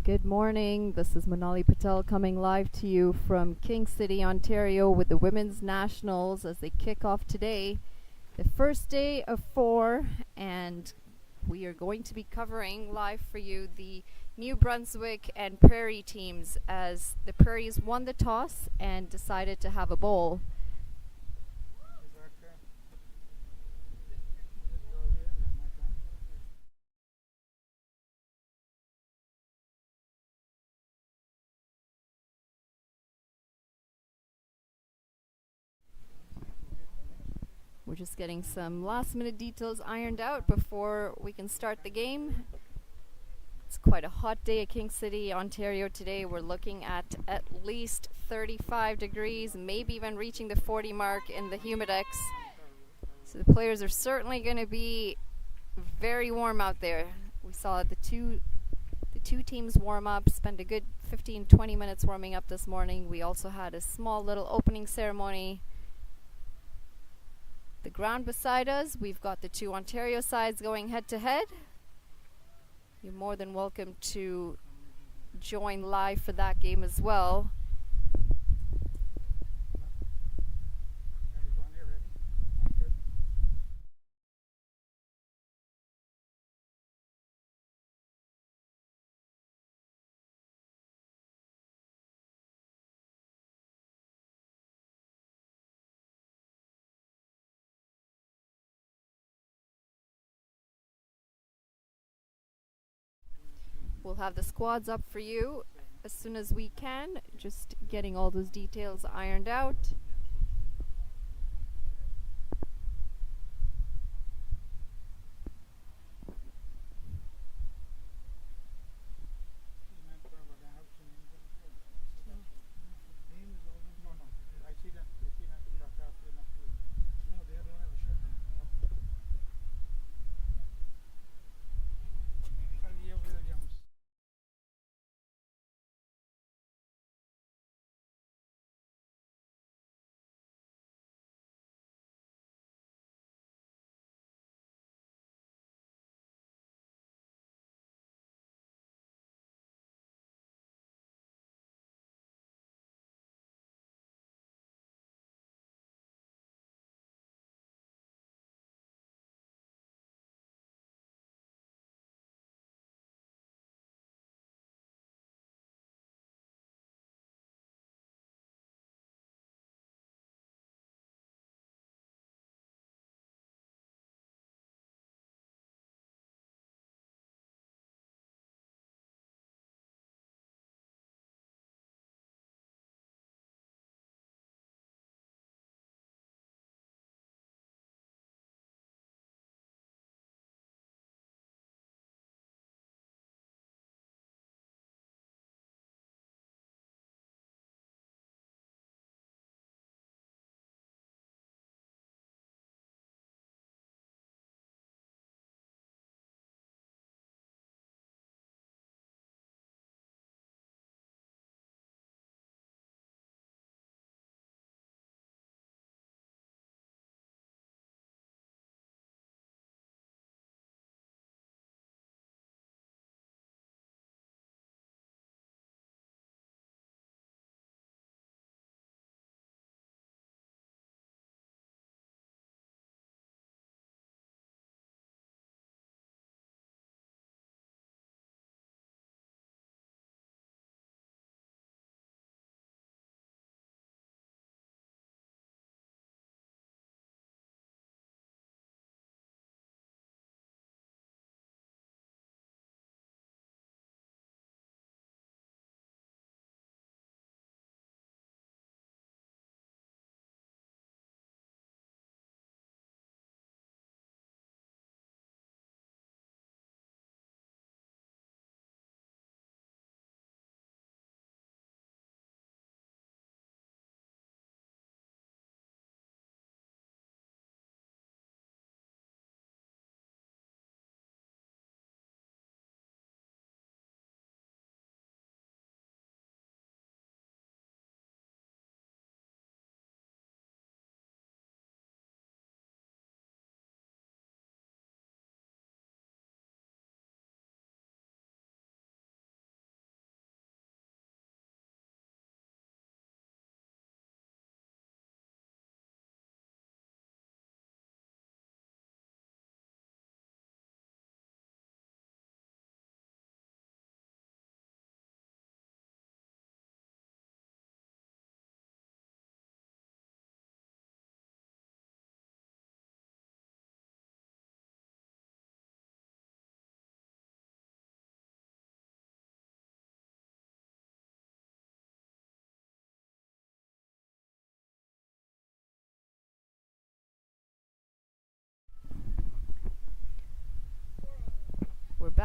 Good morning. This is Manali Patel coming live to you from King City, Ontario with the Women's Nationals as they kick off today, the first day of 4, and we are going to be covering live for you the New Brunswick and Prairie teams as the Prairies won the toss and decided to have a bowl. We're just getting some last minute details ironed out before we can start the game. It's quite a hot day at King City, Ontario today. We're looking at least 35 degrees, maybe even reaching the 40 mark in the humidex. So the players are certainly going to be very warm out there. We saw the two teams warm up, spend a good 15-20 minutes warming up this morning. We also had a small little opening ceremony. The ground beside us, we've got the two Ontario sides going head to head. You're more than welcome to join live for that game as well. We'll have the squads up for you as soon as we can, just getting all those details ironed out.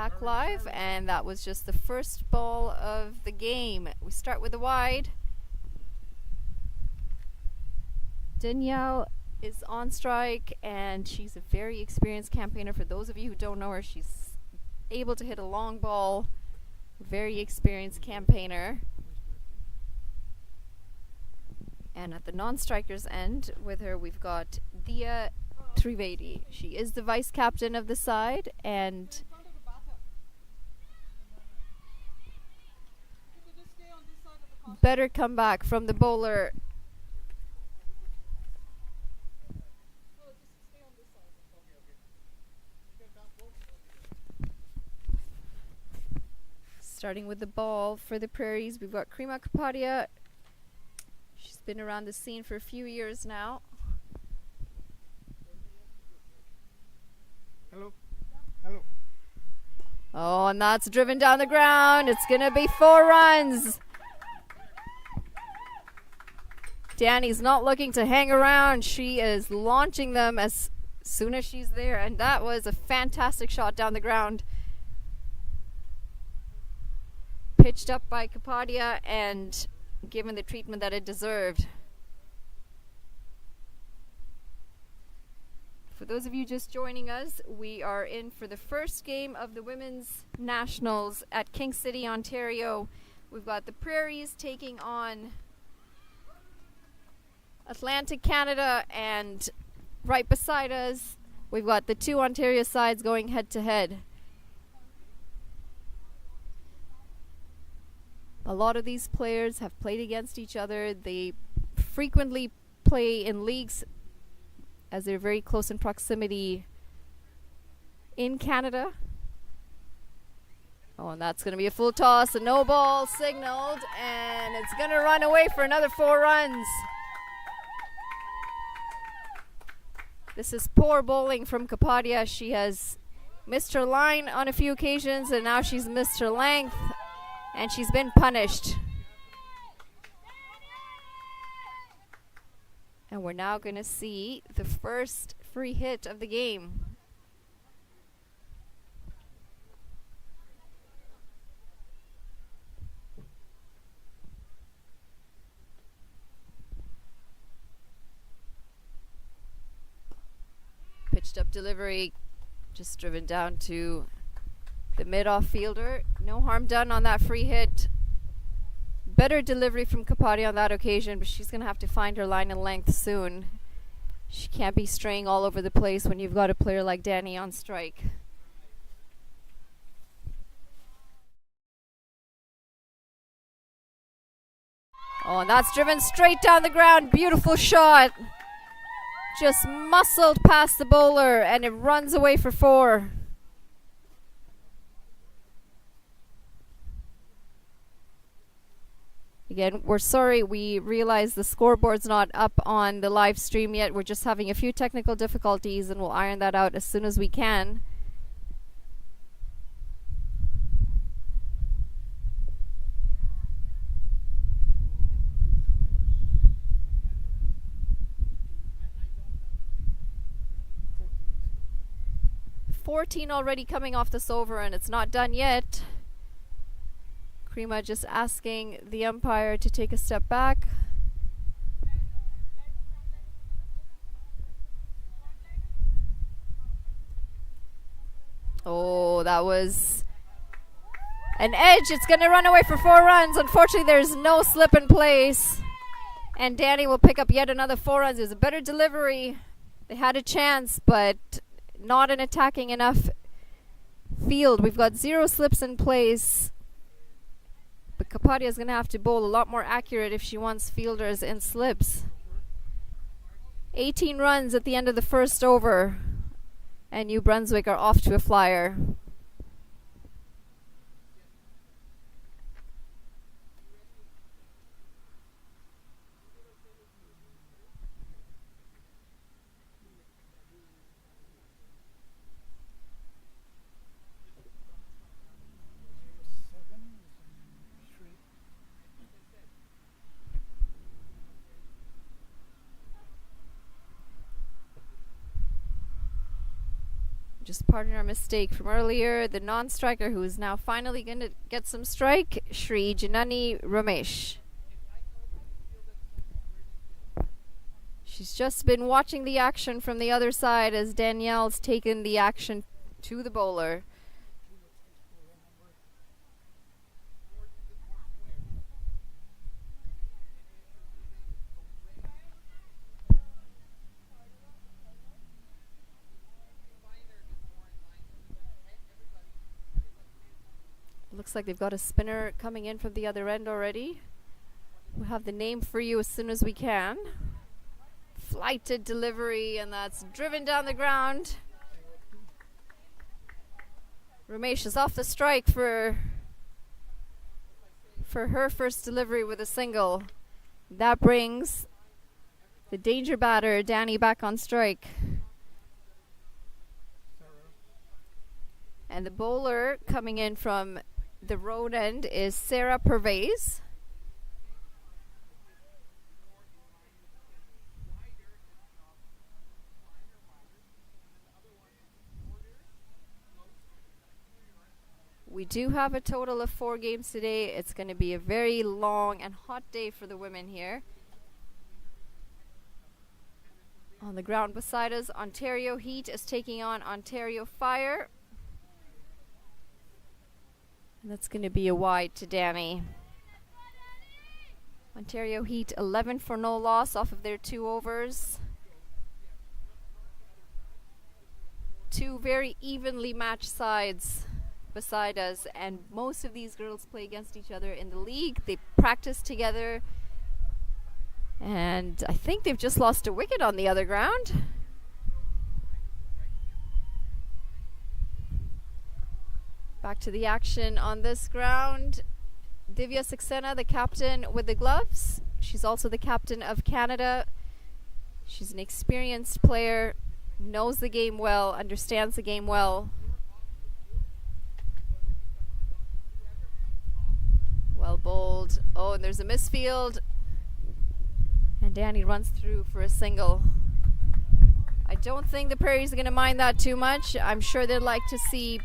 back live, and that was just the first ball of the game. We start with the wide. Danielle is on strike, and she's a very experienced campaigner. For those of you who don't know her, she's able to hit a long ball. Very experienced campaigner. And at the non-strikers end with her, we've got Dia Trivedi. She is the vice captain of the side, and better comeback from the bowler. Starting with the ball for the Prairies, we've got Krima Kapadia. She's been around the scene for a few years now. Hello. Hello. Oh, and that's driven down the ground. It's going to be 4 runs. Danny's not looking to hang around. She is launching them as soon as she's there. And that was a fantastic shot down the ground. Pitched up by Kapadia and given the treatment that it deserved. For those of you just joining us, we are in for the first game of the Women's Nationals at King City, Ontario. We've got the Prairies taking on Atlantic Canada, and right beside us, we've got the 2 Ontario sides going head to head. A lot of these players have played against each other. They frequently play in leagues as they're very close in proximity in Canada. Oh, and that's going to be a full toss. A no ball signaled, and it's going to run away for another 4 runs. This is poor bowling from Kapadia. She has missed her line on a few occasions, and now she's missed her length, and she's been punished. And we're now going to see the first free hit of the game. Pitched up delivery, just driven down to the mid-off fielder. No harm done on that free hit. Better delivery from Kapadia on that occasion, but she's going to have to find her line and length soon. She can't be straying all over the place when you've got a player like Danny on strike. Oh, and that's driven straight down the ground. Beautiful shot. Just muscled past the bowler, and it runs away for 4. Again, we're sorry, we realize the scoreboard's not up on the live stream yet. We're just having a few technical difficulties, and we'll iron that out as soon as we can. $14 already coming off this over, and it's not done yet. Krima just asking the umpire to take a step back. Oh, that was an edge. It's going to run away for 4 runs. Unfortunately, there's no slip in place. And Danny will pick up yet another 4 runs. It was a better delivery. They had a chance, but not an attacking enough field. We've got 0 slips in place. But Kapadia is going to have to bowl a lot more accurate if she wants fielders in slips. 18 runs at the end of the first over, and New Brunswick are off to a flyer. Just pardon our mistake from earlier. The non-striker who is now finally going to get some strike, Shri Janani Ramesh. She's just been watching the action from the other side as Danielle's taken the action to the bowler. Looks like they've got a spinner coming in from the other end already. We'll have the name for you as soon as we can. Flighted delivery, and that's driven down the ground. Ramesh is off the strike for her first delivery with a single. That brings the danger batter, Danny, back on strike. And the bowler coming in from the road end is Sarah Prairies. We do have a total of 4 games today. It's going to be a very long and hot day for the women here. On the ground beside us, Ontario Heat is taking on Ontario Fire. And that's going to be a wide to Danny. Ontario Heat 11 for no loss off of their 2 overs. 2 very evenly matched sides beside us, and most of these girls play against each other in the league. They practice together, and I think they've just lost a wicket on the other ground. Back to the action on this ground. Divya Saxena, the captain with the gloves. She's also the captain of Canada. She's an experienced player, knows the game well, understands the game well. Well bowled. Oh, and there's a misfield. And Danny runs through for a single. I don't think the Prairies are going to mind that too much. I'm sure they'd like to see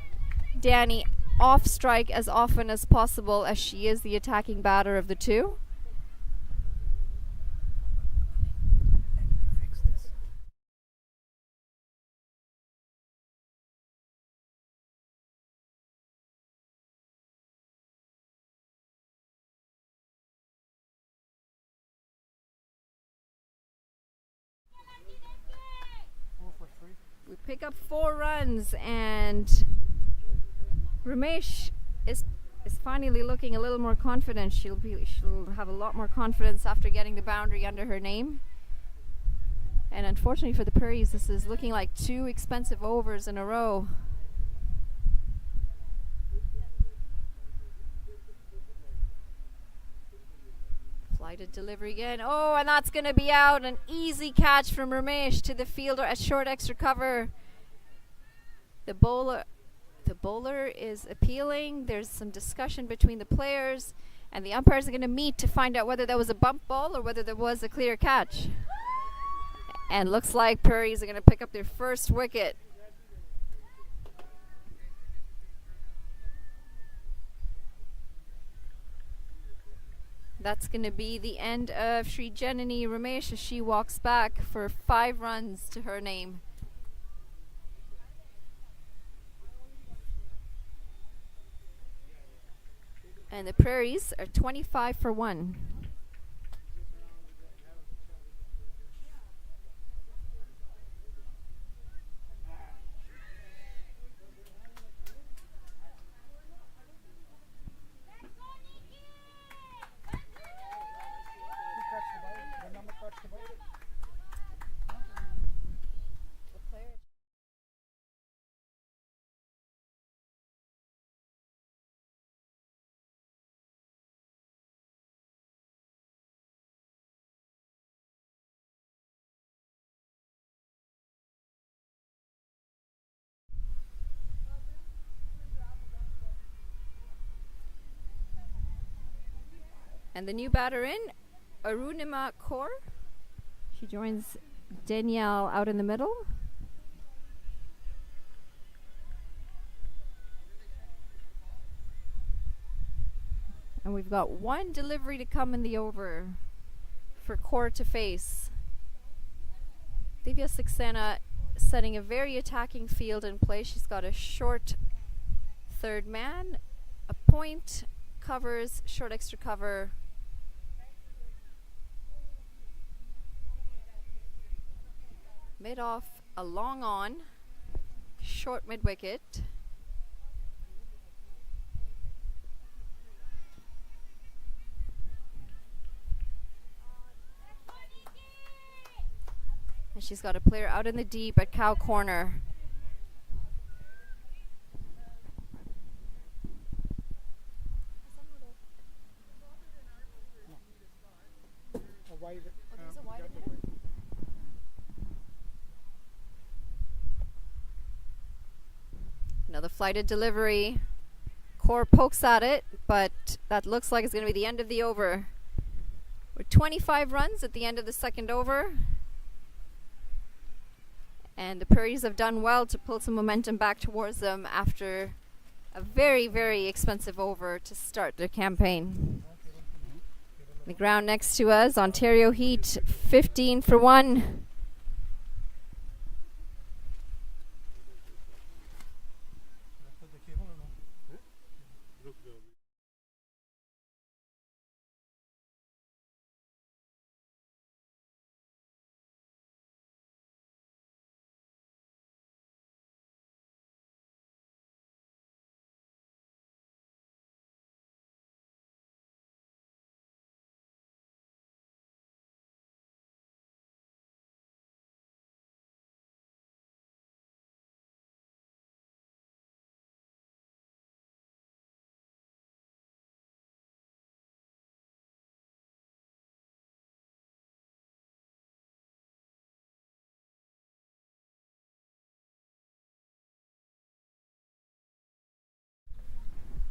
Danny off strike as often as possible, as she is the attacking batter of the 2. We pick up 4 runs, and Ramesh is finally looking a little more confident. She'll have a lot more confidence after getting the boundary under her name. And unfortunately for the Prairies, this is looking like 2 expensive overs in a row. Flighted delivery again. Oh, and that's going to be out. An easy catch from Ramesh to the fielder at short extra cover. The bowler is appealing. There's some discussion between the players, and the umpires are going to meet to find out whether there was a bump ball or whether there was a clear catch. And looks like Prairies are going to pick up their first wicket. That's going to be the end of Sri Janani Ramesh as she walks back for 5 runs to her name. And the Prairies are 25 for 1. And the new batter in, Arunima Kaur. She joins Danielle out in the middle. we've got one delivery to come in the over for Core to face. Divya Saxena setting a very attacking field in play. She's got a short third man, a point, covers, short extra cover. Mid off, a long on, short mid wicket. And she's got a player out in the deep at cow corner. Another flighted delivery. Core pokes at it, but that looks like it's going to be the end of the over. We're 25 runs at the end of the second over. And the Prairies have done well to pull some momentum back towards them after a very, very expensive over to start their campaign. The ground next to us, Ontario Heat, 15 for 1.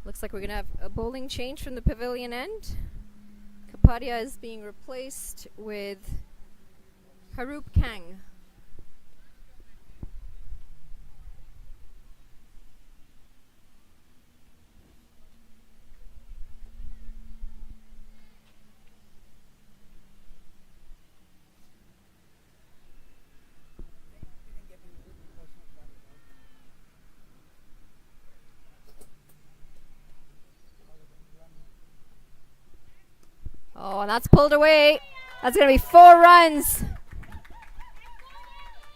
Looks like we're going to have a bowling change from the pavilion end. Kapadia is being replaced with Harup Kang. Oh, and that's pulled away. That's going to be 4 runs.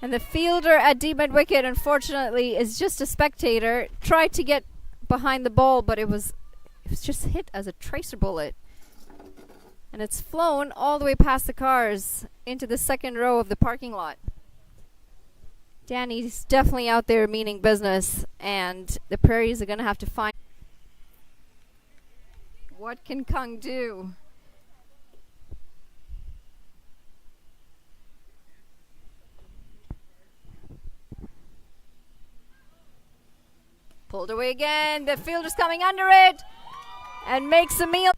And the fielder at deep mid wicket, unfortunately, is just a spectator. Tried to get behind the ball, but it was just hit as a tracer bullet. And it's flown all the way past the cars into the second row of the parking lot. Danny's definitely out there meaning business, and the Prairies are going to have to find. What can Kung do? Pulled away again. The fielder's coming under it and makes a meal.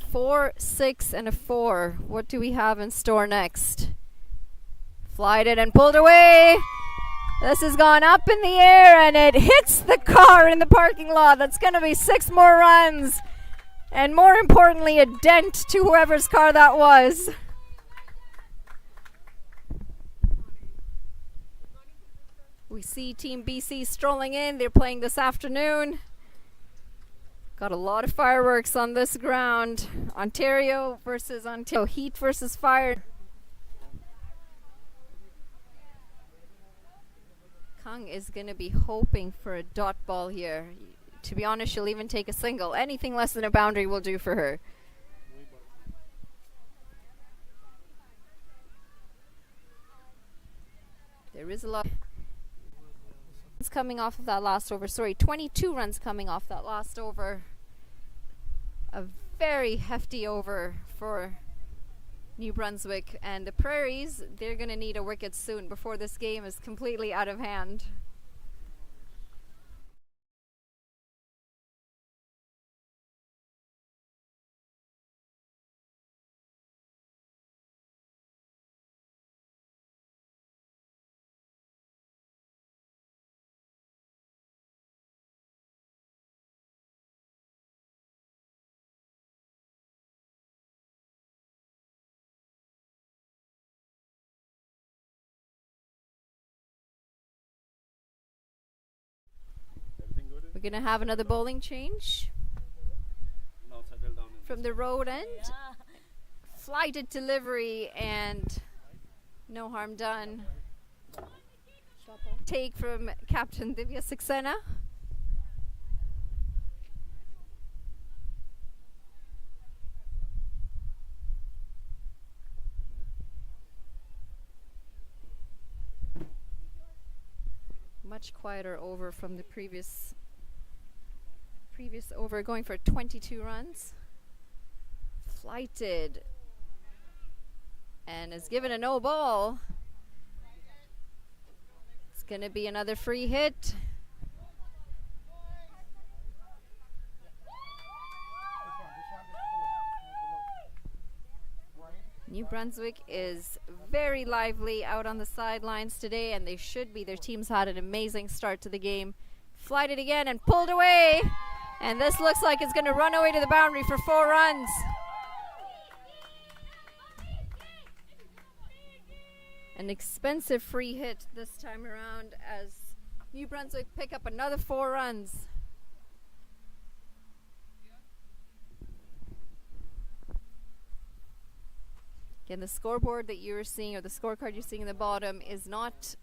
Four, 6, and a 4. What do we have in store next? Flied it and pulled away. This has gone up in the air and it hits the car in the parking lot. That's going to be 6 more runs. And more importantly, a dent to whoever's car that was. We see Team BC strolling in. They're playing this afternoon. Got a lot of fireworks on this ground. Ontario versus Ontario. Heat versus Fire. Kung is going to be hoping for a dot ball here. To be honest, she'll even take a single. Anything less than a boundary will do for her. There is a lot coming off of that last over. 22 runs coming off that last over. A very hefty over for New Brunswick, and the Prairies, they're going to need a wicket soon before this game is completely out of hand. We're going to have another bowling change from the road end. Flighted delivery and no harm done. Take from Captain Divya Saxena. Much quieter over from the previous over, going for 22 runs. Flighted and is given a no ball. It's going to be another free hit. New Brunswick is very lively out on the sidelines today, and they should be. Their team's had an amazing start to the game. Flighted again and pulled away. And this looks like it's going to run away to the boundary for 4 runs. An expensive free hit this time around as New Brunswick pick up another 4 runs. Again, the scoreboard that you're seeing, or the scorecard you're seeing in the bottom, is not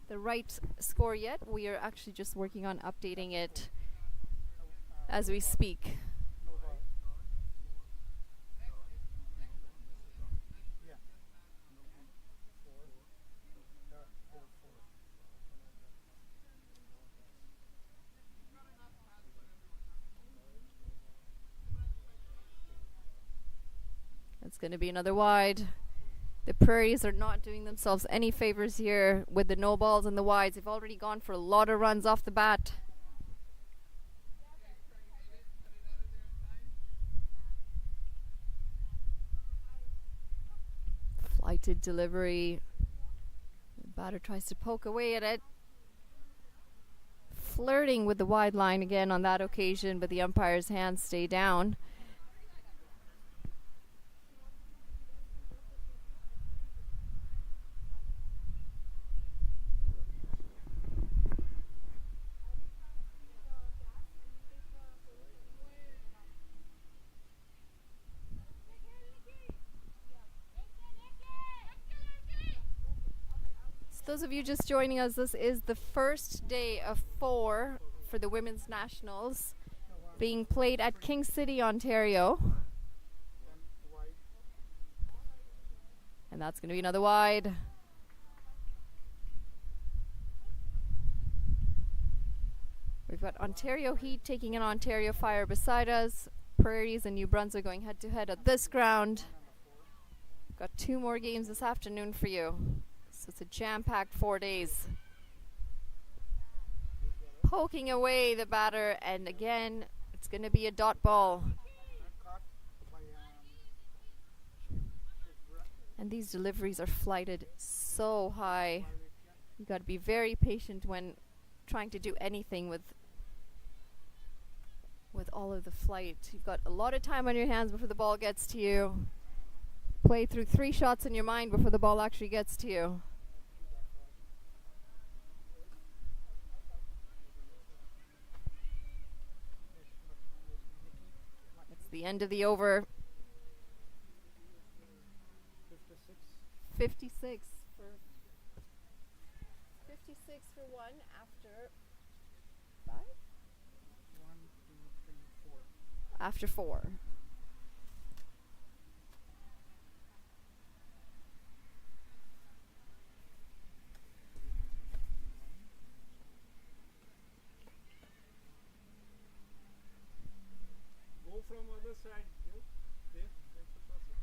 the right score yet. We are actually just working on updating it as we speak. It's going to be another wide. The Prairies are not doing themselves any favors here with the no balls and the wides. They've already gone for a lot of runs off the bat. Flighted delivery. The batter tries to poke away at it. Flirting with the wide line again on that occasion, but the umpire's hands stay down. Those of you just joining us, this is the first day of 4 for the Women's Nationals being played at King City, Ontario. And that's going to be another wide. We've got Ontario Heat taking an Ontario Fire beside us. Prairies and New Brunswick going head to head at this ground. Got 2 more games this afternoon for you. So it's a jam-packed 4 days. Poking away the batter, and again, it's going to be a dot ball. And these deliveries are flighted so high. You got to be very patient when trying to do anything with all of the flight. You've got a lot of time on your hands before the ball gets to you. Play through 3 shots in your mind before the ball actually gets to you. It's the end of the over. 56 for 1 after 5? 1, 2, 3, 4. After 4. Go from other side. There, that's the process.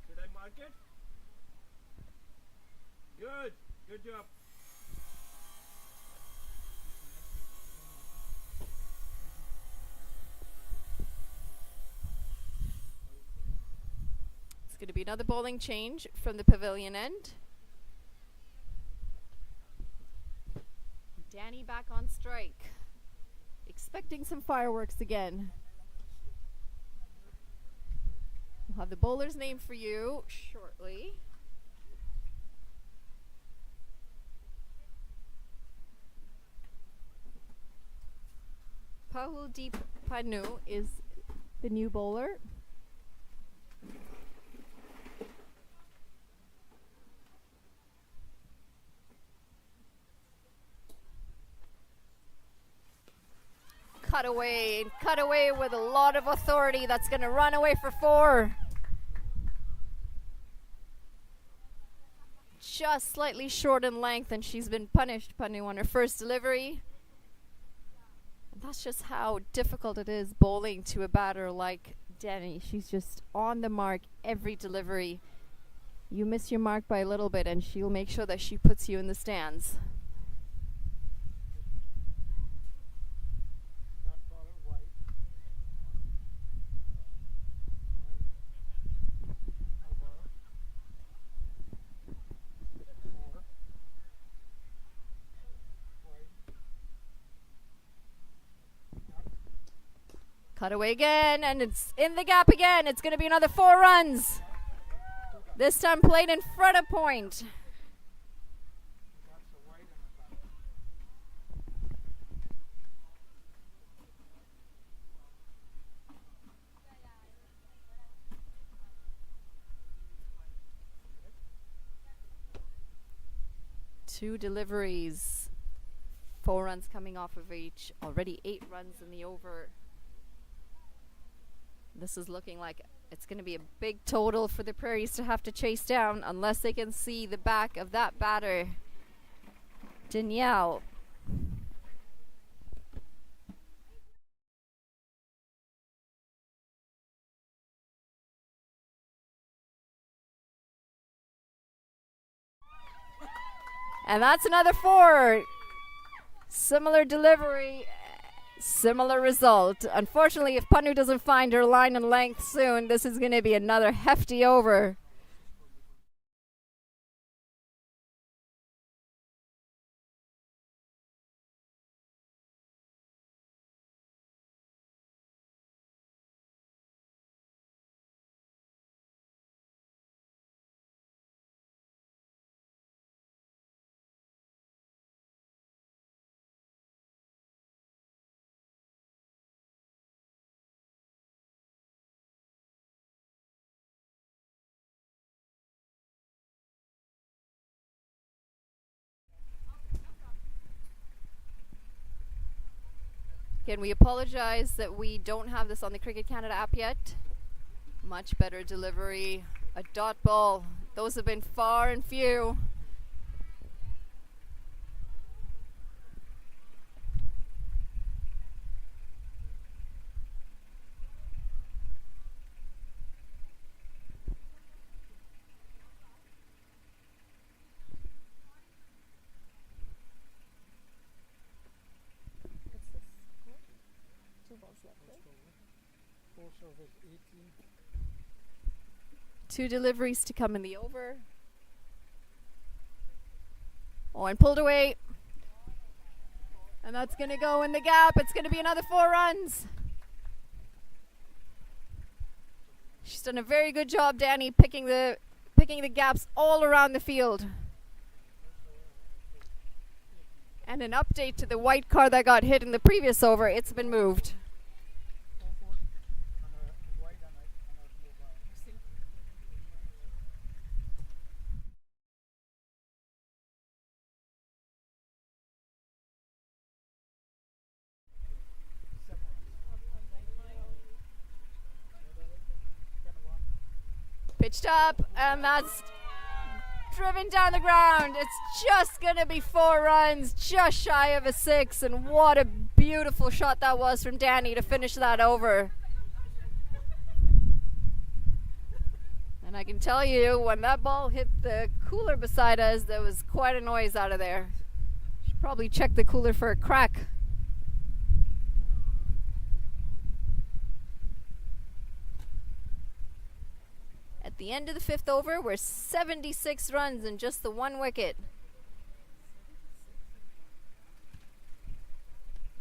Should I mark it? Good. Good job. It's going to be another bowling change from the pavilion end. Danny back on strike. Expecting some fireworks again. We'll have the bowler's name for you shortly. Rahuldeep Pannu is the new bowler. Cut away with a lot of authority. That's going to run away for 4. Just slightly short in length, and she's been punished, Pannu, on her first delivery. And that's just how difficult it is bowling to a batter like Danny. She's just on the mark every delivery. You miss your mark by a little bit, and she'll make sure that she puts you in the stands. Cut away again, and it's in the gap again. It's going to be another 4 runs. This time played in front of point. Two deliveries. 4 runs coming off of each. Already 8 runs in the over. This is looking like it's going to be a big total for the Prairies to have to chase down unless they can see the back of that batter, Danielle. And that's another 4. Similar delivery. Similar result. Unfortunately, if Pannu doesn't find her line and length soon, this is going to be another hefty over. Again, we apologize that we don't have this on the Cricket Canada app yet. Much better delivery. A dot ball. Those have been far and few. Two deliveries to come in the over. Oh, and pulled away. And that's going to go in the gap. It's going to be another 4 runs. She's done a very good job, Danny, picking the gaps all around the field. And an update to the white car that got hit in the previous over. It's been moved. Pitched up, and that's driven down the ground. It's just going to be 4 runs, just shy of a 6, and what a beautiful shot that was from Danny to finish that over. And I can tell you, when that ball hit the cooler beside us, there was quite a noise out of there. Should probably check the cooler for a crack. At the end of the 5th over, we're 76 runs and just the 1 wicket.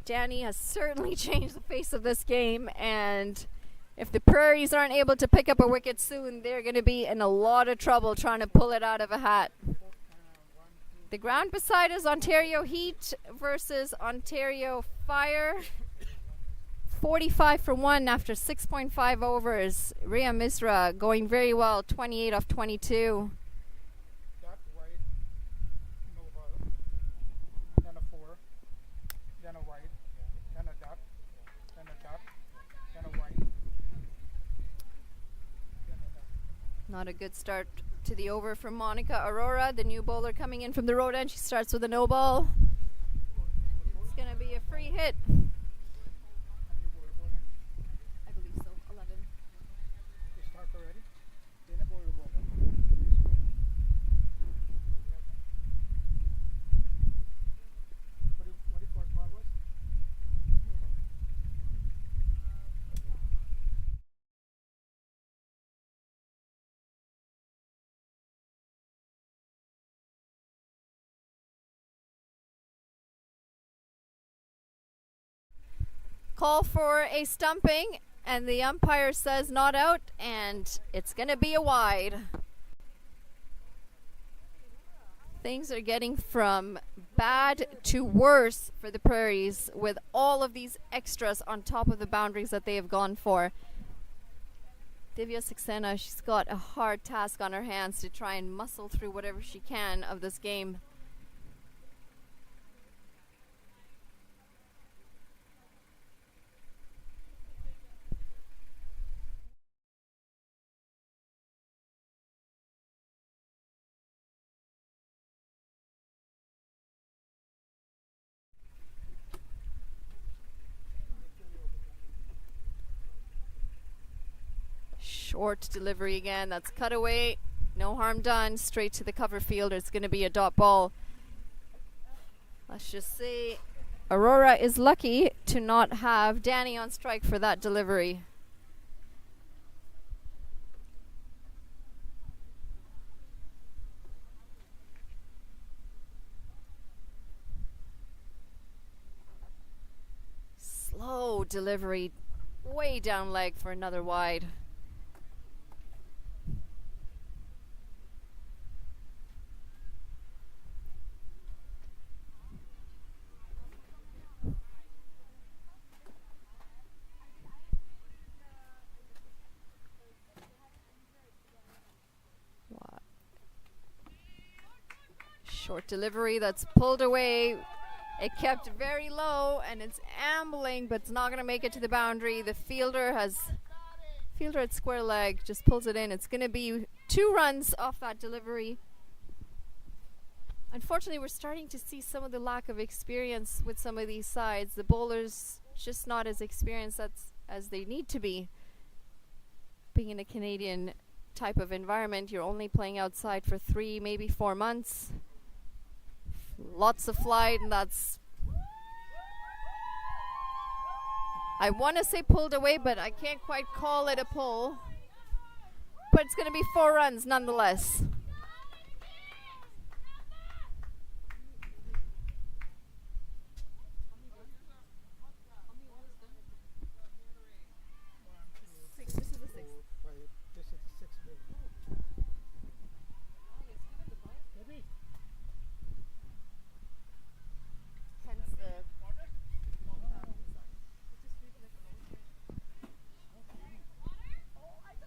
Danny has certainly changed the face of this game, and if the Prairies aren't able to pick up a wicket soon, they're going to be in a lot of trouble trying to pull it out of a hat. The ground beside us, Ontario Heat versus Ontario Fire. 45 for 1 after 6.5 overs. Rhea Misra going very well, 28 off 22. Dot wide, no ball. Then a 4. Then a wide. Then a dot. Then a dot. Then a wide. Then a dot. Not a good start to the over from Monica Aurora, the new bowler coming in from the road end. She starts with a no ball. It's going to be a free hit. And you bowler ball in? I believe so, 11. You start already? Then a bowler ball. What do you first ball was? Call for a stumping, and the umpire says not out, and it's going to be a wide. Things are getting from bad to worse for the Prairies with all of these extras on top of the boundaries that they have gone for. Divya Saxena, she's got a hard task on her hands to try and muscle through whatever she can of this game. Short delivery again. That's cut away. No harm done. Straight to the cover fielder. It's going to be a dot ball. Let's just say Aurora is lucky to not have Danny on strike for that delivery. Slow delivery. Way down leg for another wide. Short delivery that's pulled away. It kept very low and it's ambling, but it's not going to make it to the boundary. The fielder at square leg just pulls it in. It's going to be 2 runs off that delivery. Unfortunately, we're starting to see some of the lack of experience with some of these sides. The bowlers just not as experienced as they need to be. Being in a Canadian type of environment, you're only playing outside for 3, maybe 4 months. Lots of flight, and that's, I want to say pulled away, but I can't quite call it a pull. But it's going to be 4 runs nonetheless. This is the 6th. This is the 6th ball. Maybe. Hence the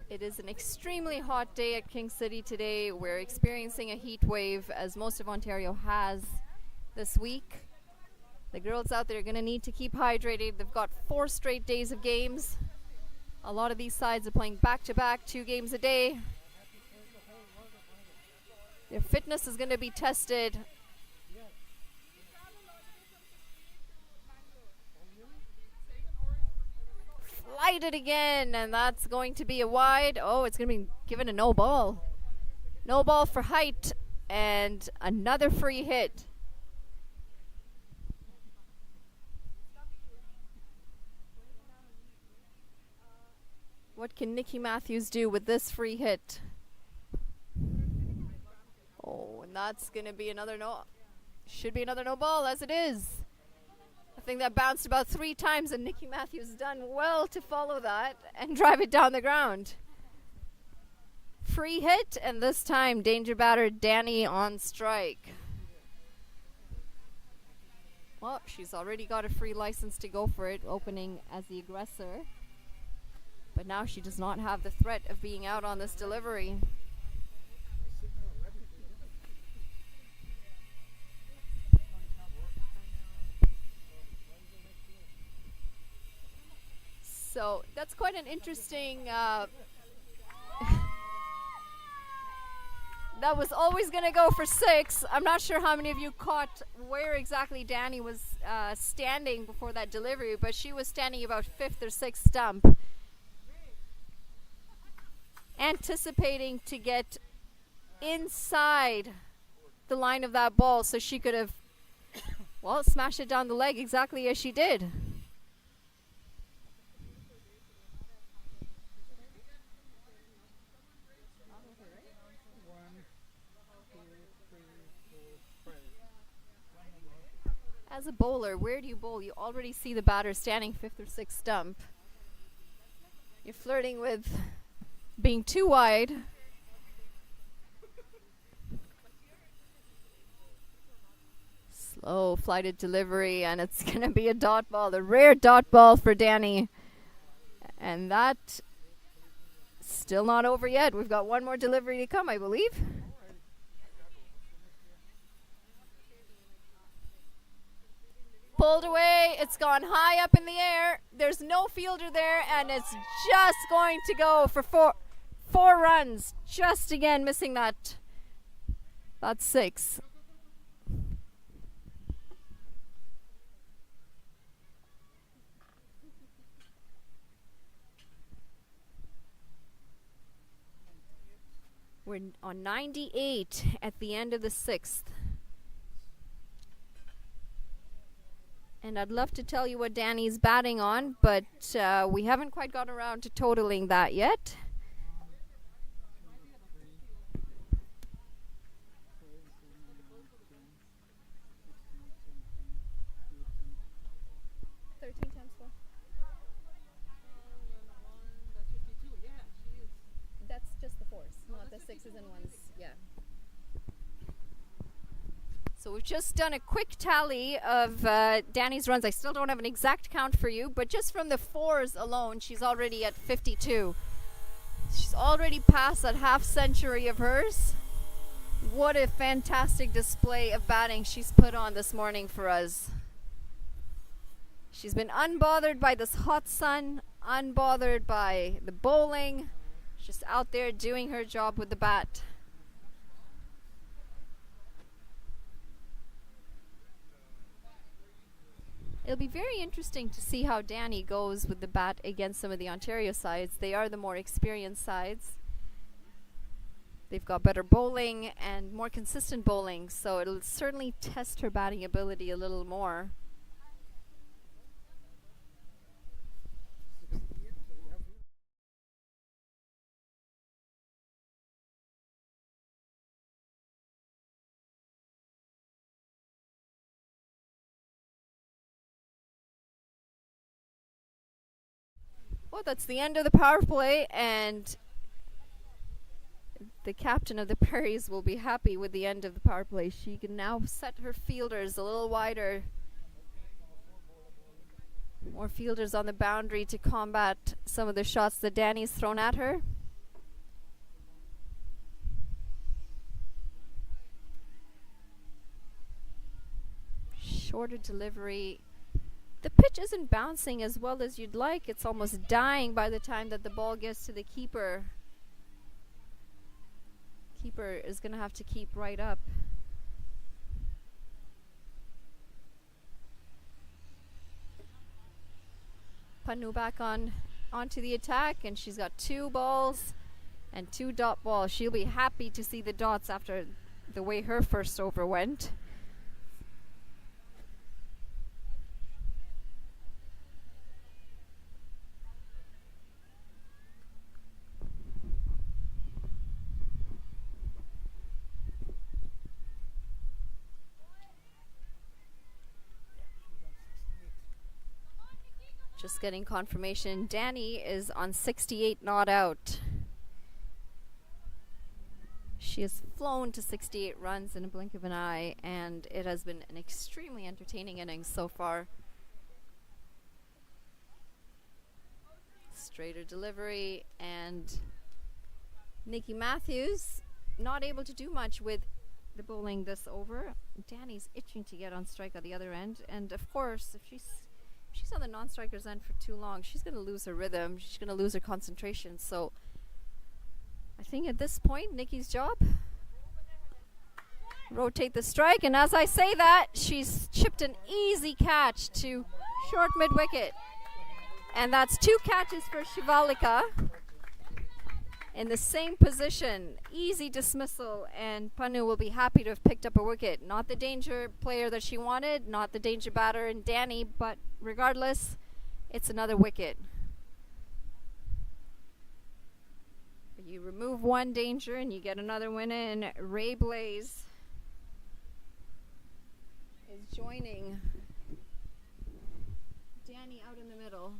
It is an extremely hot day at King City today. We're experiencing a heat wave, as most of Ontario has this week. The girls out there are going to need to keep hydrated. They've got 4 straight days of games. A lot of these sides are playing back-to-back, 2 games a day. Their fitness is going to be tested. Flighted again, and that's going to be a wide. Oh, it's going to be given a no ball. No ball for height, and another free hit. What can Nikki Matthews do with this free hit? Oh, and that's going to be another no. Should be another no ball, as it is. I think that bounced about 3 times, and Nikki Matthews done well to follow that and drive it down the ground. Free hit, and this time danger batter Danny on strike. Well, she's already got a free license to go for it, opening as the aggressor. But now she does not have the threat of being out on this delivery. So that's quite an interesting. That was always going to go for 6. I'm not sure how many of you caught where exactly Danny was standing before that delivery, but she was standing about 5th or 6th stump, anticipating to get inside the line of that ball so she could have, well, smashed it down the leg exactly as she did. As a bowler, where do you bowl? You already see the batter standing 5th or 6th stump. You're flirting with being too wide. Slow flighted delivery, and it's going to be a dot ball, the rare dot ball for Danny. And that still not over yet. We've got one more delivery to come, I believe. Pulled away, it's gone high up in the air. There's no fielder there, and it's just going to go for four runs. Just again missing that. That's 6. We're on 98 at the end of the 6th. And I'd love to tell you what Danny's batting on, but we haven't quite gotten around to totaling that yet. That's just the 4s, not the 6s and 1s. Yeah. So we've just done a quick tally of Danny's runs. I still don't have an exact count for you, but just from the 4s alone, she's already at 52. She's already past that half century of hers. What a fantastic display of batting she's put on this morning for us. She's been unbothered by this hot sun, unbothered by the bowling. Just out there doing her job with the bat. It'll be very interesting to see how Danny goes with the bat against some of the Ontario sides. They are the more experienced sides. They've got better bowling and more consistent bowling, so it'll certainly test her batting ability a little more. Well, that's the end of the power play, and the captain of the Prairies will be happy with the end of the power play. She can now set her fielders a little wider. More fielders on the boundary to combat some of the shots that Danny's thrown at her. Shorter delivery. The pitch isn't bouncing as well as you'd like. It's almost dying by the time that the ball gets to the keeper. Keeper is going to have to keep right up. Panu back onto the attack, and she's got 2 balls and 2 dot balls. She'll be happy to see the dots after the way her first over went. Just getting confirmation. Danny is on 68 not out. She has flown to 68 runs in a blink of an eye, and it has been an extremely entertaining innings so far. Straighter delivery, and Nikki Matthews not able to do much with the bowling this over. Danny's itching to get on strike at the other end, and of course, if she's on the non-striker's end for too long, she's going to lose her rhythm. She's going to lose her concentration. So I think at this point, Nikki's job, rotate the strike, and as I say that, she's chipped an easy catch to short mid-wicket. And that's 2 catches for Shivalika in the same position. Easy dismissal, and Panu will be happy to have picked up a wicket. Not the danger player that she wanted, not the danger batter in Danny, but regardless, it's another wicket. You remove one danger and you get another one in. Ray Blaze is joining Danny out in the middle.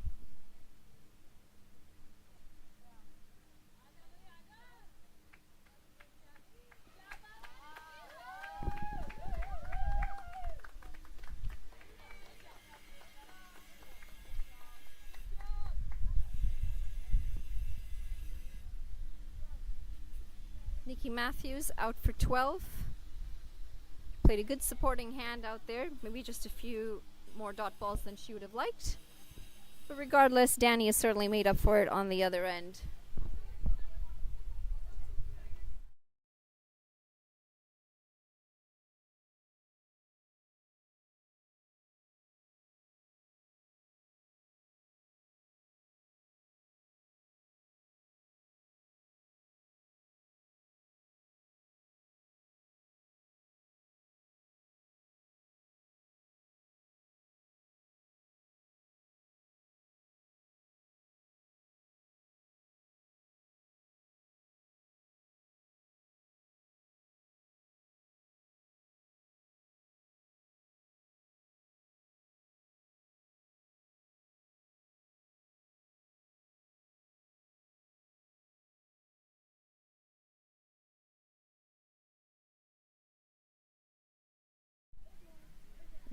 Nikki Matthews out for 12. Played a good supporting hand out there. Maybe just a few more dot balls than she would have liked. But regardless, Danny has certainly made up for it on the other end.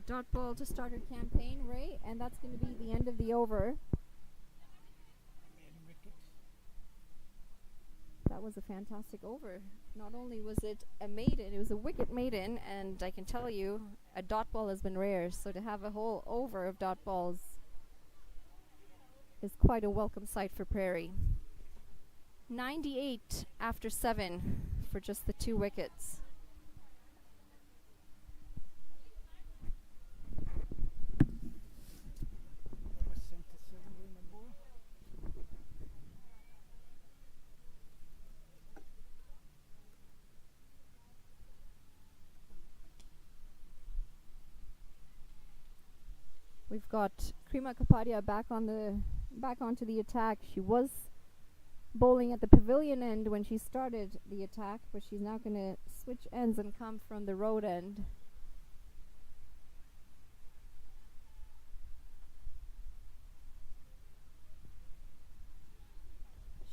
Dot ball to start her campaign, Ray, and that's going to be the end of the over. That was a fantastic over. Not only was it a maiden, it was a wicket maiden, and I can tell you, a dot ball has been rare, so to have a whole over of dot balls is quite a welcome sight for Prairie. 98 after 7 for just the 2 wickets. We've got Krima Kapadia back onto the attack. She was bowling at the pavilion end when she started the attack, but she's now going to switch ends and come from the road end.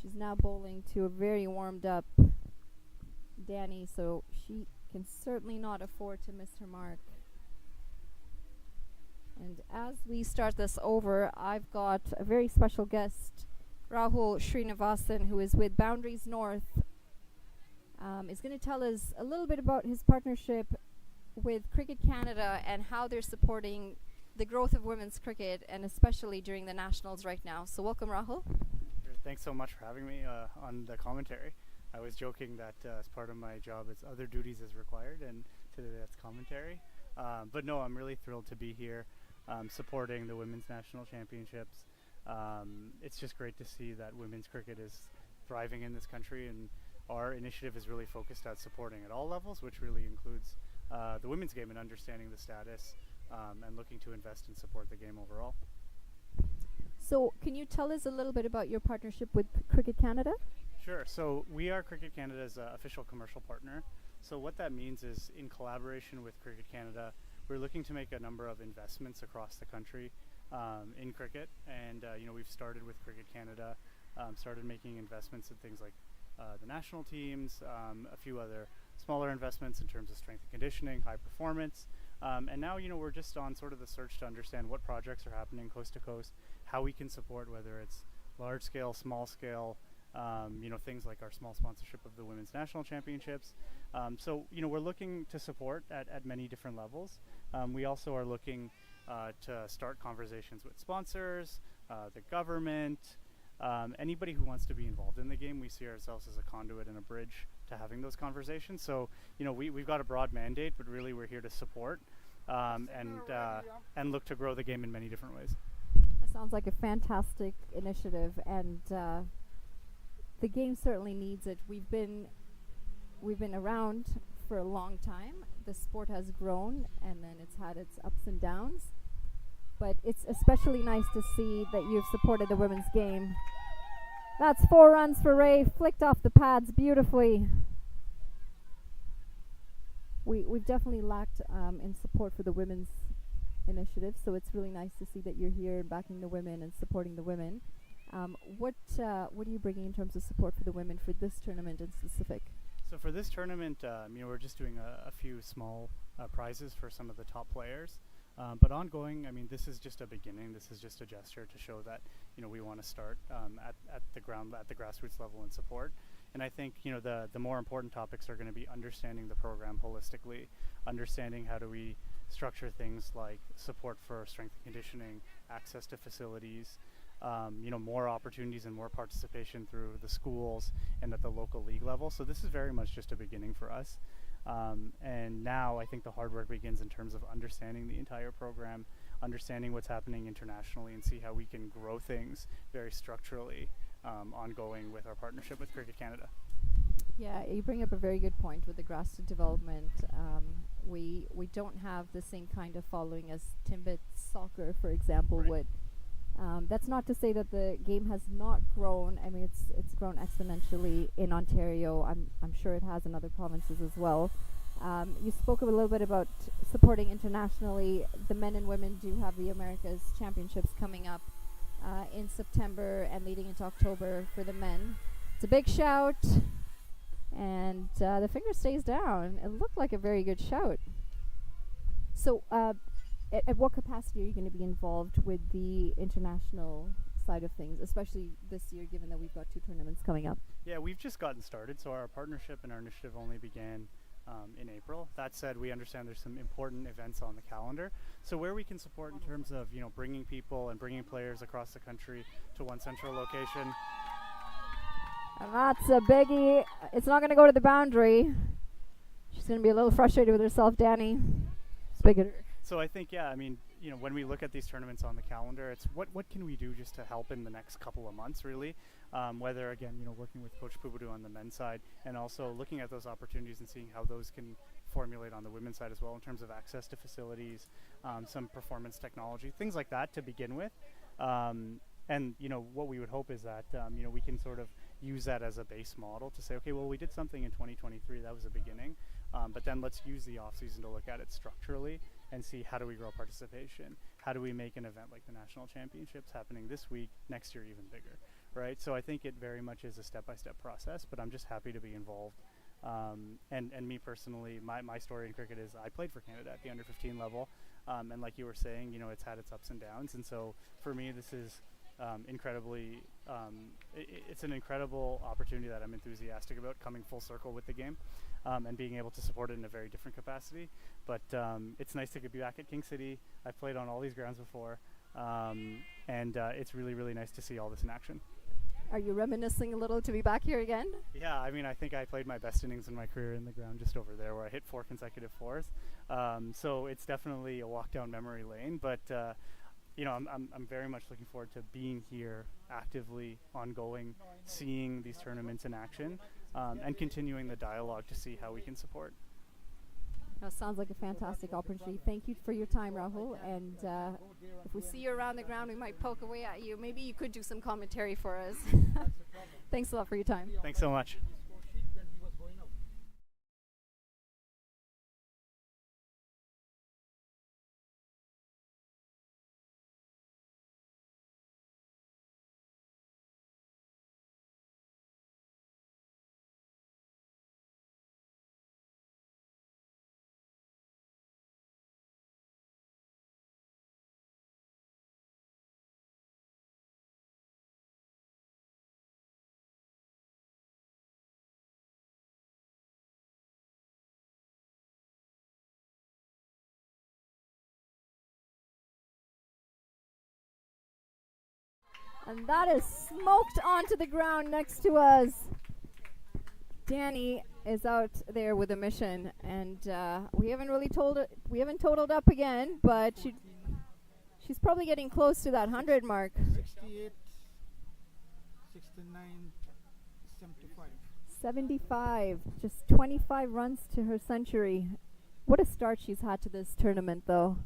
She's now bowling to a very warmed up Danny, so she can certainly not afford to miss her mark. And as we start this over, I've got a very special guest, Rahul Srinivasan, who is with Boundaries North, is going to tell us a little bit about his partnership with Cricket Canada and how they're supporting the growth of women's cricket, and especially during the Nationals right now. So welcome, Rahul. Thanks so much for having me on the commentary. I was joking that as part of my job, it's other duties as required, and today that's commentary. But no, I'm really thrilled to be here. Supporting the Women's National Championships. It's just great to see that women's cricket is thriving in this country, and our initiative is really focused at supporting at all levels, which really includes the women's game and understanding the status and looking to invest and support the game overall. So can you tell us a little bit about your partnership with Cricket Canada? Sure. So we are Cricket Canada's official commercial partner. So what that means is, in collaboration with Cricket Canada, we're looking to make a number of investments across the country in cricket, and we've started with Cricket Canada, started making investments in things like the national teams, a few other smaller investments in terms of strength and conditioning, high performance. And now, we're just on sort of the search to understand what projects are happening coast to coast, how we can support, whether it's large scale, small scale, things like our small sponsorship of the Women's National Championships. So, we're looking to support at many different levels. We also are looking to start conversations with sponsors, the government, anybody who wants to be involved in the game. We see ourselves as a conduit and a bridge to having those conversations. So, we've got a broad mandate, but really we're here to support and look to grow the game in many different ways. That sounds like a fantastic initiative, and the game certainly needs it. We've been around for a long time. The sport has grown, and then it's had its ups and downs. But it's especially nice to see that you've supported the women's game. That's 4 runs for Ray, flicked off the pads beautifully. We've definitely lacked in support for the women's initiative, so it's really nice to see that you're here backing the women and supporting the women. What are you bringing in terms of support for the women for this tournament in specific? So for this tournament, we're just doing a few small prizes for some of the top players. But ongoing, this is just a beginning. This is just a gesture to show that, we want to start at the grassroots level and support. And I think, the more important topics are going to be understanding the program holistically, understanding how do we structure things like support for strength and conditioning, access to facilities, more opportunities and more participation through the schools and at the local league level. So this is very much just a beginning for us. And now I think the hard work begins in terms of understanding the entire program, understanding what's happening internationally, and see how we can grow things very structurally ongoing with our partnership with Cricket Canada. Yeah, you bring up a very good point with the grassroots development. We don't have the same kind of following as Timbit soccer, for example, would. That's not to say that the game has not grown. It's grown exponentially in Ontario. I'm sure it has in other provinces as well. You spoke a little bit about supporting internationally. The men and women do have the America's Championships coming up in September and leading into October for the men. It's a big shout, and the finger stays down. It looked like a very good shout. So, at what capacity are you going to be involved with the international side of things, especially this year, given that we've got 2 tournaments coming up? Yeah, we've just gotten started, so our partnership and our initiative only began in April. That said, we understand there's some important events on the calendar. So where we can support in terms of, bringing people and bringing players across the country to one central location. And that's a biggie. It's not going to go to the boundary. She's going to be a little frustrated with herself, Danny. So I think, when we look at these tournaments on the calendar, it's what can we do just to help in the next couple of months, really? Whether, again, working with Coach Pubudu on the men's side, and also looking at those opportunities and seeing how those can formulate on the women's side as well in terms of access to facilities, some performance technology, things like that to begin with. And, what we would hope is that, we can sort of use that as a base model to say, okay, well, we did something in 2023. That was a beginning. But then let's use the off-season to look at it structurally and see how do we grow participation? How do we make an event like the National Championships happening this week, next year even bigger, right? So I think it very much is a step-by-step process, but I'm just happy to be involved. And me personally, my story in cricket is I played for Canada at the under-15 level. And like you were saying, it's had its ups and downs. And so for me, this is incredibly, it's an incredible opportunity that I'm enthusiastic about, coming full circle with the game and being able to support it in a very different capacity. But it's nice to be back at King City. I've played on all these grounds before, and it's really, really nice to see all this in action. Are you reminiscing a little to be back here again? Yeah, I think I played my best innings in my career in the ground just over there, where I hit 4 consecutive fours. So it's definitely a walk down memory lane, but I'm very much looking forward to being here actively, ongoing, seeing these tournaments in action, and continuing the dialogue to see how we can support. That sounds like a fantastic opportunity. Thank you for your time, Rahul. And if we see you around the ground, we might poke away at you. Maybe you could do some commentary for us. Thanks a lot for your time. Thanks so much. And that is smoked onto the ground next to us. Danny is out there with a mission, and we haven't totaled up again, but she's probably getting close to that 100 mark. 68, 69, 75. 75, just 25 runs to her century. What a start she's had to this tournament, though.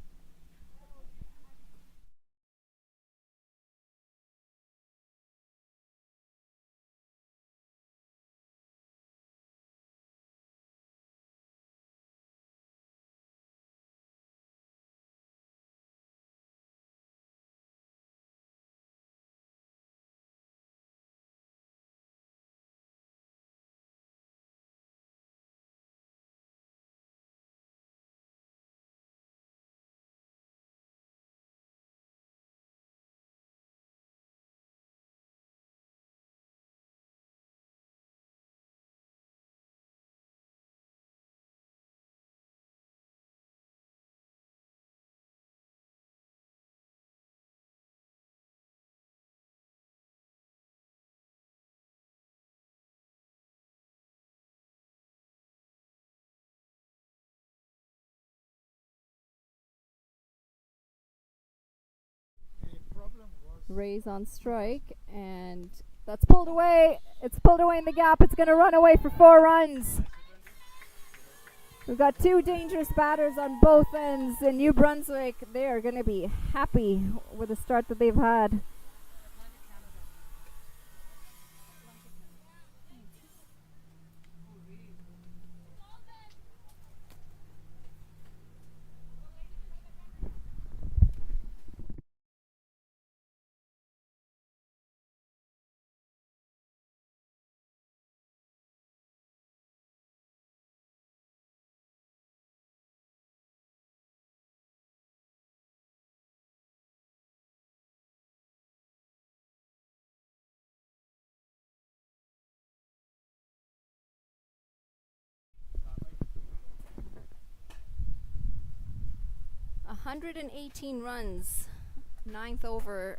Ray's on strike, and that's pulled away. It's pulled away in the gap. It's going to run away for 4 runs. We've got 2 dangerous batters on both ends in New Brunswick. They are going to be happy with the start that they've had. A 118 runs, 9th over.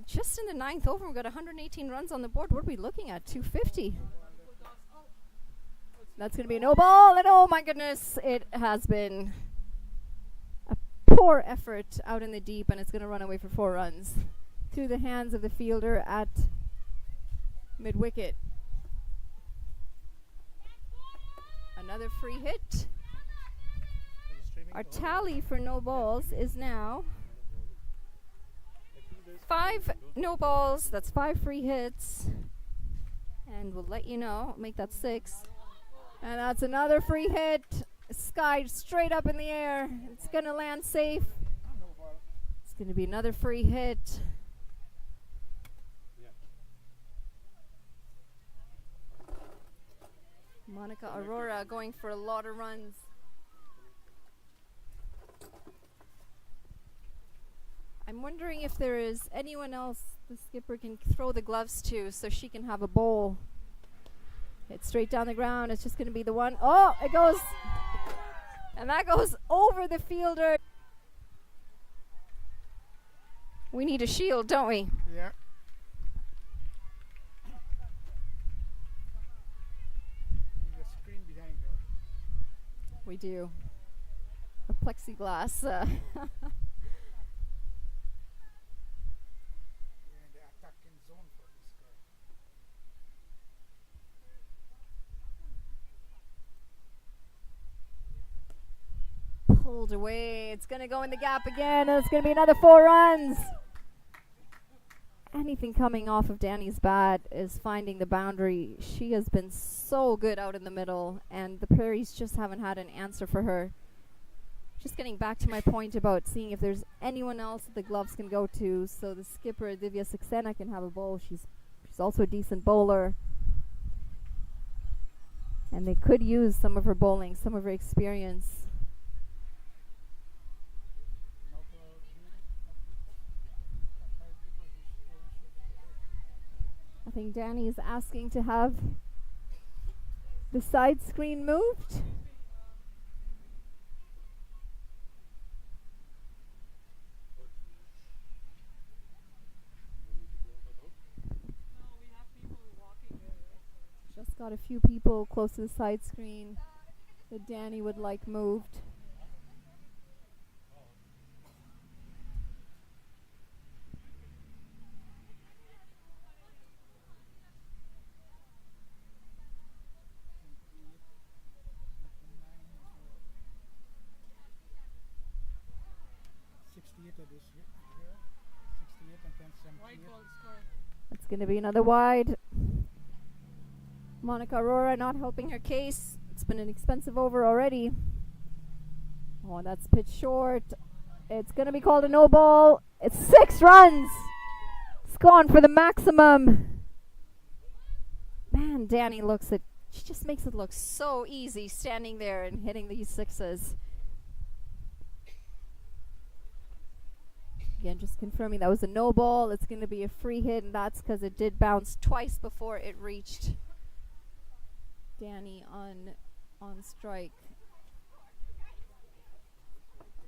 Just in the 9th over, we've got 118 runs on the board. What are we looking at? 250. That's going to be a no ball, and oh my goodness, it has been a poor effort out in the deep, and it's going to run away for 4 runs through the hands of the fielder at mid-wicket. Another free hit. Our tally for no balls is now 5 no balls. That's 5 free hits. And we'll let you know, make that 6. And that's another free hit. Sky straight up in the air. It's going to land safe. It's going to be another free hit. Monica Aurora going for a lot of runs. I'm wondering if there is anyone else the skipper can throw the gloves to so she can have a bowl. Hit straight down the ground. It's just going to be the one. Oh, it goes. And that goes over the fielder. We need a shield, don't we? Yeah. Need a screen behind her. We do. A plexiglass. Pulled away. It's going to go in the gap again, and it's going to be another 4 runs. Anything coming off of Danny's bat is finding the boundary. She has been so good out in the middle, and the Prairies just haven't had an answer for her. Just getting back to my point about seeing if there's anyone else that the gloves can go to, so the skipper, Divya Saxena, can have a bowl. She's also a decent bowler. And they could use some of her bowling, some of her experience. I think Danny is asking to have the side screen moved. It's got a few people close to the side screen that Danny would like moved. That's going to be another wide. Monica Aurora not helping her case. It's been an expensive over already. Oh, that's pitched short. It's going to be called a no ball. It's 6 runs. It's gone for the maximum. Man, Danny she just makes it look so easy standing there and hitting these sixes. Again, just confirming that was a no ball. It's going to be a free hit, and that's because it did bounce twice before it reached Danny on strike.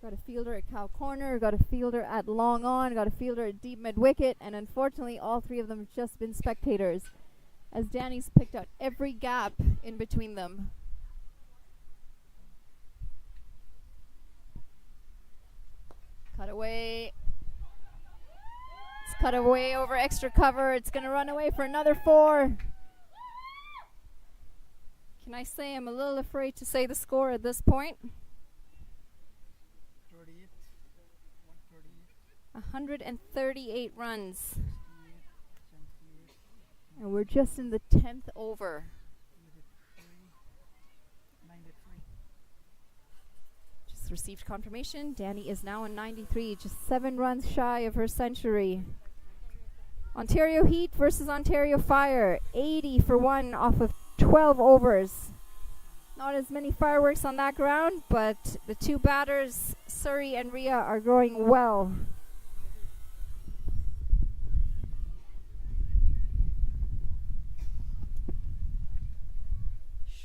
Got a fielder at cow corner, got a fielder at long on, got a fielder at deep mid wicket, and unfortunately all 3 of them have just been spectators as Danny's picked out every gap in between them. Cut away. It's cut away over extra cover. It's going to run away for another 4. Can I say I'm a little afraid to say the score at this point? 138 runs. And we're just in the 10th over. Just received confirmation. Danny is now on 93, just 7 runs shy of her century. Ontario Heat versus Ontario Fire. 80 for 1 off of 12 overs. Not as many fireworks on that ground, but the 2 batters, Surrey and Rhea, are going well.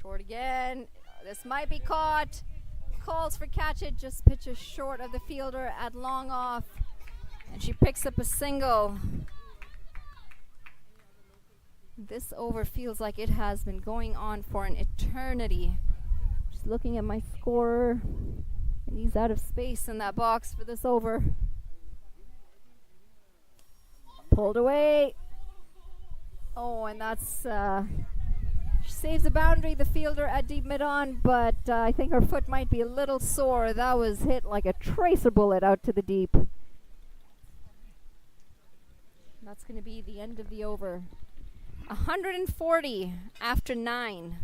Short again. This might be caught. Calls for catch it. Just pitches short of the fielder at long off. And she picks up a single. This over feels like it has been going on for an eternity. Just looking at my scorer. And he's out of space in that box for this over. Pulled away. Oh, and that's... she saves the boundary, the fielder at deep mid-on, but I think her foot might be a little sore. That was hit like a tracer bullet out to the deep. That's going to be the end of the over. 140 after 9.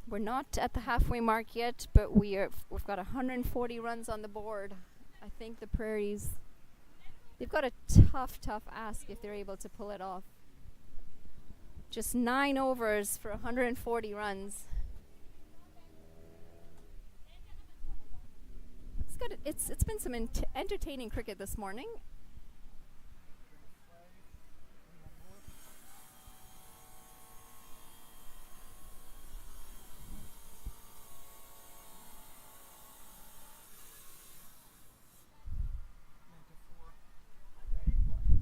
We're not at the halfway mark yet, but we've got 140 runs on the board. I think the Prairies, they've got a tough ask if they're able to pull it off. Just 9 overs for 140 runs. It's been some entertaining cricket this morning.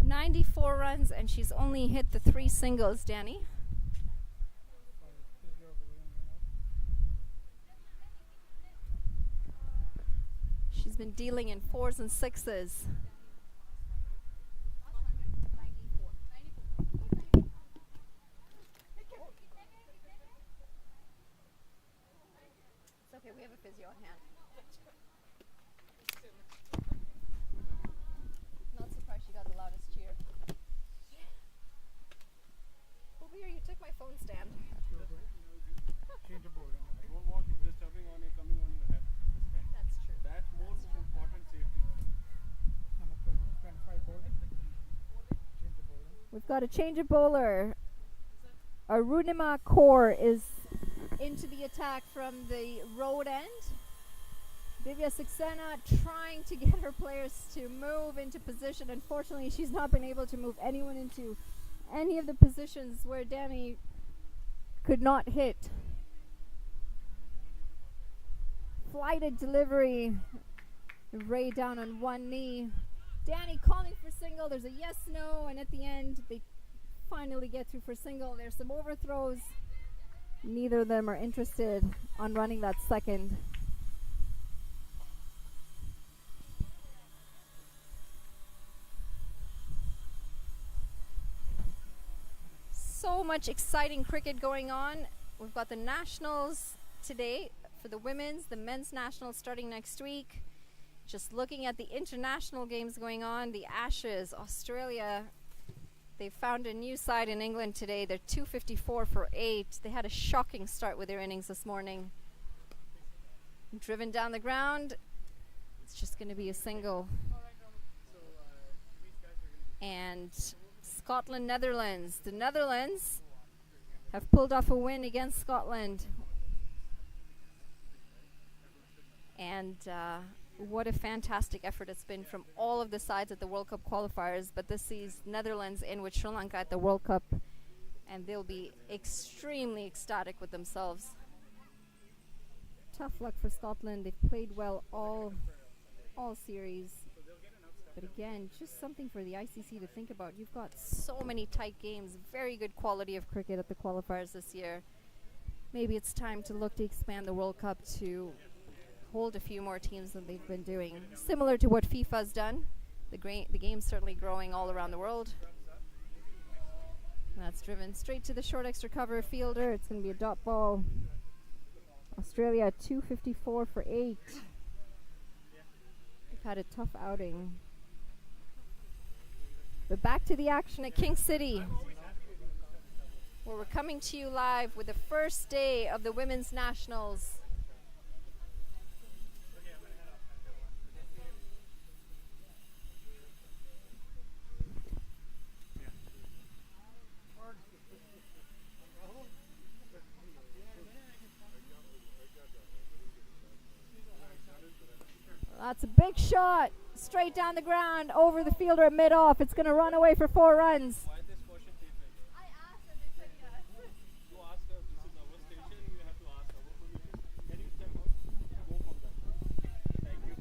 .94 runs, and she's only hit the 3 singles, Danny. She's been dealing in 4s and 6s. It's okay, we have a physio on hand. Not surprised she got the loudest cheer. Over here, you took my phone stand. Change the board. I don't want you disturbing on your coming on your head. That's true. That's more important safety. Number 25 bowling. Change the bowling. We've got a change of bowler. Arunima Kaur is into the attack from the road end. Divya Saxena trying to get her players to move into position. Unfortunately, she's not been able to move anyone into any of the positions where Danny could not hit. Flighted delivery. Ray down on one knee. Danny calling for single. There's a yes, no, and at the end they finally get through for single. There's some overthrows. Neither of them are interested on running that second. So much exciting cricket going on. We've got the nationals today for the women's, the men's nationals starting next week. Just looking at the international games going on, the Ashes, Australia, they found a new side in England today. They're 254 for 8. They had a shocking start with their innings this morning. Driven down the ground. It's just going to be a single. And Scotland, Netherlands. The Netherlands have pulled off a win against Scotland. And what a fantastic effort it's been from all of the sides at the World Cup qualifiers. But this sees Netherlands in with Sri Lanka at the World Cup, and they'll be extremely ecstatic with themselves. Tough luck for Scotland. They've played well all series. But again, just something for the ICC to think about. You've got so many tight games, very good quality of cricket at the qualifiers this year. Maybe it's time to look to expand the World Cup to hold a few more teams than they've been doing. Similar to what FIFA's done. The game's certainly growing all around the world. And that's driven straight to the short extra cover fielder. It's going to be a dot ball. Australia 254 for 8. They've had a tough outing. But back to the action at King City, where we're coming to you live with the first day of the Women's Nationals. That's a big shot. Straight down the ground, over the fielder at mid-off. It's going to run away for 4 runs. Why this question tape like that? I asked and they said yes. You ask her, this is our station, you have to ask our permission. Can you step out? Go from that. Thank you.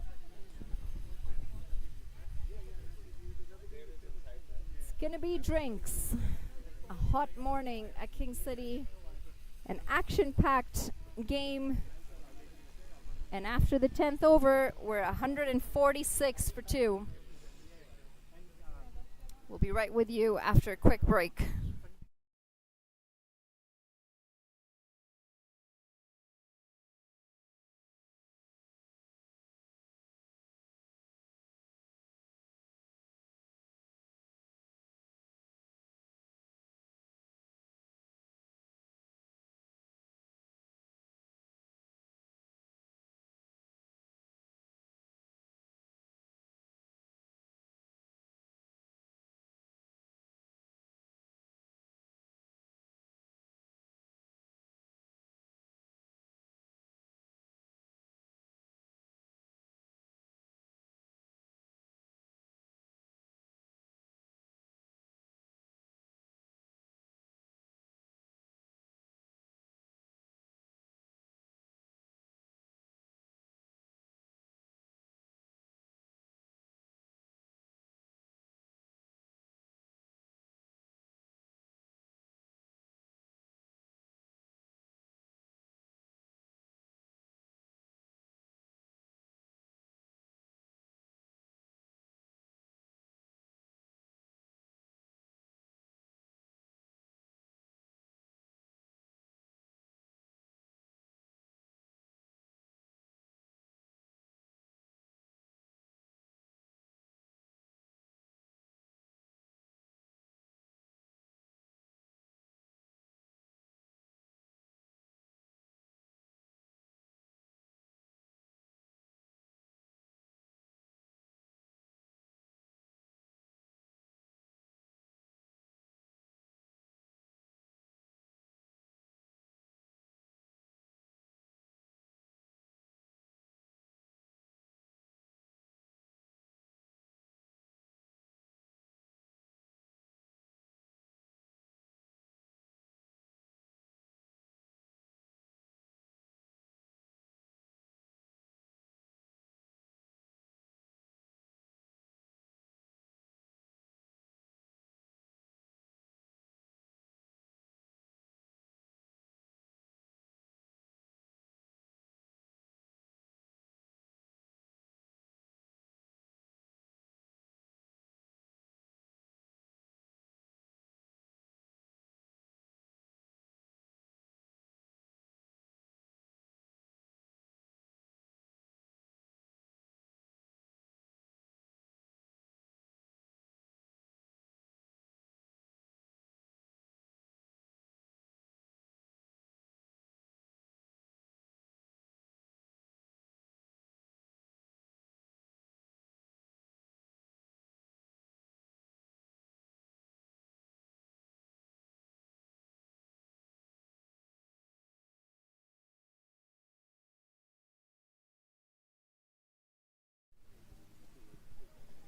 It's going to be drinks. A hot morning at King City. An action-packed game. And after the 10th over, we're 146 for 2. We'll be right with you after a quick break.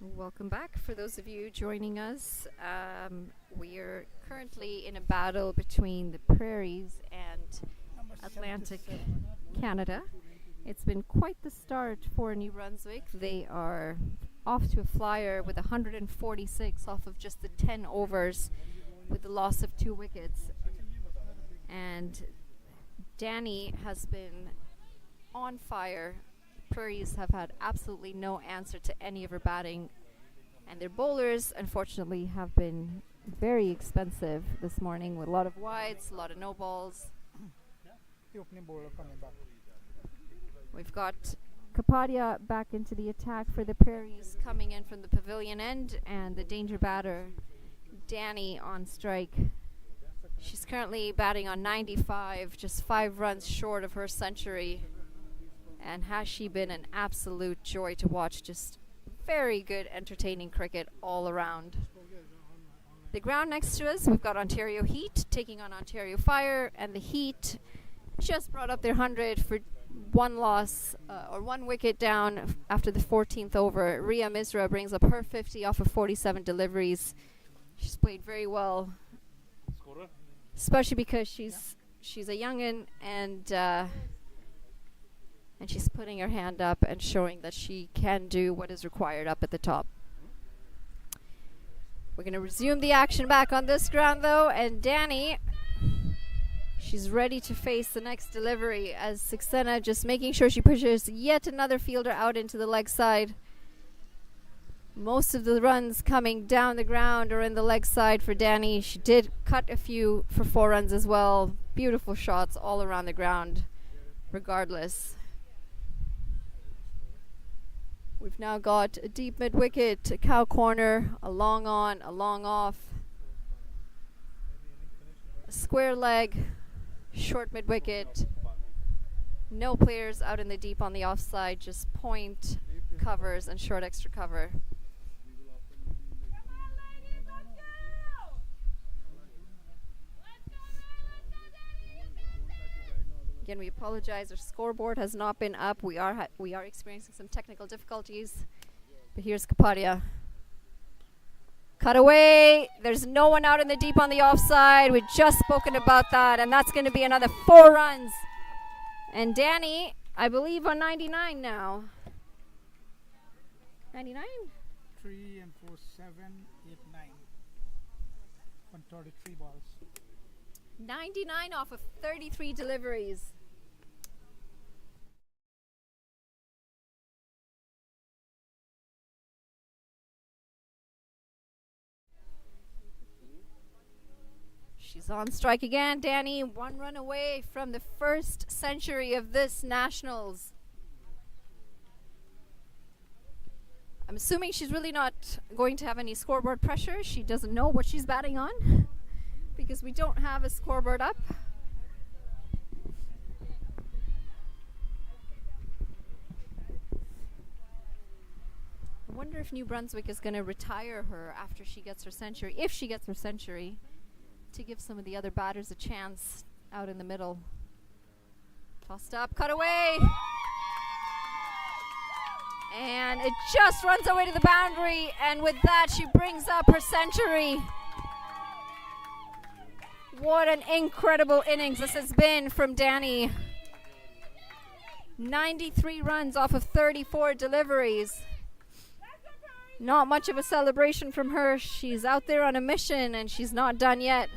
Welcome back. For those of you joining us, we are currently in a battle between the Prairies and Atlantic Canada. It's been quite the start for New Brunswick. They are off to a flyer with 146 off of just the 10 overs with the loss of 2 wickets. And Danny has been on fire. Prairies have had absolutely no answer to any of her batting, and their bowlers unfortunately have been very expensive this morning with a lot of wides, a lot of no balls. The opening bowler coming back. We've got Kapadia back into the attack for the Prairies coming in from the pavilion end, and the danger batter Danny on strike. She's currently batting on 95, just 5 runs short of her century. And has she been an absolute joy to watch? Just very good, entertaining cricket all around. The ground next to us, we've got Ontario Heat taking on Ontario Fire, and the Heat just brought up their 100 for 1 loss, or 1 wicket down after the 14th over. Ria Misra brings up her 50 off of 47 deliveries. She's played very well, especially because she's a youngin', and she's putting her hand up and showing that she can do what is required up at the top. We're going to resume the action back on this ground, though, and Danny, she's ready to face the next delivery as Saxena just making sure she pushes yet another fielder out into the leg side. Most of the runs coming down the ground or in the leg side for Danny. She did cut a few for 4 runs as well. Beautiful shots all around the ground, regardless. We've now got a deep mid-wicket, a cow corner, a long on, a long off, a square leg, short mid-wicket. No players out in the deep on the offside, just point covers and short extra cover. Again, we apologize. Our scoreboard has not been up. We are experiencing some technical difficulties. But here's Kapadia. Cut away. There's no one out in the deep on the offside. We've just spoken about that, and that's going to be another 4 runs. And Danny, I believe, on 99 now. 99? 3 and 4, 7, 8, 9. 133 balls. 99 off of 33 deliveries. She's on strike again, Danny. 1 run away from the first century of this Nationals. I'm assuming she's really not going to have any scoreboard pressure. She doesn't know what she's batting on, because we don't have a scoreboard up. I wonder if New Brunswick is going to retire her after she gets her century, if she gets her century, to give some of the other batters a chance out in the middle. Tossed up, cut away. And it just runs away to the boundary, and with that she brings up her century. What an incredible innings this has been from Danny. 93 runs off of 34 deliveries. Not much of a celebration from her. She's out there on a mission and she's not done yet.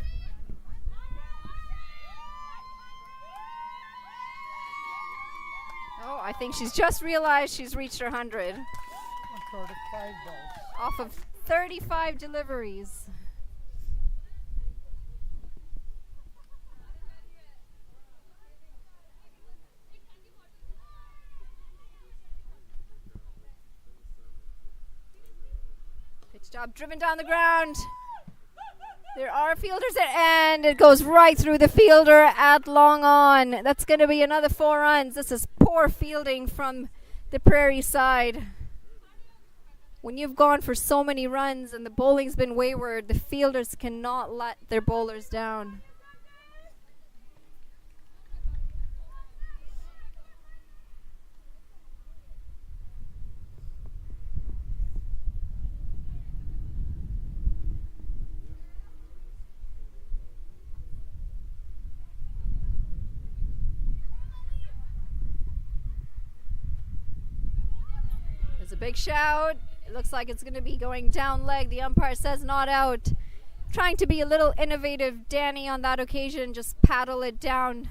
Oh, I think she's just realized she's reached her 100. 135 balls. Off of 35 deliveries. Job driven down the ground. There are fielders there, and it goes right through the fielder at long on. That's going to be another 4 runs. This is poor fielding from the Prairie side. When you've gone for so many runs and the bowling's been wayward, the fielders cannot let their bowlers down. big shout. It looks like it's going to be going down leg. The umpire says not out. Trying to be a little innovative, Danny, on that occasion. Just paddle it down.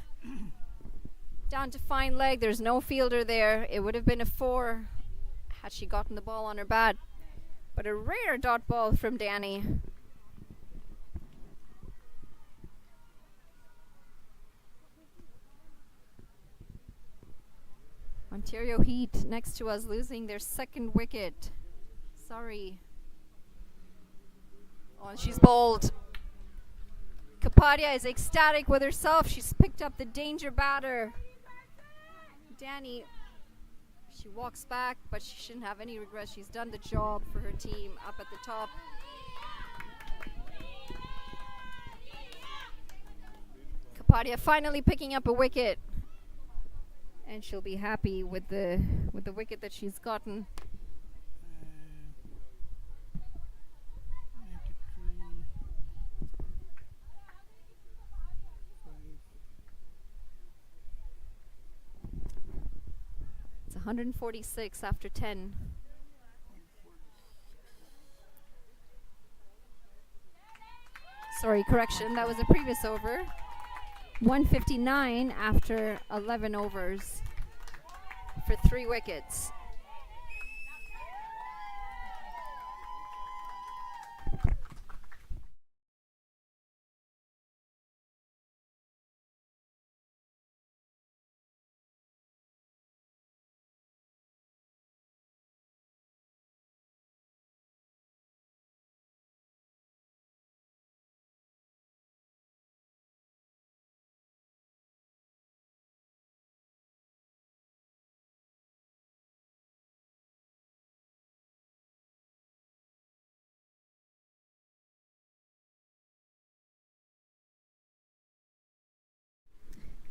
Down to fine leg. There's no fielder there. It would have been a 4 had she gotten the ball on her bat. But a rare dot ball from Danny. Ontario Heat next to us losing their second wicket. Sorry. Oh, and she's bowled. Kapadia is ecstatic with herself. She's picked up the danger batter. Danny, she walks back, but she shouldn't have any regrets. She's done the job for her team up at the top. Kapadia finally picking up a wicket. And she'll be happy with the wicket that she's gotten. 146 after 10. Sorry, correction. That was a previous over. 159 after 11 overs for 3 wickets.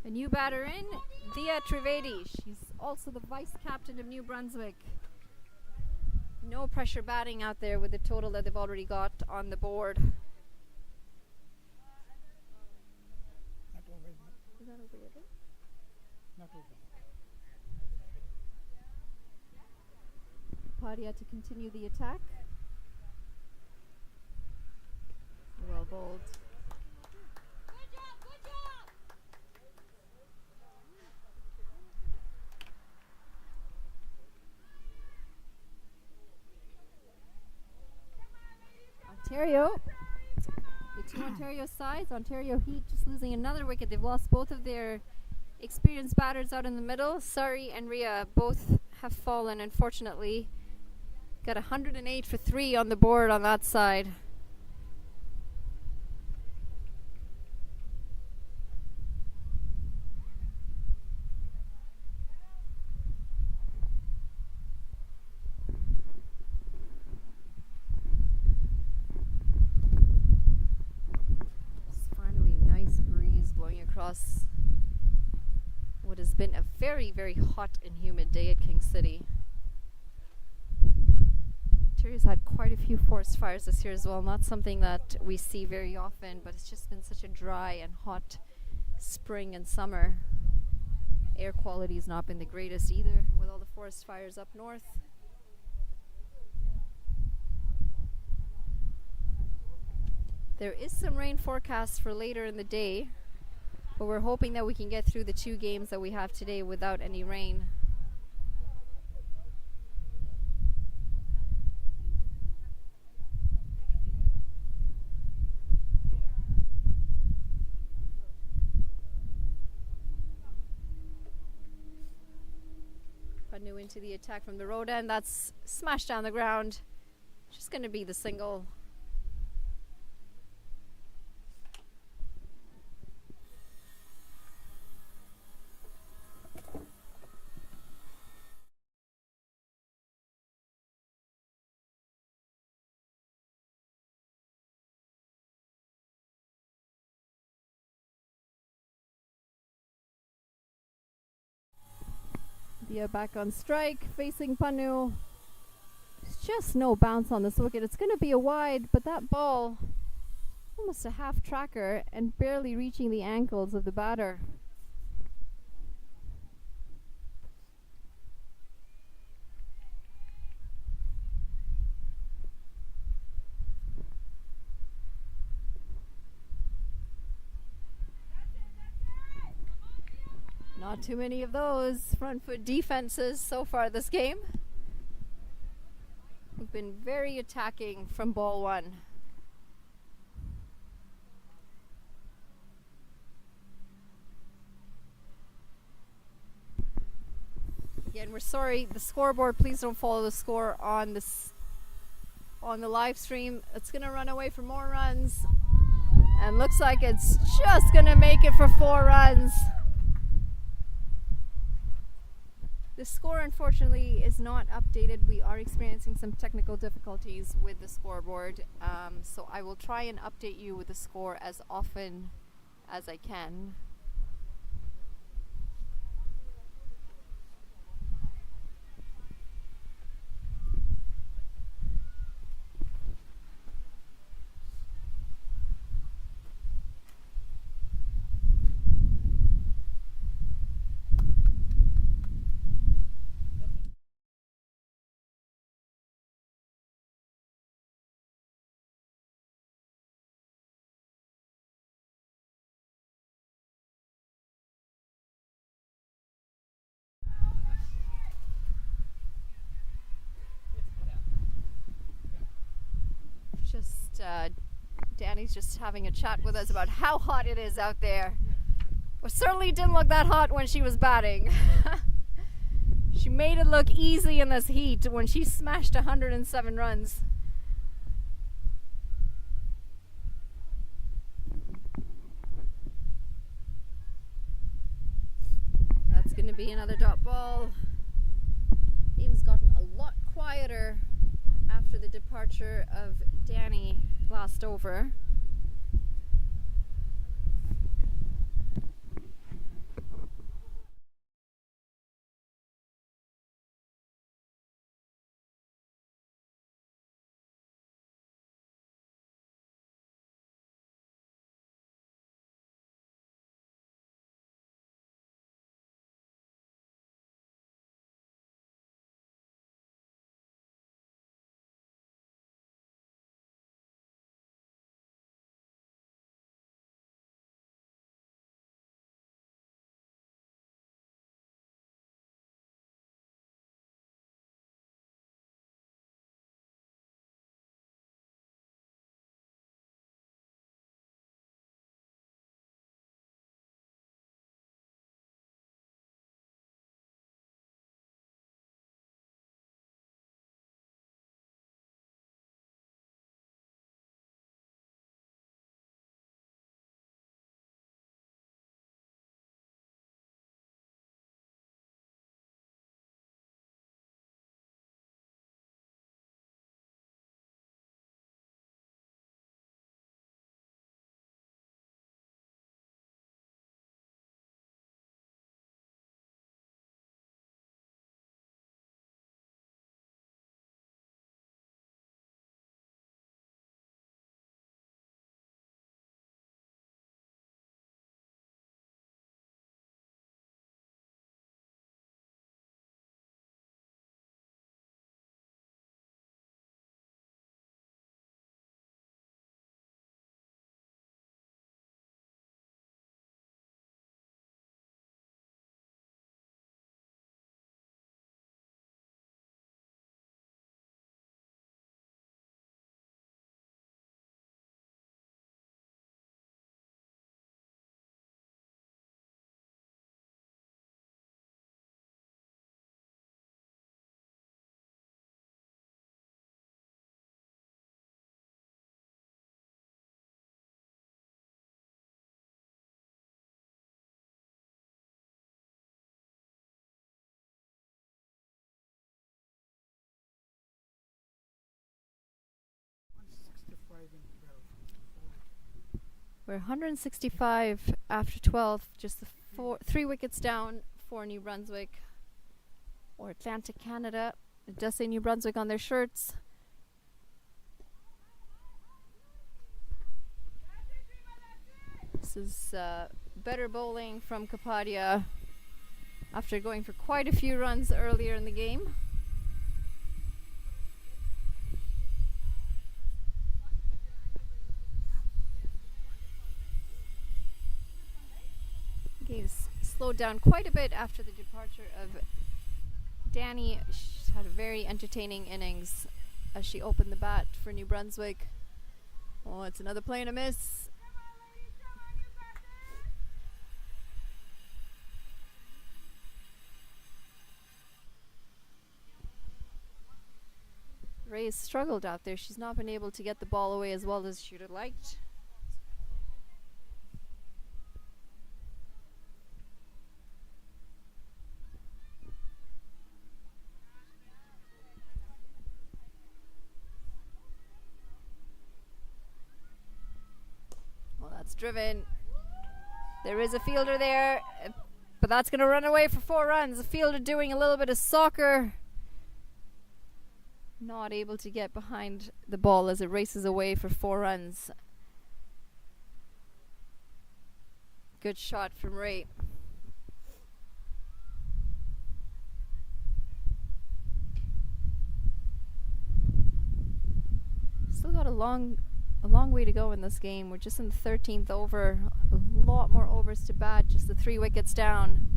A new batter in, Dia Trivedi. She's also the vice captain of New Brunswick. No pressure batting out there with the total that they've already got on the board. Not over. Is that over yet? Not over. Padia to continue the attack. Well bowled. Ontario, the 2 Ontario sides, Ontario Heat just losing another wicket. They've lost both of their experienced batters out in the middle. Sari and Ria both have fallen, unfortunately. Got 108 for 3 on the board on that side. Across what has been a very, very hot and humid day at King City. Ontario's had quite a few forest fires this year as well. Not something that we see very often, but it's just been such a dry and hot spring and summer. Air quality has not been the greatest either with all the forest fires up north. There is some rain forecast for later in the day. But we're hoping that we can get through the 2 games that we have today without any rain. Panu into the attack from the road end. That's smashed down the ground. Just going to be the single. Dia back on strike, facing Panu. There's just no bounce on this wicket. It's going to be a wide, but that ball, almost a half tracker and barely reaching the ankles of the batter. Not too many of those front foot defenses so far this game. We've been very attacking from ball one. Again, we're sorry, the scoreboard, please don't follow the score on the live stream. It's gonna run away for more runs, and looks like it's just gonna make it for 4 runs. The score unfortunately is not updated. We are experiencing some technical difficulties with the scoreboard, so I will try and update you with the score as often as I can. Danny's just having a chat with us about how hot it is out there. Well, certainly didn't look that hot when she was batting. She made it look easy in this heat when she smashed 107 runs. That's going to be another dot ball. Game's gotten a lot quieter after the departure of Danny last over. We're 165 after 12, just the 3 wickets down for New Brunswick or Atlantic Canada. It does say New Brunswick on their shirts. This is better bowling from Kapadia after going for quite a few runs earlier in the game. Pace slowed down quite a bit after the departure of Danny. She had a very entertaining innings as she opened the bat for New Brunswick. Oh, it's another play and a miss. Ray's struggled out there. She's not been able to get the ball away as well as she would have liked. Well, that's driven. There is a fielder there, but that's going to run away for 4 runs. A fielder doing a little bit of soccer. Not able to get behind the ball as it races away for 4 runs. Good shot from Ray. Still got a long way to go in this game. We're just in the 13th over. A lot more overs to bat, just the 3 wickets down.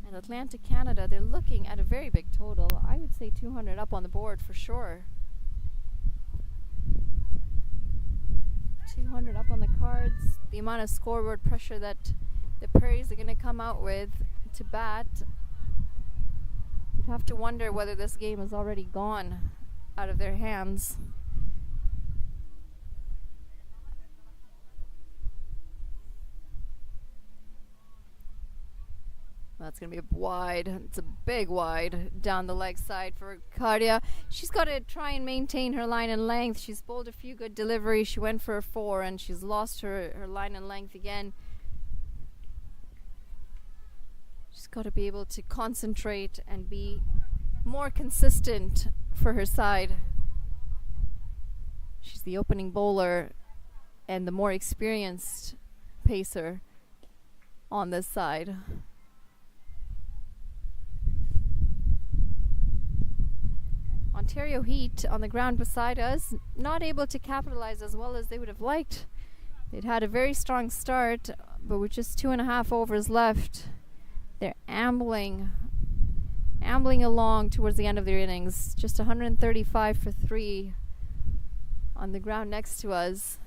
And Atlantic Canada, they're looking at a very big total. I would say 200 up on the board for sure. 200 up on the cards. The amount of scoreboard pressure that the Prairies are going to come out with to bat. You'd have to wonder whether this game is already gone out of their hands. That's going to be a wide. It's a big wide down the leg side for Cardia. She's got to try and maintain her line and length. She's bowled a few good deliveries. She went for a 4 and she's lost her line and length again. She's got to be able to concentrate and be more consistent for her side. She's the opening bowler and the more experienced pacer on this side. Ontario Heat on the ground beside us, not able to capitalize as well as they would have liked. They'd had a very strong start, but with just 2.5 overs left, they're ambling along towards the end of their innings. Just 135 for 3 on the ground next to us.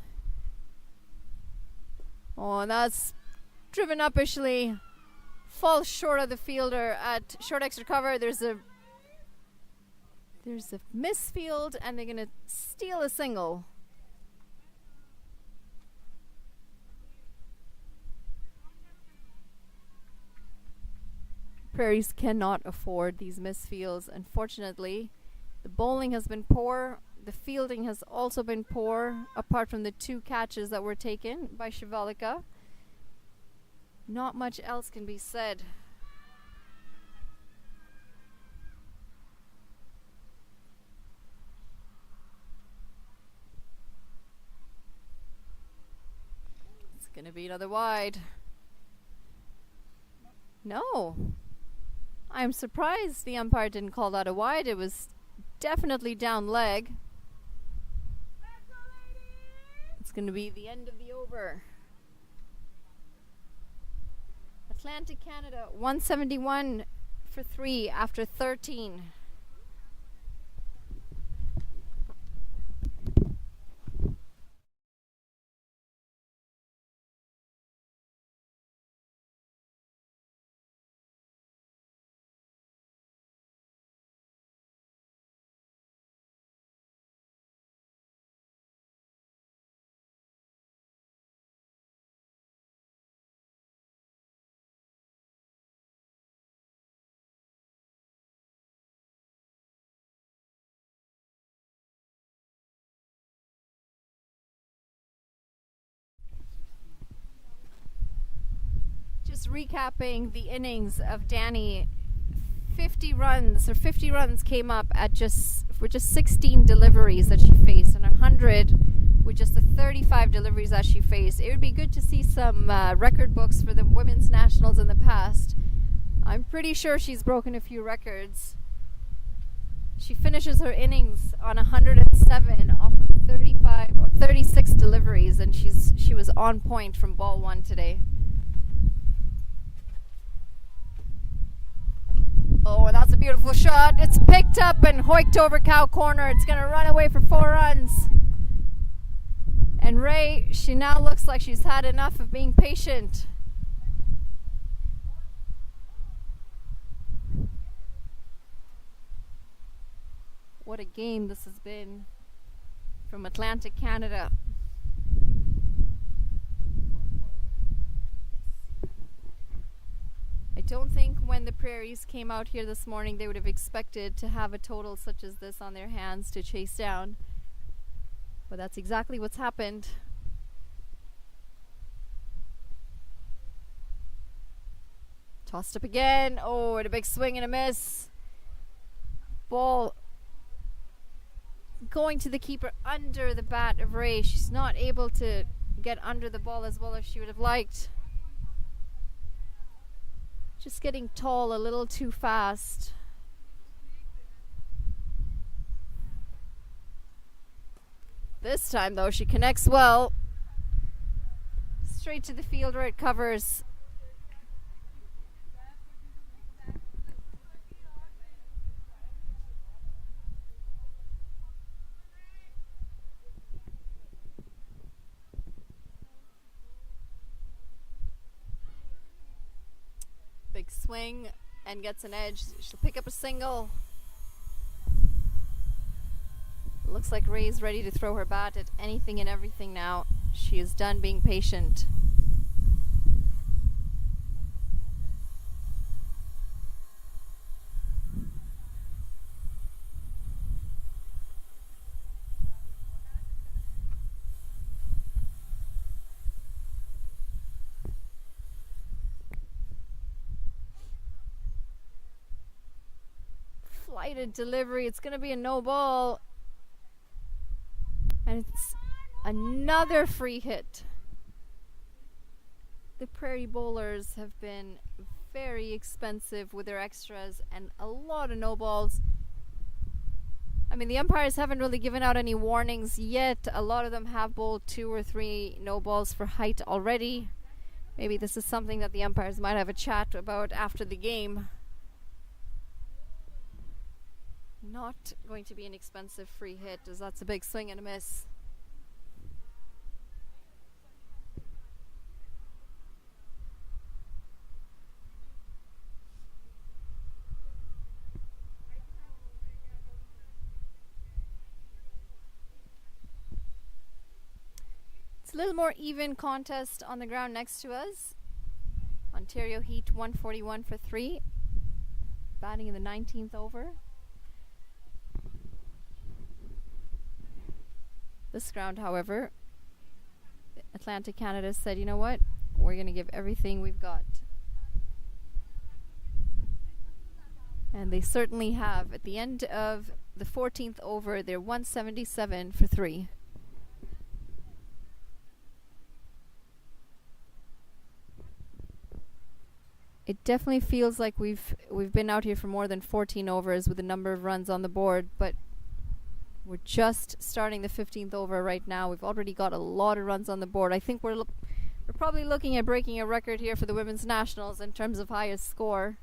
Oh, and that's driven uppishly. Falls short of the fielder at short extra cover. There's a misfield, and they're going to steal a single. Prairies cannot afford these misfields. Unfortunately, the bowling has been poor. The fielding has also been poor, apart from the 2 catches that were taken by Shivalika. Not much else can be said. Going to be another wide. No. I'm surprised the umpire didn't call that a wide. It was definitely down leg. It's going to be the end of the over. Atlantic Canada 171 for 3 after 13. Just recapping the innings of Danny, 50 runs came up at just 16 deliveries that she faced, and 100 with just the 35 deliveries that she faced. It would be good to see some record books for the women's nationals in the past. I'm pretty sure she's broken a few records. She finishes her innings on 107 off of 35 or 36 deliveries, and she was on point from ball one today. Oh, and that's a beautiful shot. It's picked up and hoiked over cow corner. It's going to run away for 4 runs. And Ray, she now looks like she's had enough of being patient. What a game this has been from Atlantic Canada. I don't think when the Prairies came out here this morning they would have expected to have a total such as this on their hands to chase down. But that's exactly what's happened. Tossed up again. Oh, and a big swing and a miss. Ball going to the keeper under the bat of Ray. She's not able to get under the ball as well as she would have liked. Just getting tall a little too fast. This time though, she connects well. Straight to the field where it covers. Big swing and gets an edge. She'll pick up a single. Looks like Ray's ready to throw her bat at anything and everything now. She is done being patient. Flighted delivery. It's going to be a no ball. And it's another free hit. The Prairie bowlers have been very expensive with their extras and a lot of no balls. I mean, the umpires haven't really given out any warnings yet. A lot of them have bowled 2 or 3 no balls for height already. Maybe this is something that the umpires might have a chat about after the game. Not going to be an expensive free hit, as that's a big swing and a miss. It's a little more even contest on the ground next to us. Ontario Heat 141 for 3. Batting in the 19th over. This ground, however, Atlantic Canada said, you know what? We're going to give everything we've got. And they certainly have. At the end of the 14th over, they're 177 for 3. It definitely feels like we've been out here for more than 14 overs with a number of runs on the board, but we're just starting the 15th over right now. We've already got a lot of runs on the board. I think we're probably looking at breaking a record here for the Women's Nationals in terms of highest score.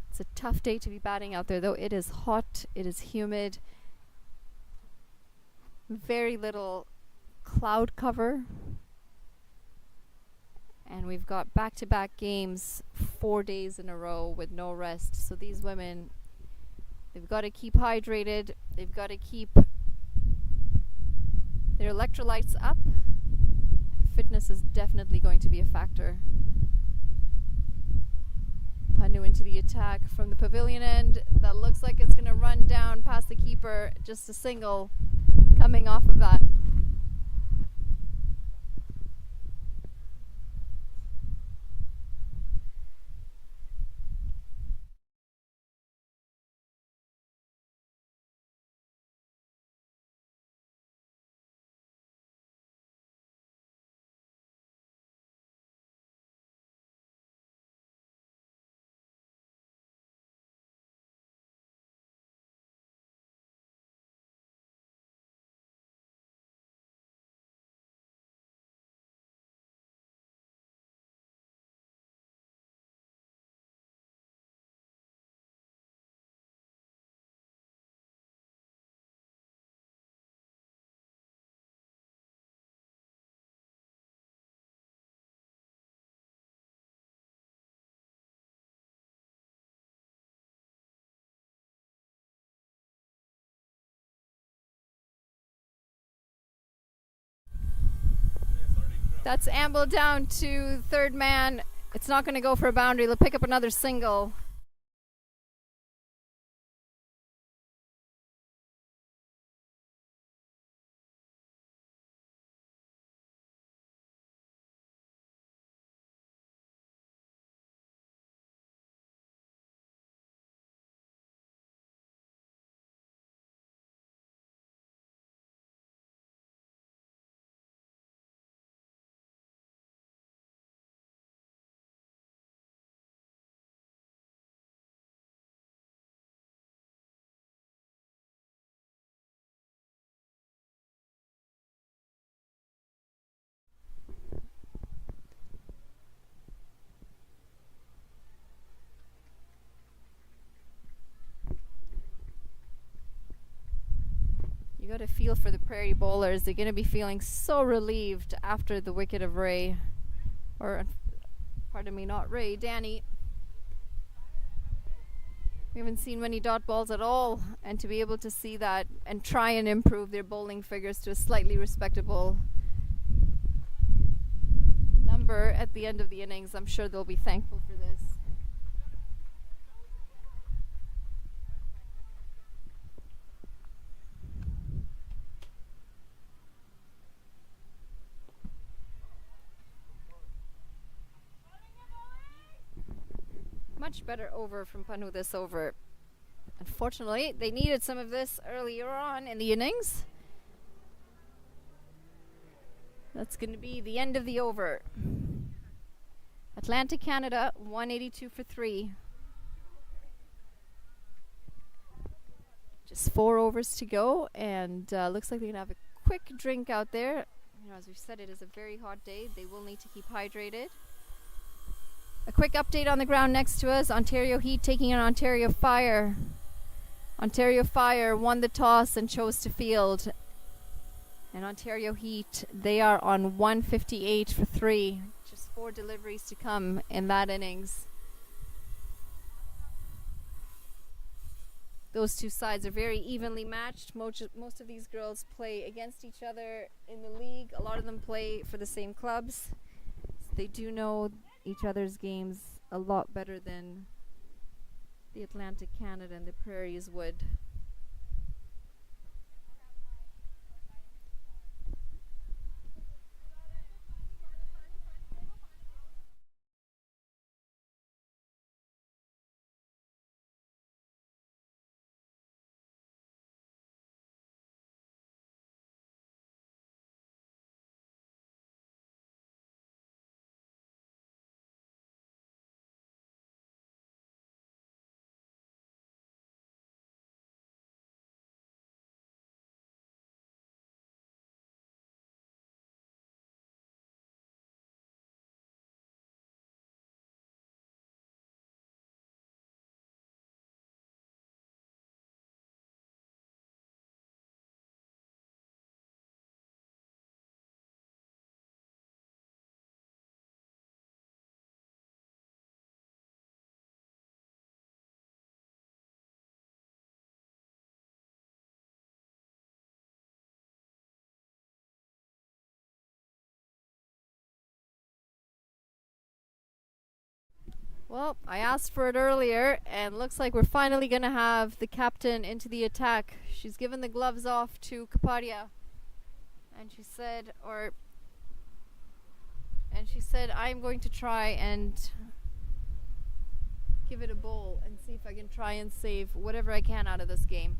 It's a tough day to be batting out there, though. It is hot. It is humid. Very little cloud cover. And we've got back-to-back games 4 days in a row with no rest. So these women, they've got to keep hydrated. They've got to keep their electrolytes up. Fitness is definitely going to be a factor. Pannu into the attack from the pavilion end. That looks like it's going to run down past the keeper. Just a single coming off of that. That's amble down to third man. It's not going to go for a boundary. They'll pick up another single. You got to feel for the Prairie bowlers. They're going to be feeling so relieved after the wicket of Ray. Or, pardon me, not Ray, Danny. We haven't seen many dot balls at all. And to be able to see that and try and improve their bowling figures to a slightly respectable number at the end of the innings, I'm sure they'll be thankful for this. Much better over from Panu this over. Unfortunately, they needed some of this earlier on in the innings. That's going to be the end of the over. Atlantic Canada 182 for 3. Just 4 overs to go, and looks like they're going to have a quick drink out there. You know, as we said, it is a very hot day. They will need to keep hydrated. A quick update on the ground next to us. Ontario Heat taking on Ontario Fire. Ontario Fire won the toss and chose to field. And Ontario Heat, they are on 158 for 3. Just 4 deliveries to come in that innings. Those two sides are very evenly matched. Most of these girls play against each other in the league. A lot of them play for the same clubs. So they do know each other's games a lot better than the Atlantic Canada and the Prairies would. Well, I asked for it earlier, and looks like we're finally going to have the captain into the attack. She's given the gloves off to Kapadia, and she said, I'm going to try and give it a bowl and see if I can try and save whatever I can out of this game.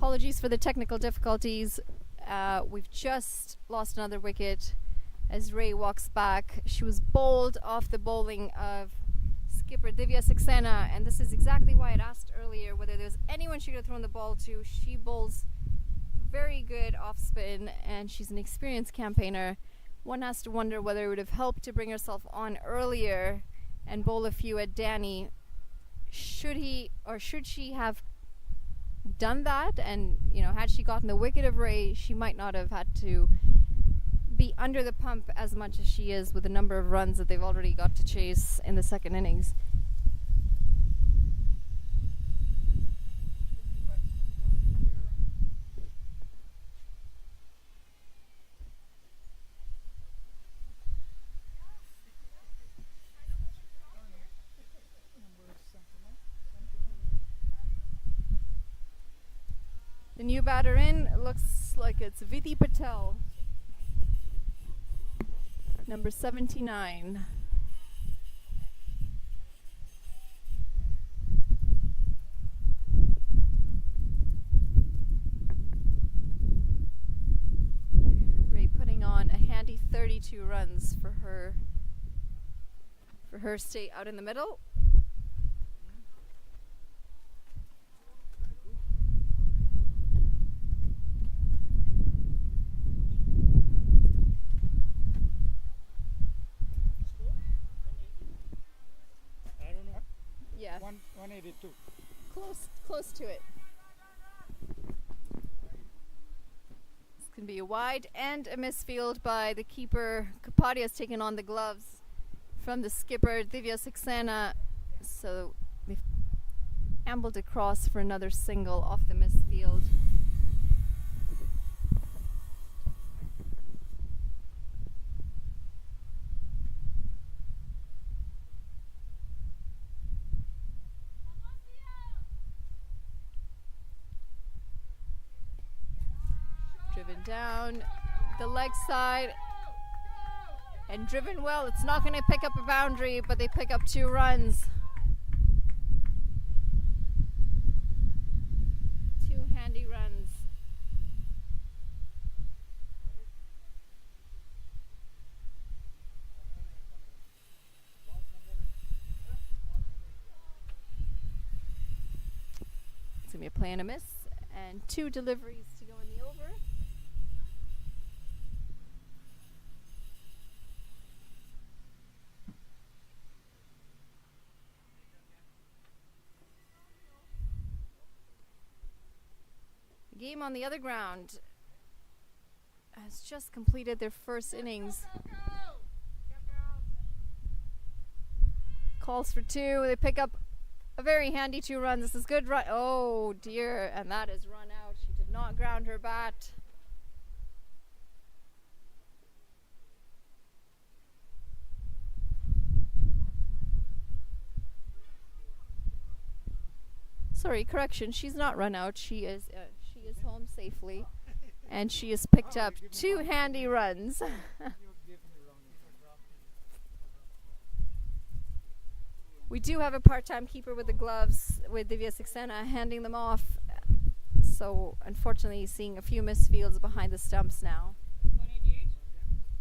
Apologies for the technical difficulties. We've just lost another wicket as Ray walks back. She was bowled off the bowling of skipper Divya Saxena, and this is exactly why I'd asked earlier whether there was anyone she could have thrown the ball to. She bowls very good off spin, and she's an experienced campaigner. One has to wonder whether it would have helped to bring herself on earlier and bowl a few at Danny. Should she have done that? And had she gotten the wicket of Ray, she might not have had to be under the pump as much as she is with the number of runs that they've already got to chase in the second innings. The new batter in looks like it's Viti Patel, number 79. Ray putting on a handy 32 runs for her stay out in the middle. Yeah. 182. Close to it. This can be a wide and a misfield by the keeper. Kapadia's taken on the gloves from the skipper Divya Saxena, so they've ambled across for another single off the misfield. Driven down the leg side and driven well. It's not going to pick up a boundary, but they pick up 2 runs. 2 handy runs. It's going to be a play and a miss, and 2 deliveries to go in the over. Game on the other ground has just completed their first innings. Calls for 2. They pick up a very handy 2 runs. This is good run. Oh dear, and that is run out. She did not ground her bat. Sorry, correction. She's not run out. She is home safely, and she has picked up 2 handy runs. We do have a part-time keeper with the gloves with Divya Saxena handing them off, so unfortunately seeing a few misfields behind the stumps now.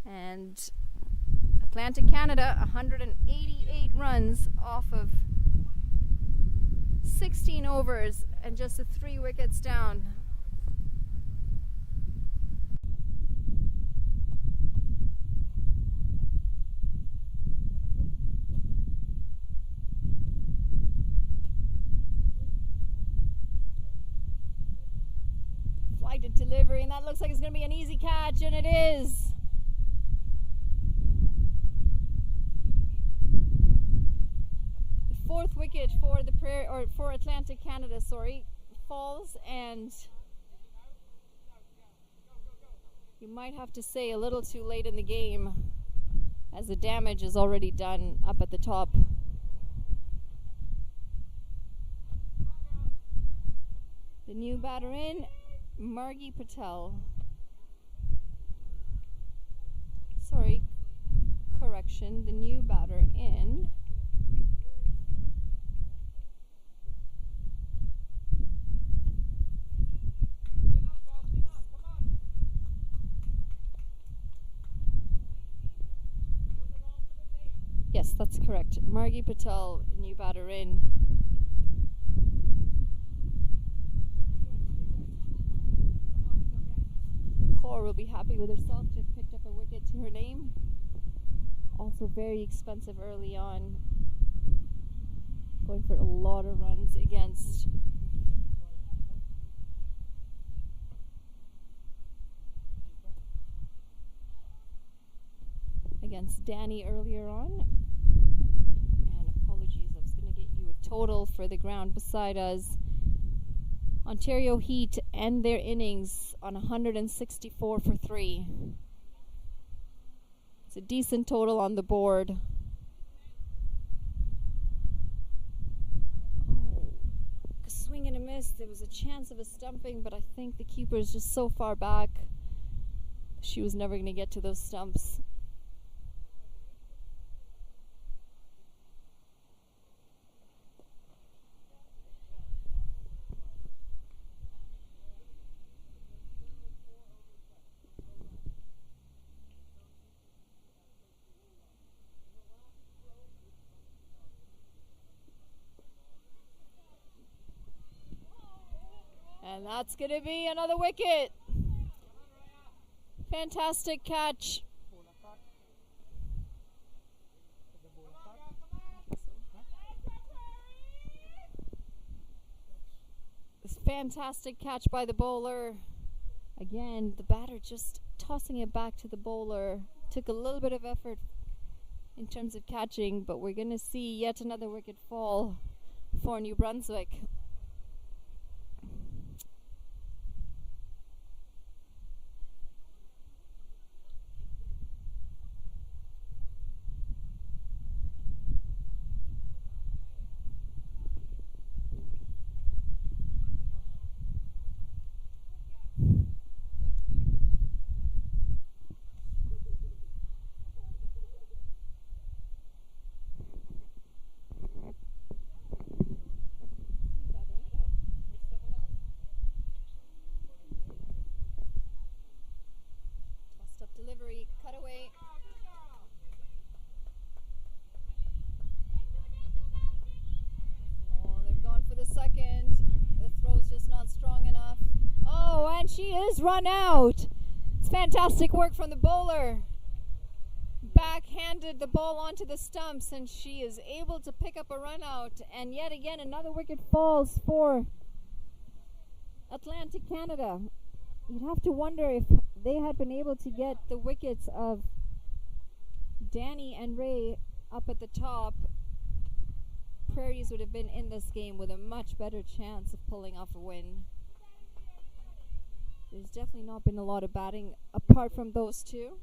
And Atlantic Canada 188 runs off of 16 overs and just 3 wickets down. Flighted delivery, and that looks like it's going to be an easy catch, and it is. The 4th wicket for the for Atlantic Canada, falls, and you might have to say a little too late in the game, as the damage is already done up at the top. The new batter in, Margi Patel. Sorry, correction. The new batter in Yes, that's correct. Margi Patel, new batter in. Kaur will be happy with herself to have picked up a wicket to her name. Also very expensive early on. Going for a lot of runs against Danny earlier on. And apologies, I was going to get you a total for the ground beside us. Ontario Heat end their innings on 164 for 3. It's a decent total on the board. Oh, swing and a miss. There was a chance of a stumping, but I think the keeper is just so far back. She was never going to get to those stumps. And that's going to be another wicket. Fantastic catch. This fantastic catch by the bowler. Again, the batter just tossing it back to the bowler. Took a little bit of effort in terms of catching, but we're going to see yet another wicket fall for New Brunswick. Delivery, cutaway. Oh, they've gone for the second. The throw's just not strong enough. Oh, and she is run out. It's fantastic work from the bowler. Backhanded the ball onto the stumps, and she is able to pick up a run out. And yet again, another wicket falls for Atlantic Canada. You'd have to wonder if they had been able to get the wickets of Danny and Ray up at the top. Prairies would have been in this game with a much better chance of pulling off a win. There's definitely not been a lot of batting apart from those two.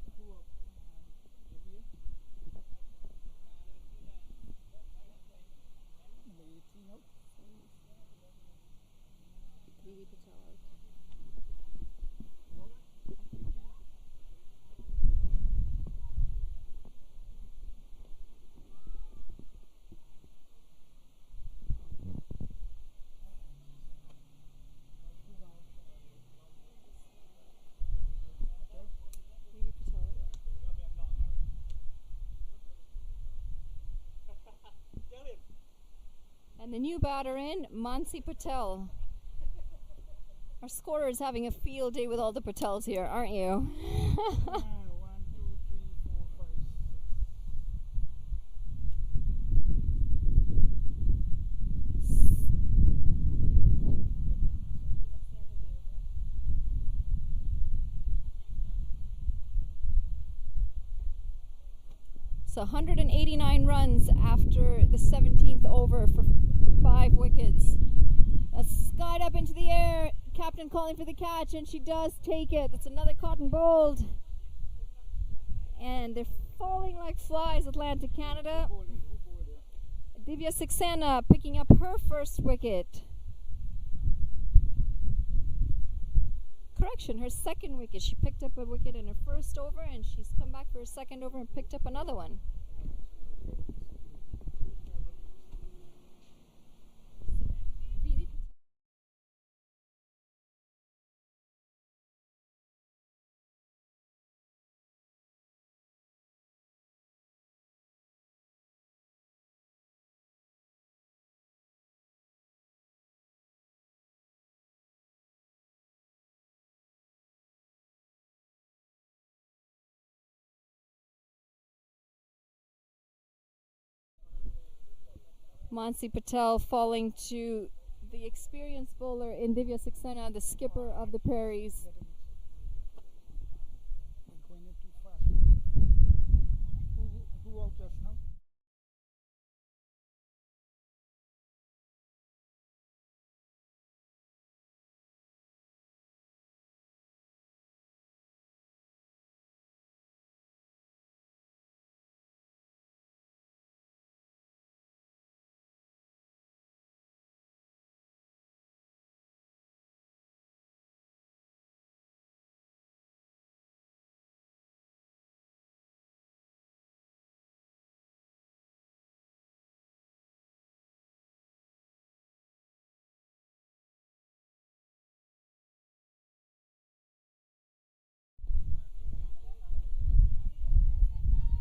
And the new batter in, Mansi Patel. Our scorer is having a field day with all the Patels here, aren't you? 1, 2, 3, 4, 5, 6. So 189 runs after the 17th over for 5 wickets. A skied up into the air. Captain calling for the catch, and she does take it. That's another cotton bowled. And they're falling like flies, Atlantic Canada. Divya Saxena picking up her first wicket. Correction, her second wicket. She picked up a wicket in her first over, and she's come back for her second over and picked up another one. Mansi Patel falling to the experienced bowler in Divya Saxena, the skipper of the Prairies. They're going in too fast. Who out just now?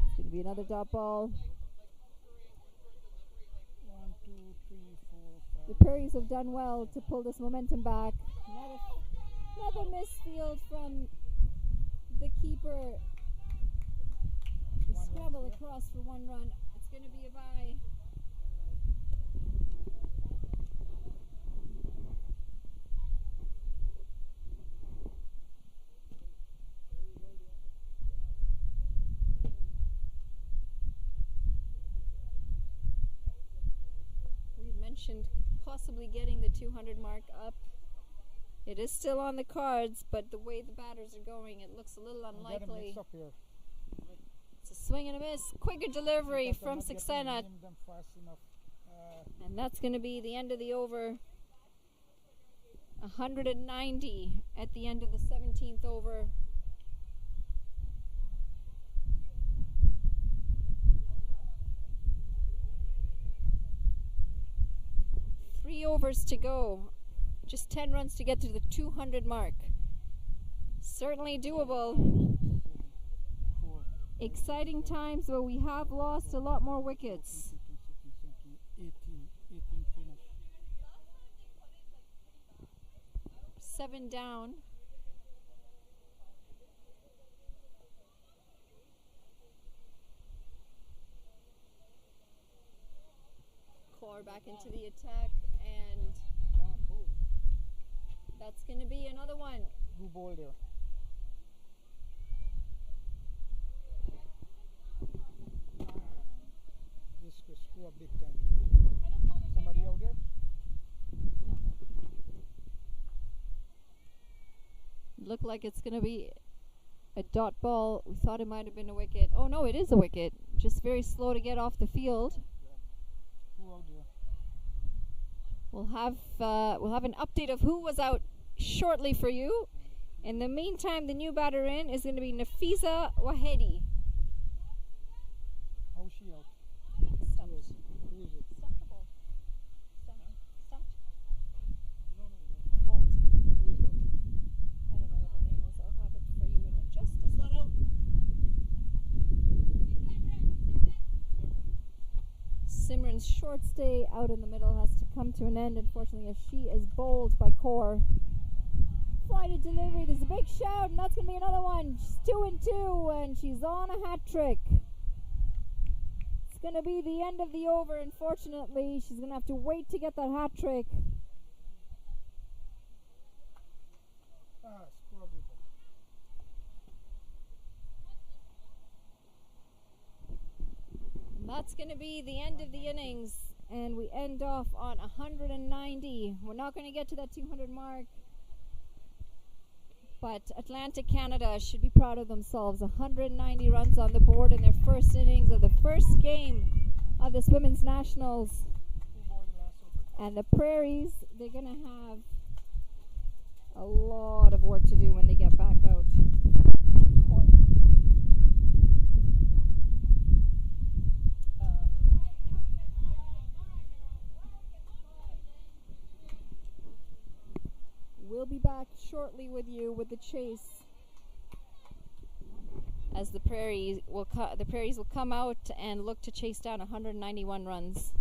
It's going to be another dot ball. 1, 2, 3, 4, 5. The Prairies have done well to pull this momentum back. Another misfield from the keeper. The scramble across for 1 run. It's going to be a bye. We mentioned possibly getting the 200 mark up. It is still on the cards, but the way the batters are going, it looks a little Get him unlikely. mixed up here. It's a swing and a miss. Quicker delivery Because they're from not getting Saxena. them fast enough. And that's going to be the end of the over. 190 at the end of the 17th over. Three overs to go. Just 10 runs to get to the 200 mark. Certainly doable. 4, Exciting times, but we have lost a lot more wickets. 18 finish. 7 down. Core back into the attack, and that's going to be another one. Who bowled there? This could screw up big time. Somebody out there? Look like it's going to be a dot ball. We thought it might have been a wicket. Oh no, it is a wicket. Just very slow to get off the field. Who out there? We'll have an update of who was out shortly for you. In the meantime, the new batter in is going to be Nafisa Wahedi. How's she out? Stumped. Who is it? Stumped or bowled? Stumped. Stumped? No. Bowled. Who is that? I don't know what her name is. I'll have it for you in just a second. Simran's short stay out in the middle has to come to an end, unfortunately, as she is bowled by Kaur. Fly to delivery. There's a big shout, and that's going to be another one. She's 2 and 2, and she's on a hat trick. It's going to be the end of the over, unfortunately. She's going to have to wait to get that hat trick. Screw up with it. And that's going to be the end of the innings, and we end off on 190. We're not going to get to that 200 mark, but Atlantic Canada should be proud of themselves. 190 runs on the board in their first innings of the first game of this Women's Nationals. Who bowled the last over? And the Prairies, they're going to have a lot of work to do when they get back out. We'll be back shortly with you with the chase, as the Prairies will come out and look to chase down 191 runs.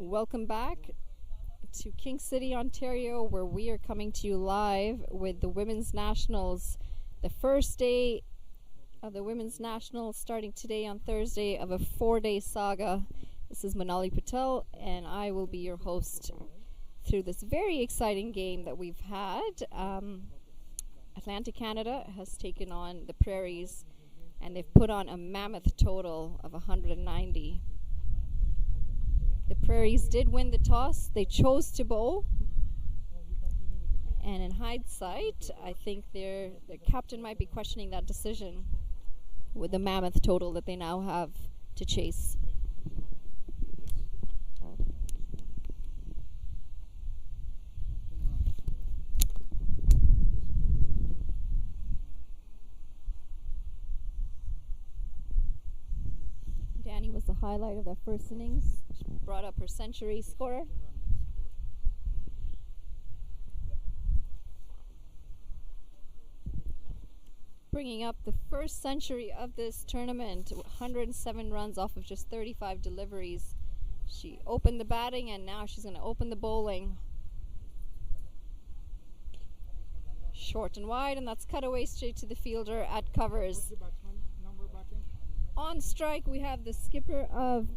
Welcome back to King City, Ontario, where we are coming to you live with the Women's Nationals. The first day of the Women's Nationals starting today on Thursday of a 4-day saga. This is Manali Patel, and I will be your host through this very exciting game that we've had. Atlantic Canada has taken on the Prairies, and they've put on a mammoth total of 190. The Prairies did win the toss. They chose to bowl. And in hindsight, I think their captain might be questioning that decision with the mammoth total that they now have to chase. Danny was the highlight of that first innings. She brought up her century scorer. Bringing up the first century of this tournament, 107 runs off of just 35 deliveries. She opened the batting, and now she's going to open the bowling. Short and wide, and that's cut away straight to the fielder at covers. On strike, we have the skipper of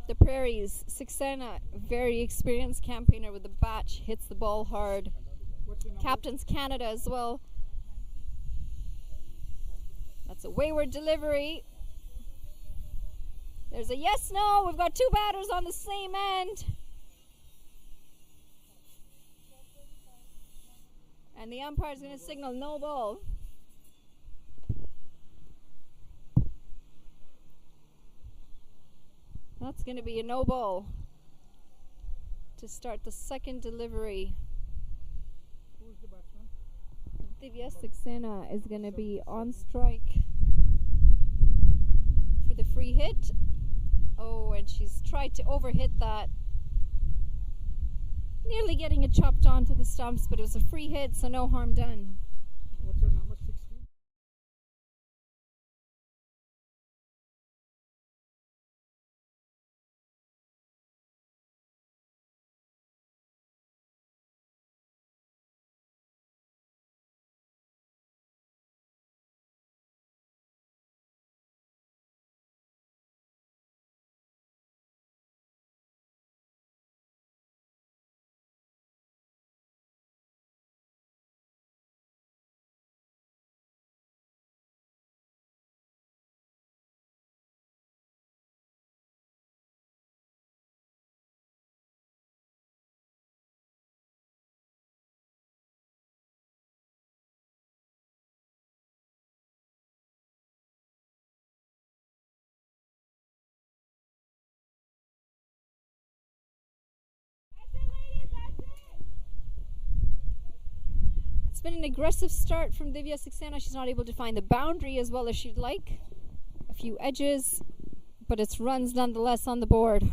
the Prairies, Saxena, very experienced campaigner with the bat. She hits the ball hard. Captain's Canada as well. That's a wayward delivery. There's a yes, no. We've got two batters on the same end. And the umpire's going to signal no ball. That's going to be a no ball to start the second delivery. Who's the batsman? Divya Saxena is going to be on strike for the free hit. Oh, and she's tried to overhit that. Nearly getting it chopped onto the stumps, but it was a free hit, so no harm done. What's her number? 16? It's been an aggressive start from Divya Saxena. She's not able to find the boundary as well as she'd like. A few edges, but it's runs nonetheless on the board.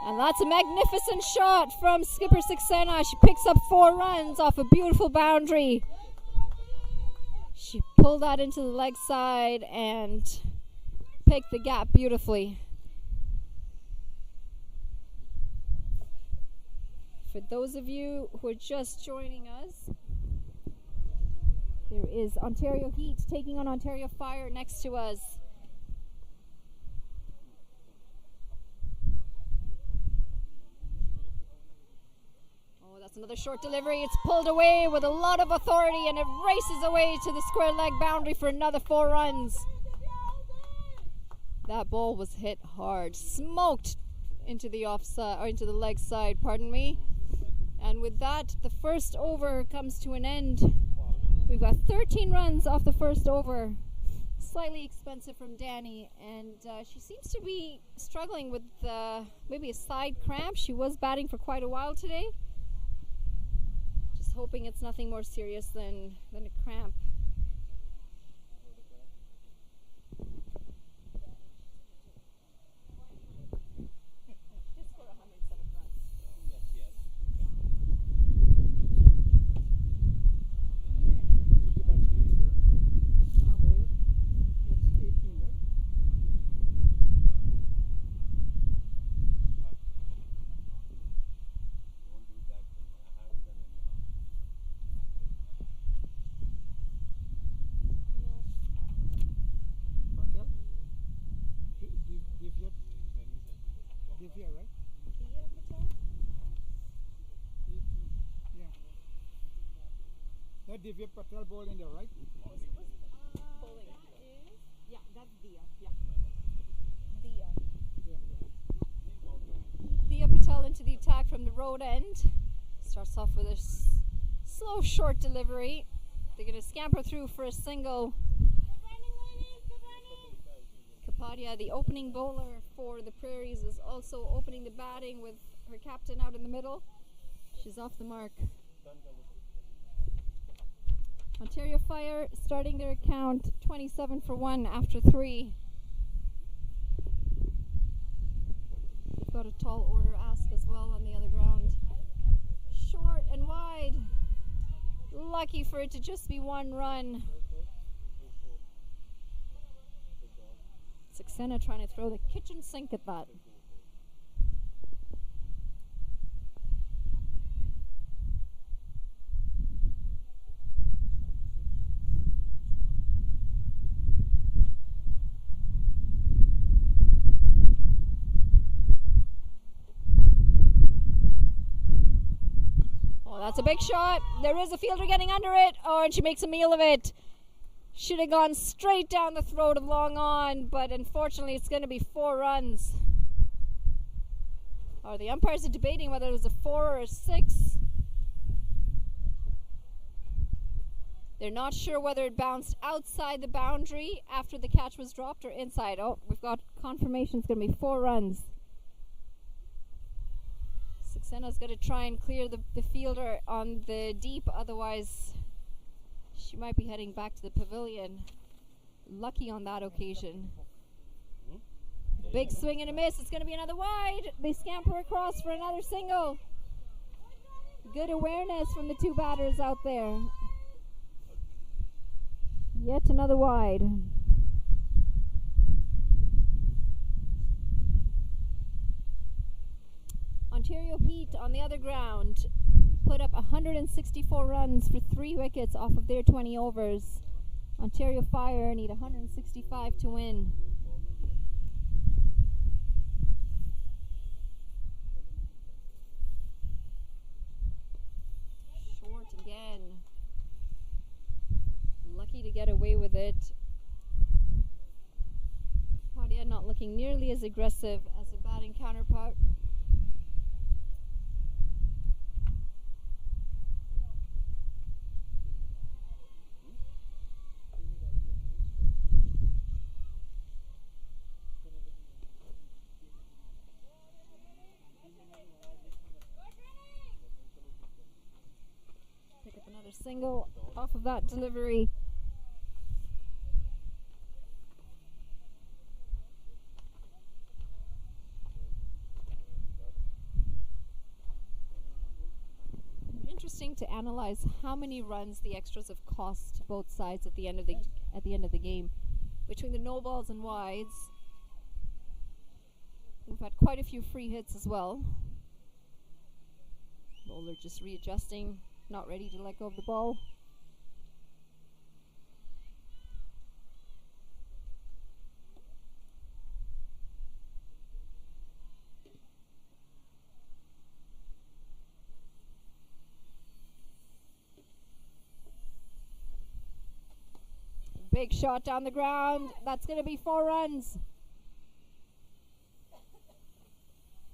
And that's a magnificent shot from skipper Saxena. She picks up 4 runs off a beautiful boundary. She pulled that into the leg side and picked the gap beautifully. For those of you who are just joining us, there is Ontario Heat taking on Ontario Fire next to us. That's another short delivery. It's pulled away with a lot of authority, and it races away to the square leg boundary for another 4 runs. That ball was hit hard, smoked into the offside or into the leg side, pardon me. And with that, the first over comes to an end. We've got 13 runs off the first over. Slightly expensive from Danny, and she seems to be struggling with maybe a side cramp. She was batting for quite a while today. hoping it's nothing more serious than a cramp. Just for 107 runs. Patel? Divya, right? Yeah. That Divya Patel ball in there, right? Bowling is Yeah, that's Dia. Yeah. Dia. Yeah. Dia Patel into the attack from the road end. Starts off with a slow, short delivery. They're going to scamper through for a single. Kapadia, the opening bowler for the Prairies, is also opening the batting with her captain out in the middle. She's off the mark. Ontario Fire starting their account 27 for 1 after 3. We've got a tall order ask as well on the other ground. Short and wide. Lucky for it to just be 1 run. Saxena trying to throw the kitchen sink at that. Oh, that's a big shot. There is a fielder getting under it. Oh, and she makes a meal of it. Should have gone straight down the throat of long on, but unfortunately it's going to be 4 runs. Oh, the umpires are debating whether it was a 4 or a 6. They're not sure whether it bounced outside the boundary after the catch was dropped or inside. Oh, we've got confirmation it's going to be 4 runs. Saxena's going to try and clear the fielder on the deep, otherwise she might be heading back to the pavilion. Lucky on that occasion. Big swing and a miss. It's going to be another wide. They scamper across for another single. Good awareness from the 2 batters out there. Yet another wide. Ontario Heat on the other ground put up 164 runs for 3 wickets off of their 20 overs. Ontario Fire need 165 to win. Short again. Lucky to get away with it. Padia not looking nearly as aggressive as a batting counterpart. Pick up another single off of that delivery. Interesting to analyze how many runs the extras have cost both sides at the end of the game. Between the no balls and wides, we've had quite a few free hits as well. Bowler just readjusting, not ready to let go of the ball. Big shot down the ground. That's going to be 4 runs.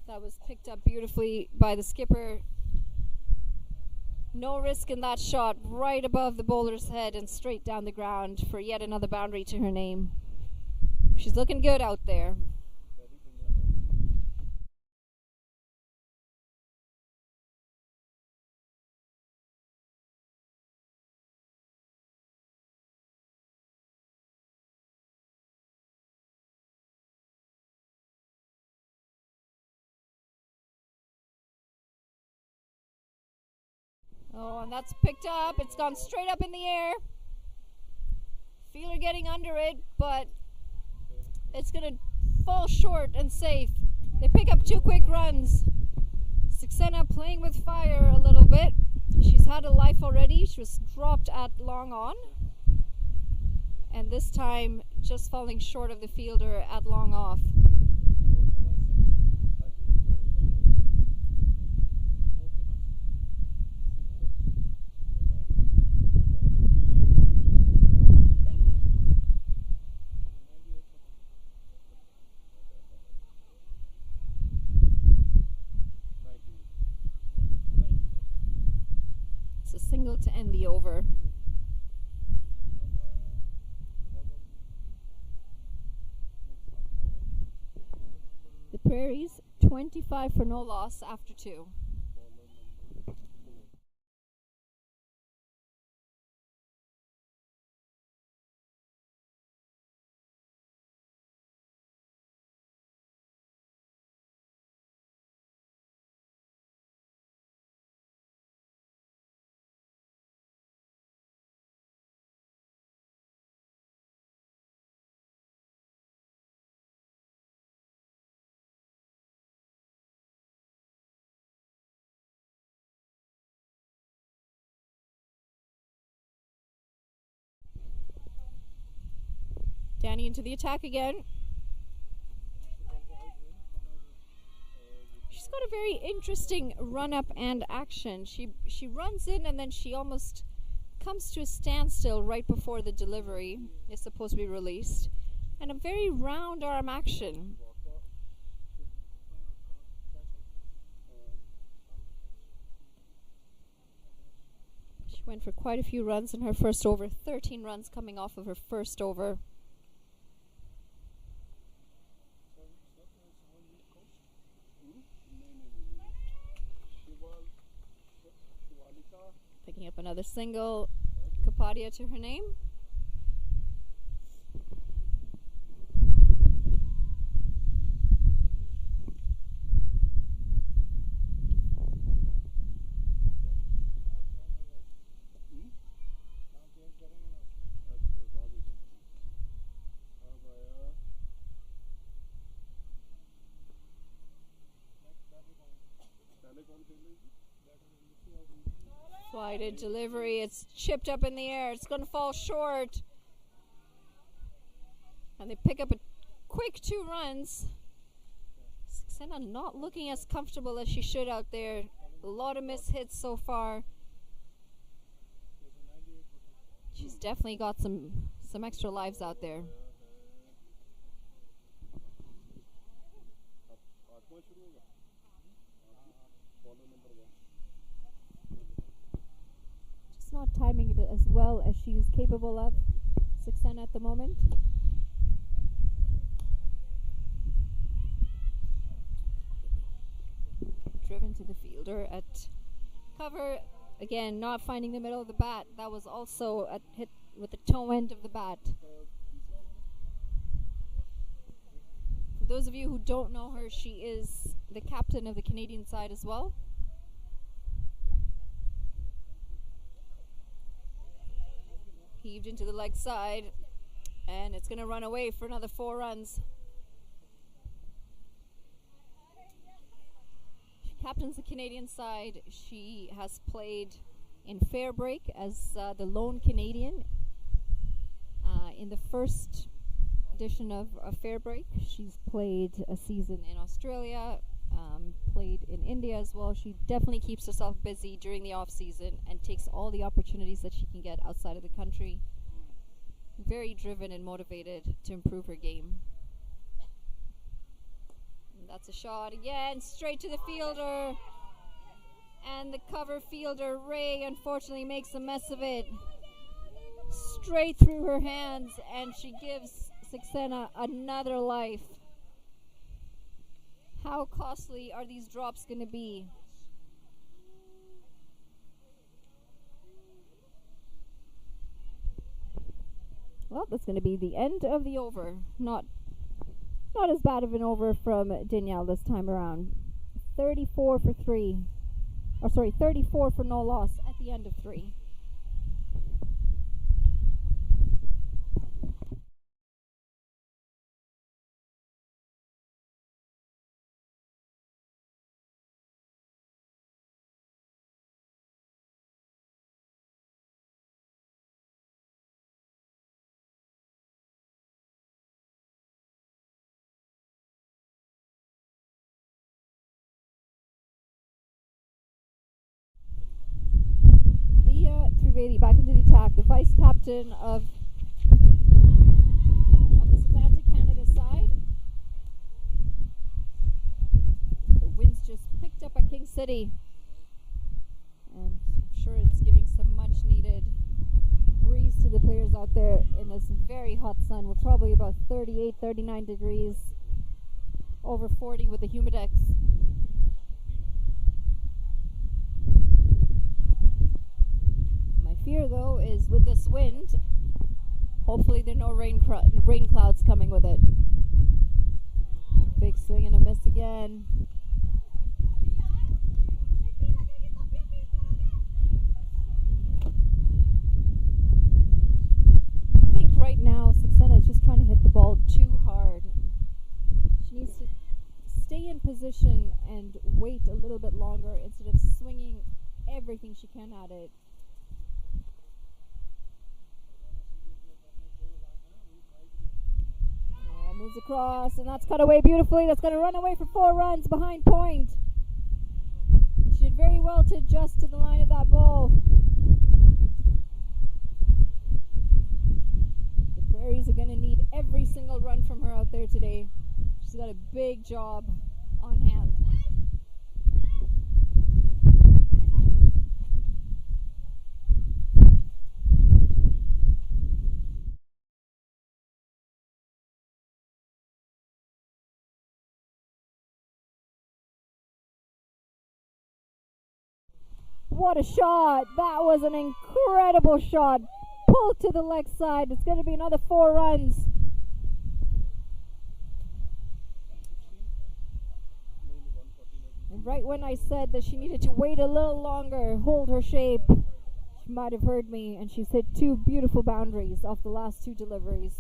That was picked up beautifully by the skipper. No risk in that shot, right above the bowler's head and straight down the ground for yet another boundary to her name. She's looking good out there. Oh, and that's picked up. It's gone straight up in the air. Fielder getting under it, but it's going to fall short and safe. They pick up 2 quick runs. Saxena playing with fire a little bit. She's had a life already. She was dropped at long on. And this time just falling short of the fielder at long off. It's a single to end the over. The Prairies 25 for no loss after 2. Danny into the attack again. She's got a very interesting run up and action. She runs in and then she almost comes to a standstill right before the delivery is supposed to be released. And a very round arm action. She went for quite a few runs in her first over. 13 runs coming off of her first over. Picking up another single, Kapadia to her name. Flighted delivery, it's chipped up in the air, it's going to fall short. And they pick up a quick 2 runs. Saxena not looking as comfortable as she should out there. A lot of missed hits so far. She's definitely got some extra lives out there. Not timing it as well as she is capable of, Saxena at the moment. Driven to the fielder at cover. Again, not finding the middle of the bat. That was also a hit with the toe end of the bat. For those of you who don't know her, she is the captain of the Canadian side as well. Heaved into the leg side, and it's going to run away for another 4 runs. She captains the Canadian side. She has played in fair break as the lone Canadian in the first edition of fair break. She's played a season in Australia, played in India as well. She definitely keeps herself busy during the off season and takes all the opportunities that she can get outside of the country. Very driven and motivated to improve her game. And that's a shot again, straight to the fielder. And the cover fielder, Ray, unfortunately makes a mess of it. Straight through her hands, and she gives Saxena another life. How costly are these drops going to be? Well, that's going to be the end of the over. Not as bad of an over from Danielle this time around. 34 for no loss at the end of 3. Trivedi back into the attack, the vice captain of this Atlantic Canada side. The wind's just picked up at King City, and I'm sure it's giving some much needed breeze to the players out there in this very hot sun. We're probably about 38, 39 degrees, over 40 with the humidex. Fear though is with this wind, hopefully there are no rain clouds coming with it. Big swing and a miss again. I think right now Saxena is just trying to hit the ball too hard. She needs to stay in position and wait a little bit longer instead of swinging everything she can at it. Moves across, and that's cut away beautifully. That's going to run away for 4 runs behind point. She did very well to adjust to the line of that ball. The Prairies are going to need every single run from her out there today. She's got a big job on hand. What a shot! That was an incredible shot. Pulled to the leg side. It's going to be another 4 runs. And right when I said that she needed to wait a little longer, hold her shape, she might have heard me, and she's hit 2 beautiful boundaries off the last 2 deliveries.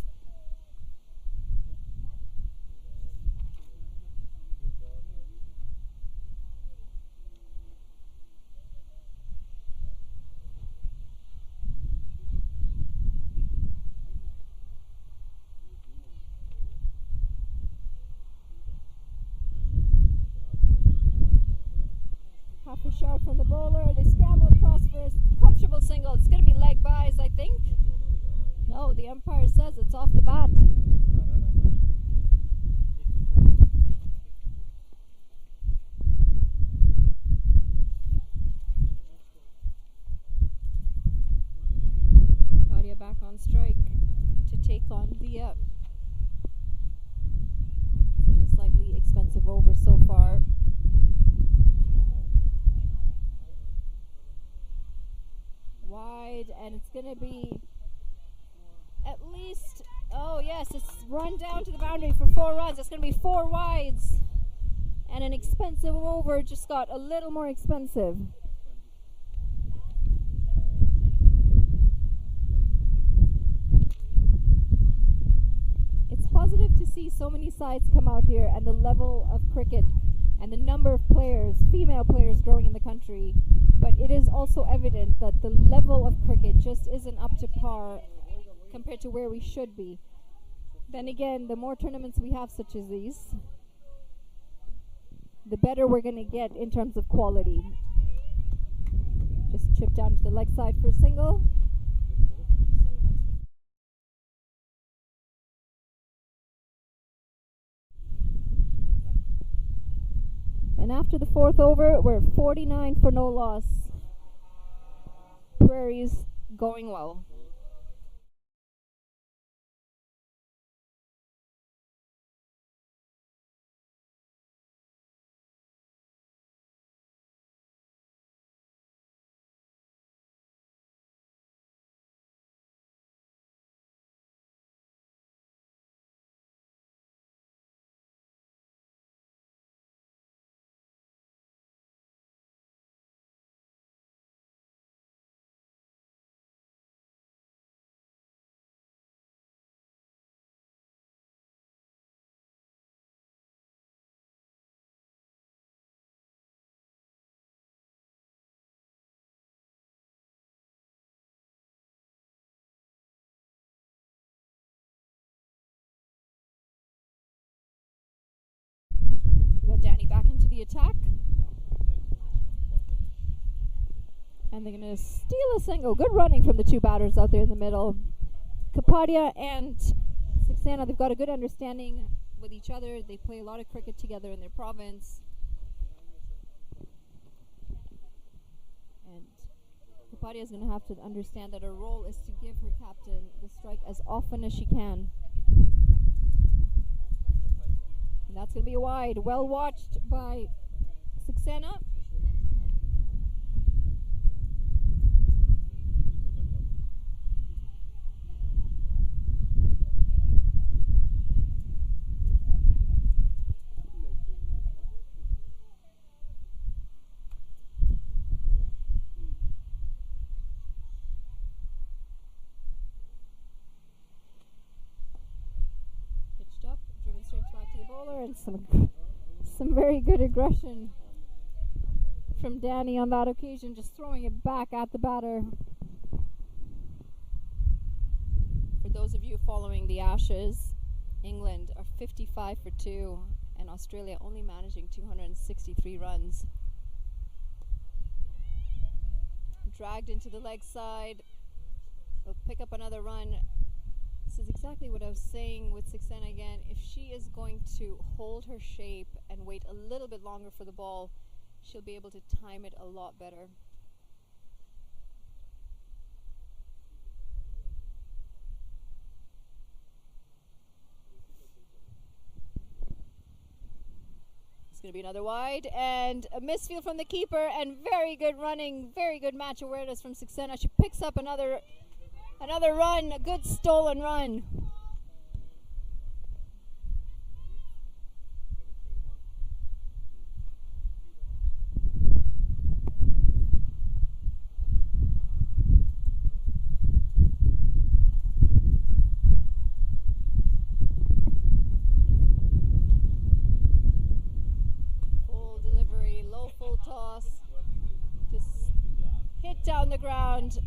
Half a shot from the bowler. They scramble across for a comfortable single. It's going to be leg byes, I think. No, the umpire says it's off the bat. Claudia back on strike to take on the it's been a slightly expensive over so far. Wide, and it's going to be at least, oh yes, it's run down to the boundary for 4 runs. It's going to be 4 wides, and an expensive over just got a little more expensive. It's positive to see so many sides come out here, and the level of cricket and the number of players, female players, growing in the country. But it is also evident that the level of cricket just isn't up to par compared to where we should be. Then again, the more tournaments we have such as these, the better we're going to get in terms of quality. Just chip down to the leg side for a single. And after the 4th over, we're 49 for no loss. Prairies going well. the attack. And they're going to steal a single. Good running from the two batters out there in the middle. Kapadia and Saxena, they've got a good understanding with each other. They play a lot of cricket together in their province. And Kapadia is going to have to understand that her role is to give her captain the strike as often as she can. And that's going to be a wide. Well watched by Saxena. Driven straight back to the bowler, and some very good aggression from Danny on that occasion, just throwing it back at the batter. For those of you following the Ashes, England are 55 for 2 and Australia only managing 263 runs. Dragged into the leg side. They'll pick up another run. This is exactly what I was saying with Saxena again. If she is going to hold her shape and wait a little bit longer for the ball, she'll be able to time it a lot better. It's going to be another wide and a misfield from the keeper, and very good running, very good match awareness from Saxena. She picks up another run, a good stolen run. Full delivery, low full toss. Just hit down the ground.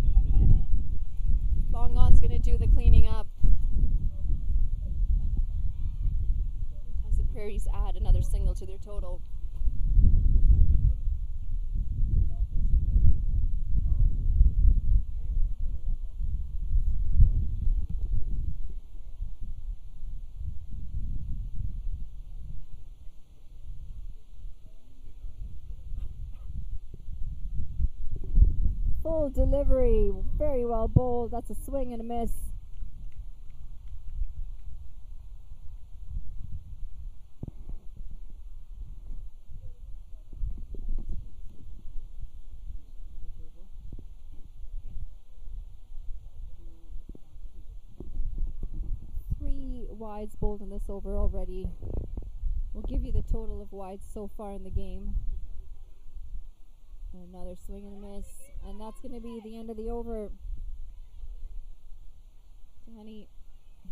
Long on's going to do the cleaning up as the Prairies add another single to their total. Full delivery, very well bowled. That's a swing and a miss. Three wides bowled in this over already. We'll give you the total of wides so far in the game. Another swing and a miss, and that's going to be the end of the over. Danny,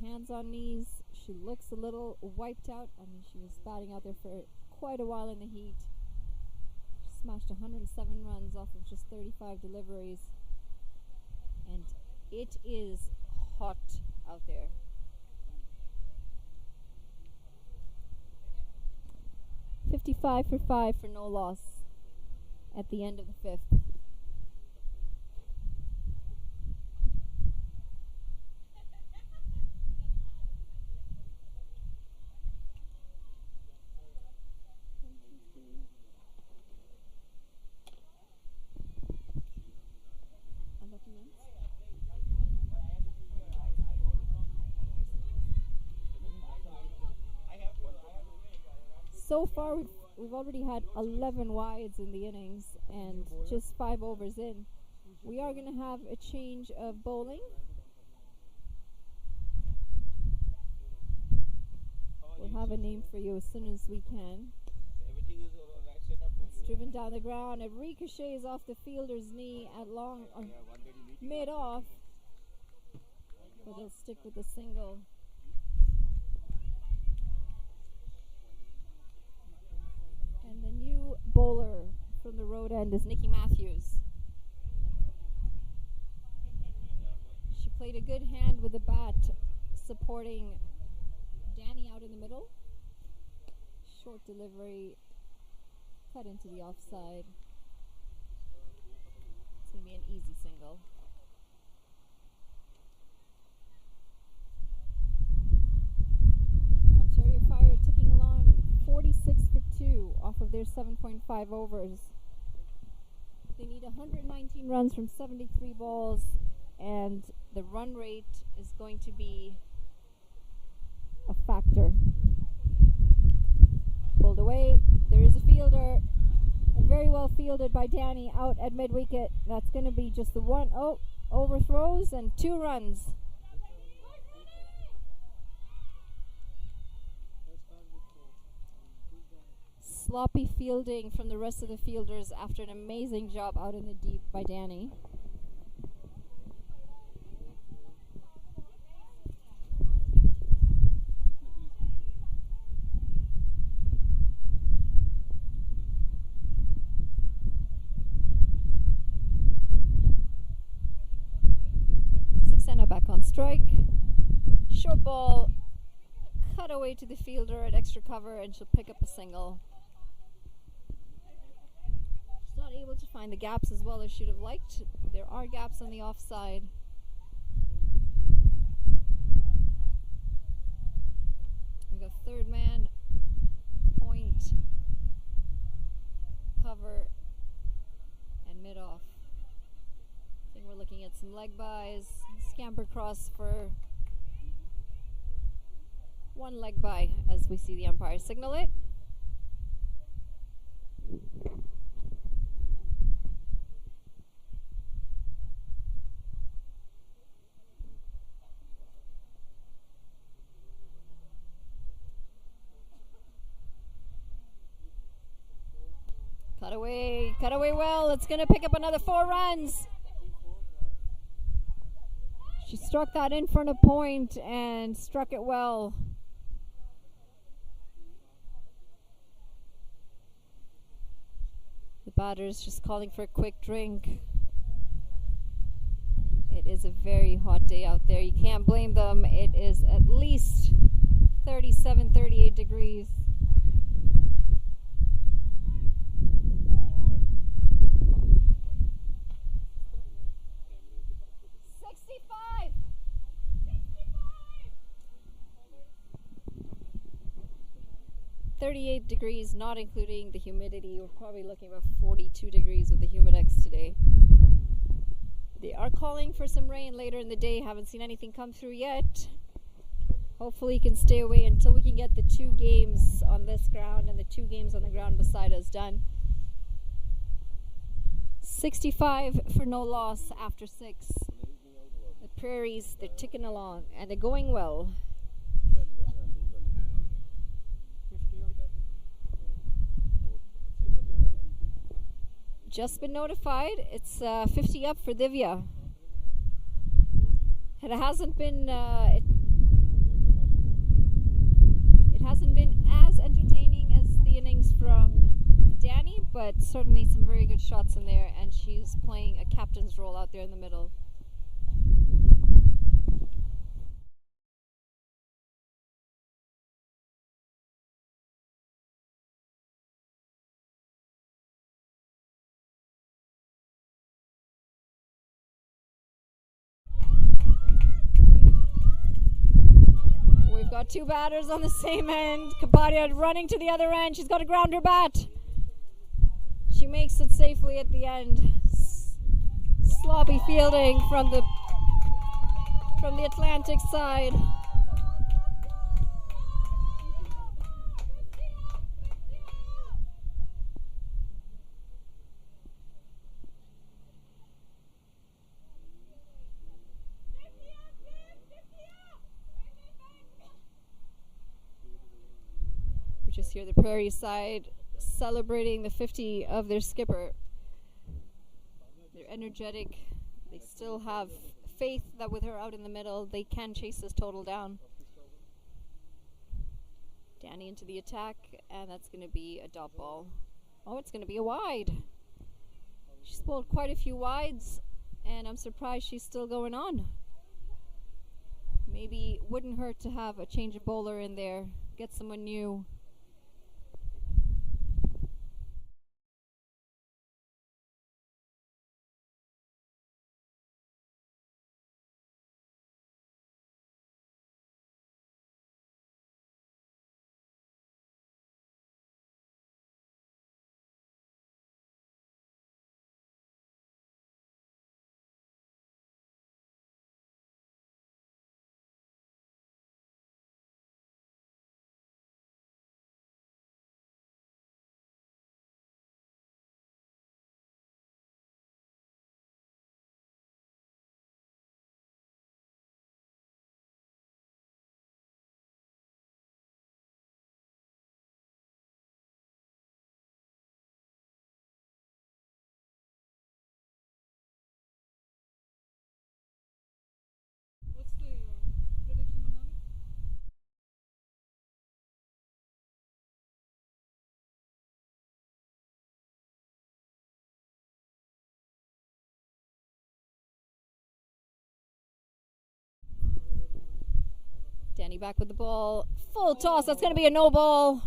hands on knees. She looks a little wiped out. I mean, she was batting out there for quite a while in the heat. She smashed 107 runs off of just 35 deliveries. And it is hot out there. $55 for 5 for no loss at the end of the fifth. So far, we've already had 11 wides in the innings and just 5 overs in. We are going to have a change of bowling. We'll have a name for you as soon as we can. It's driven down the ground. It ricochets off the fielder's knee at long, mid-off. But they'll stick with the single. And the new bowler from the road end is Nikki Matthews. She played a good hand with the bat, supporting Danny out in the middle. Short delivery, cut into the offside. It's going to be an easy single. Ontario Fire ticking along 46 for 2 off of their 7.5 overs. They need 119 runs from 73 balls, and the run rate is going to be a factor. Pulled away. There is a fielder. And very well fielded by Danny out at mid-wicket. That's going to be just the one. Oh, overthrows and 2 runs. Sloppy fielding from the rest of the fielders after an amazing job out in the deep by Danny. Saxena back on strike. Short ball. Cut away to the fielder at extra cover, and she'll pick up a single. Not able to find the gaps as well as should have liked. There are gaps on the offside. We got third man, point, cover, and mid off. I think we're looking at some leg buys. Scamper cross for one leg by as we see the umpire signal it. Cut away well. It's going to pick up another 4 runs. She struck that in front of point and struck it well. The batter's just calling for a quick drink. It is a very hot day out there. You can't blame them. It is at least 37, 38 degrees. Degrees, not including the humidity. We're probably looking about 42 degrees with the humidex today. They are calling for some rain later in the day. Haven't seen anything come through yet. Hopefully it can stay away until we can get the 2 games on this ground and the 2 games on the ground beside us done. 65 for no loss after 6. The Prairies, they're ticking along and they're going well. Just been notified. It's 50 up for Divya. It hasn't been it hasn't been as entertaining as the innings from Danny, but certainly some very good shots in there, and she's playing a captain's role out there in the middle. Got 2 batters on the same end. Kapadia running to the other end. She's got to ground her bat. She makes it safely at the end. Sloppy fielding from the Atlantic side. Just hear the Prairie side celebrating the 50 of their skipper. They're energetic. They still have faith that with her out in the middle, they can chase this total down. Danny into the attack, and that's going to be a dot ball. Oh, it's going to be a wide. She's bowled quite a few wides, and I'm surprised she's still going on. Maybe wouldn't hurt to have a change of bowler in there, get someone new. Danny back with the ball. Full toss. That's going to be a no ball.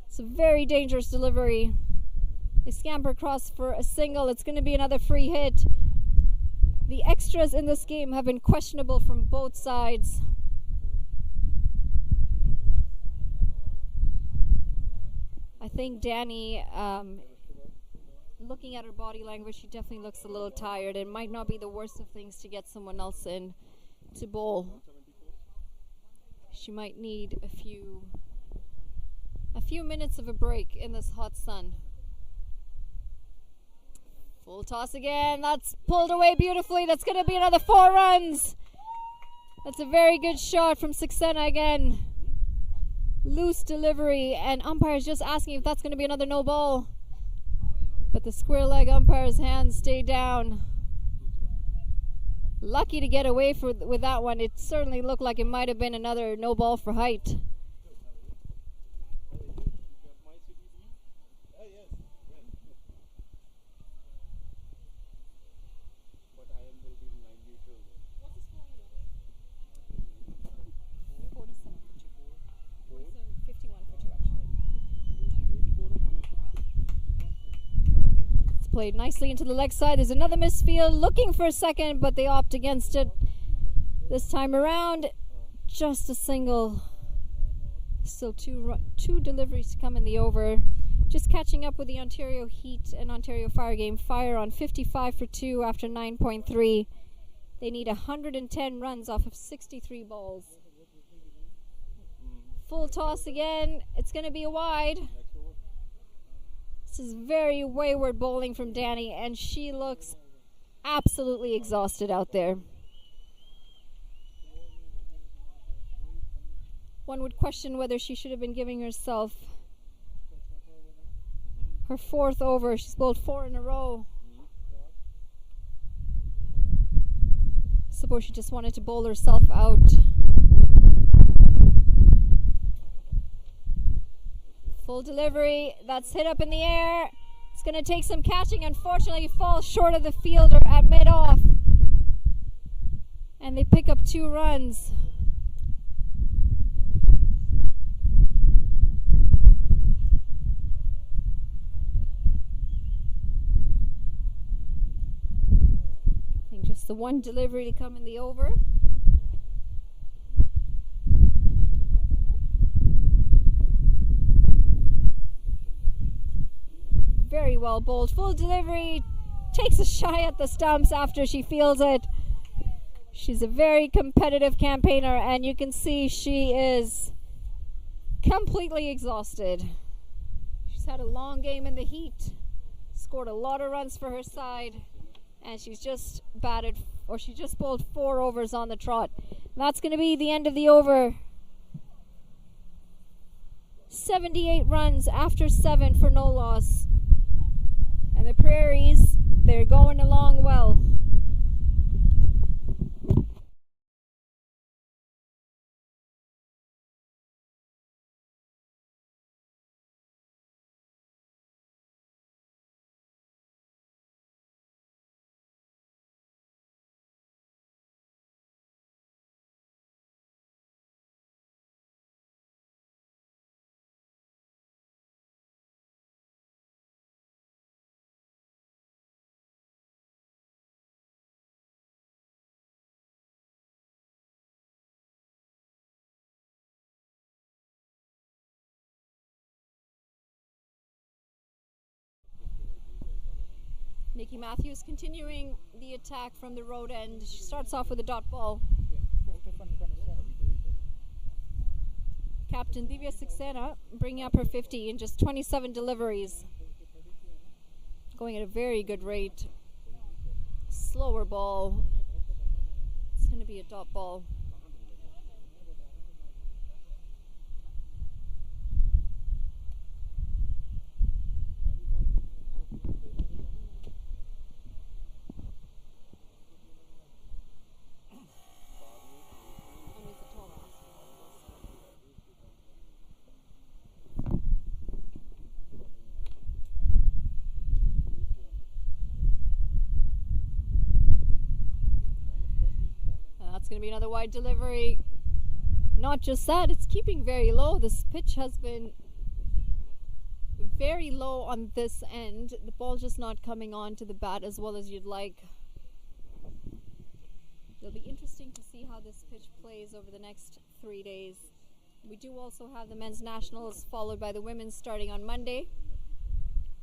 It's a very dangerous delivery. They scamper across for a single. It's going to be another free hit. The extras in this game have been questionable from both sides. I think Danny, looking at her body language, she definitely looks a little tired. It might not be the worst of things to get someone else in to bowl. She might need a few minutes of a break in this hot sun. Full toss again. That's pulled away beautifully. That's going to be another 4 runs. That's a very good shot from Saxena again. Loose delivery, and umpire's just asking if that's going to be another no ball. But the square leg umpire's hands stay down. Lucky to get away with that one. It certainly looked like it might have been another no ball for height. Played nicely into the leg side. There's another misfield, looking for a second, but they opt against it this time around. Just a single. Still two deliveries to come in the over. Just catching up with the Ontario Heat and Ontario Fire game. Fire on 55 for 2 after 9.3. They need 110 runs off of 63 balls. Full toss again. It's going to be a wide. This is very wayward bowling from Danny, and she looks absolutely exhausted out there. One would question whether she should have been giving herself her 4th over. She's bowled 4 in a row. Suppose she just wanted to bowl herself out. Full delivery. That's hit up in the air. It's going to take some catching. Unfortunately, falls short of the fielder at mid-off. And they pick up 2 runs. I think just the one delivery to come in the over. Very well bowled. Full delivery. Takes a shy at the stumps after she feels it. She's a very competitive campaigner, and you can see she is completely exhausted. She's had a long game in the heat, scored a lot of runs for her side, and she's just she just bowled 4 overs on the trot. And that's going to be the end of the over. 78 runs after 7 for no loss. And the Prairies, they're going along well. Nikki Matthews continuing the attack from the road end. She starts off with a dot ball. Captain Divya Saxena bringing up her 50 in just 27 deliveries. Going at a very good rate. Slower ball. It's going to be a dot ball. Going to be another wide delivery. not just that, it's keeping very low. This pitch has been very low on this end. The ball just not coming on to the bat as well as you'd like. It'll be interesting to see how this pitch plays over the next 3 days. We do also have the men's nationals followed by the women's starting on Monday,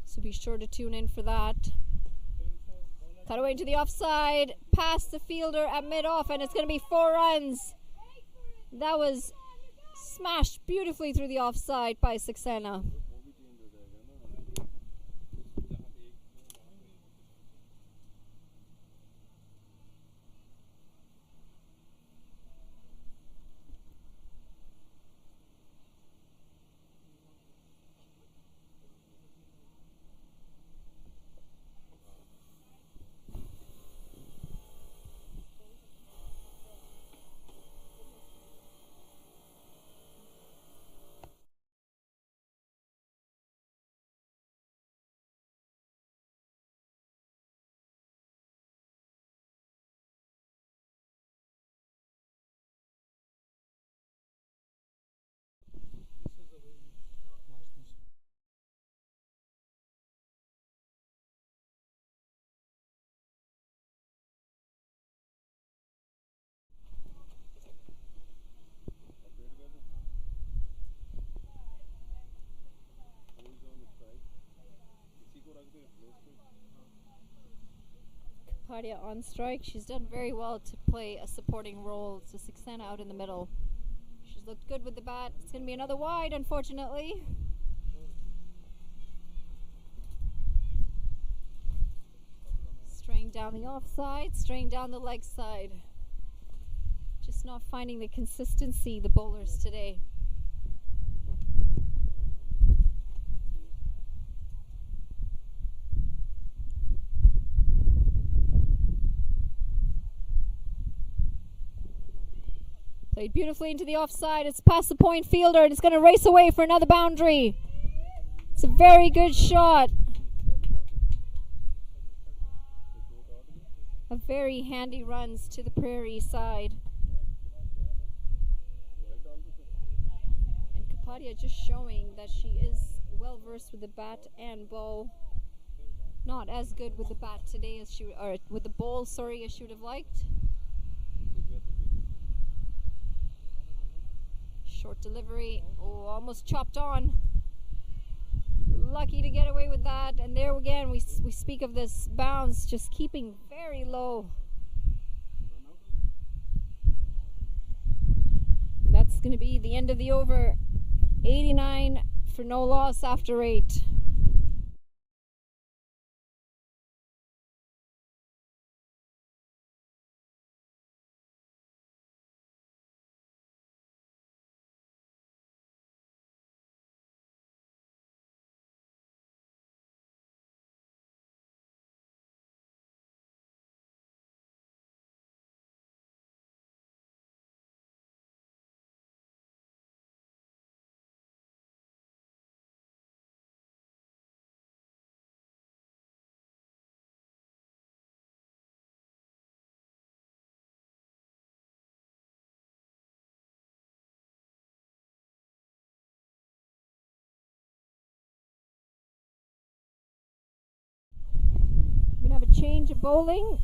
so be sure to tune in for that. Cut away into the offside, past the fielder at mid-off, and it's going to be 4 runs. That was smashed beautifully through the offside by Saxena. Kapadia on strike. She's done very well to play a supporting role to Saxena out in the middle. She's looked good with the bat. It's going to be another wide, unfortunately. Straying down the offside, straying down the leg side. Just not finding the consistency, the bowlers today. Played beautifully into the offside. It's past the point fielder and it's going to race away for another boundary. It's a very good shot. A very handy runs to the Prairie side. And Kapadia just showing that she is well versed with the bat and ball. Not as good with the bat today as she or with the ball, sorry, as she would have liked. Short delivery. Oh, almost chopped on. Lucky to get away with that. And there again, we speak of this bounce just keeping very low. That's going to be the end of the over. 89 for no loss after 8. Change of bowling.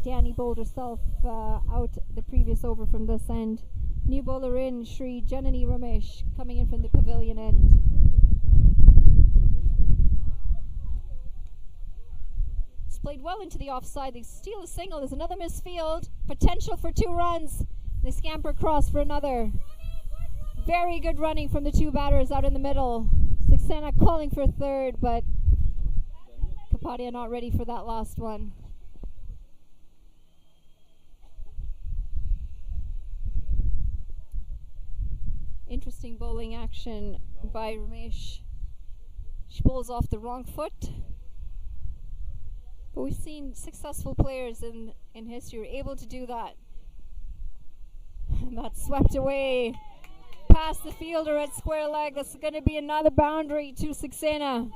Danny bowled herself out the previous over from this end. New bowler in, Shri Janani Ramesh, coming in from the pavilion end. It's played well into the offside. They steal a single. There's another misfield. Potential for 2 runs. They scamper across for another. Very good running from the 2 batters out in the middle. Saxena calling for a third, but Kapadia not ready for that last one. Interesting bowling action by Ramesh. She bowls off the wrong foot. But we've seen successful players in history able to do that. And that's swept away past the fielder at square leg. That's going to be another boundary to Saxena.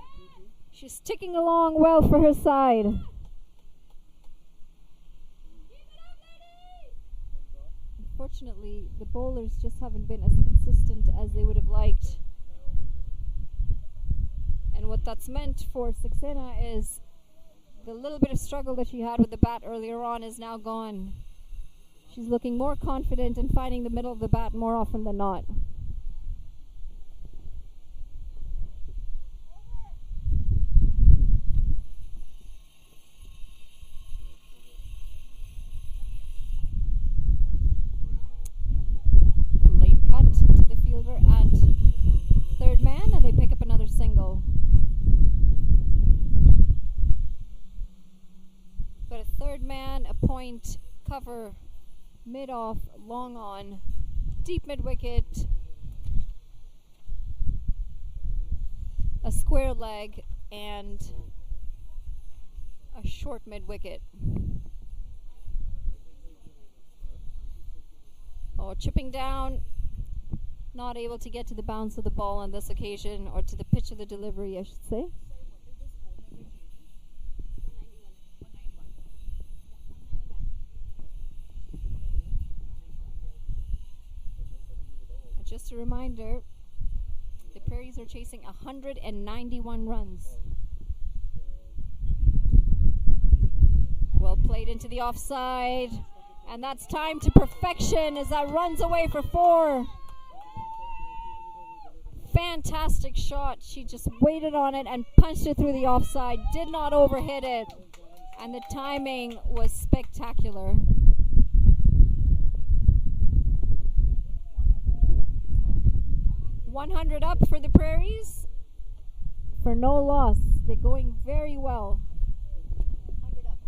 She's ticking along well for her side. unfortunately, the bowlers just haven't been as consistent as they would have liked. And what that's meant for Saxena is the little bit of struggle that she had with the bat earlier on is now gone. She's looking more confident in finding the middle of the bat more often than not. Late cut to the fielder at third man, and they pick up another single. Got a third man, a point, cover, mid off, long on, deep mid wicket, a square leg, and a short mid wicket. Oh, chipping down, not able to get to the bounce of the ball on this occasion, or to the pitch of the delivery, I should say. Just a reminder, the Prairies are chasing 191 runs. Well played into the offside, and that's timed to perfection as that runs away for 4. Fantastic shot. She just waited on it and punched it through the offside, did not overhit it, and the timing was spectacular. 100 up for the Prairies for no loss. They're going very well. 100 up.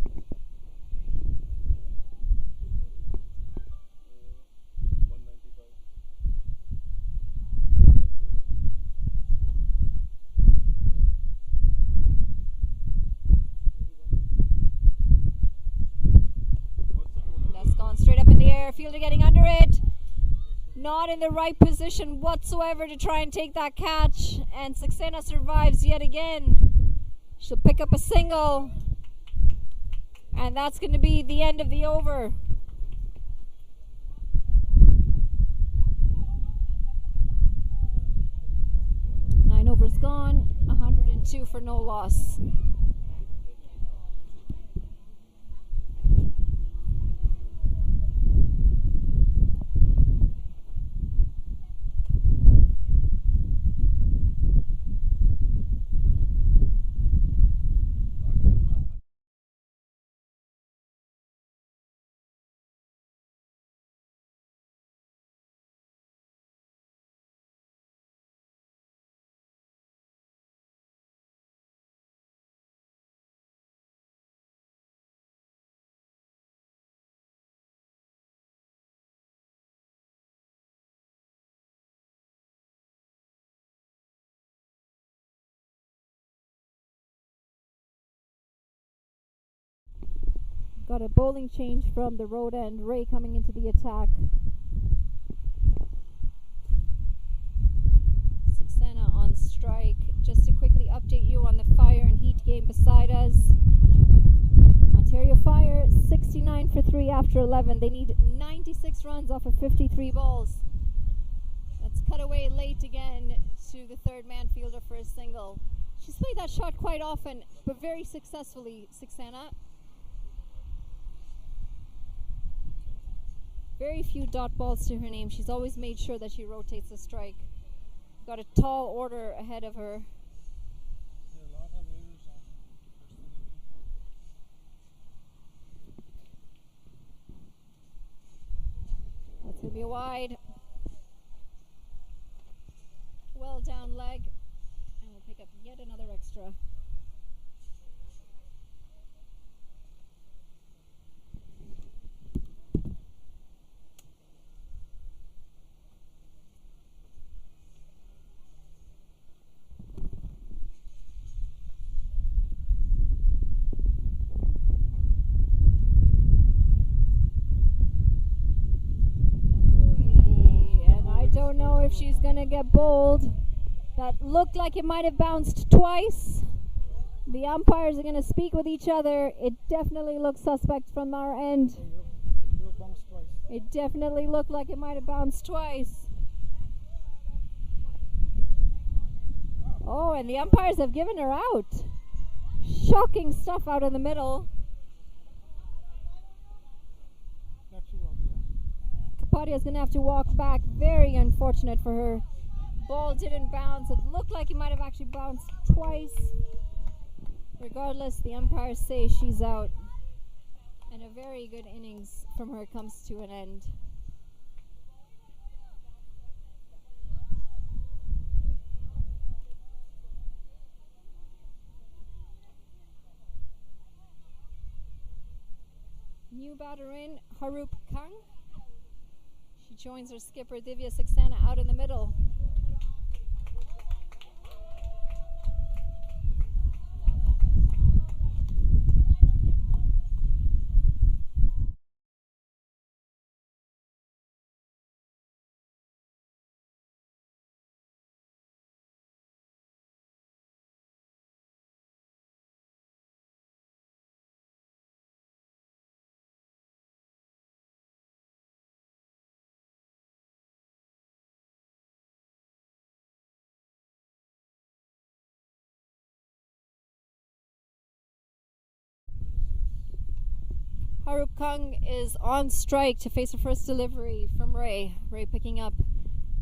That's gone straight up in the air. Fielder getting under it. Not in the right position whatsoever to try and take that catch, and Saxena survives yet again. She'll pick up a single, and that's going to be the end of the over. 9 overs gone, 102 for no loss. Got a bowling change from the road end. Ray coming into the attack. Saxena on strike. Just to quickly update you on the Fire and Heat game beside us. Ontario Fire 69 for 3 after 11. They need 96 runs off of 53 balls. That's cut away late again to the third man fielder for a single. She's played that shot quite often, but very successfully, Saxena. Very few dot balls to her name. She's always made sure that she rotates the strike. Got a tall order ahead of her. That's going to be a wide. Well down leg. And we'll pick up yet another extra. Don't know if she's gonna get bowled. That looked like it might have bounced twice. The umpires are gonna speak with each other. It definitely looks suspect from our end. Bounced twice. It definitely looked like it might have bounced twice. Oh, and the umpires have given her out. Shocking stuff out in the middle. Not too wrong, yeah. Kapadia's going to have to walk back. Very unfortunate for her. Ball didn't bounce. It looked like it might have actually bounced twice. Regardless, the umpires say she's out. And a very good innings from her comes to an end. New batter in, Harup Kang. She joins her skipper Divya Saxena out in the middle. Harup Kang is on strike to face a first delivery from Ray. Ray picking up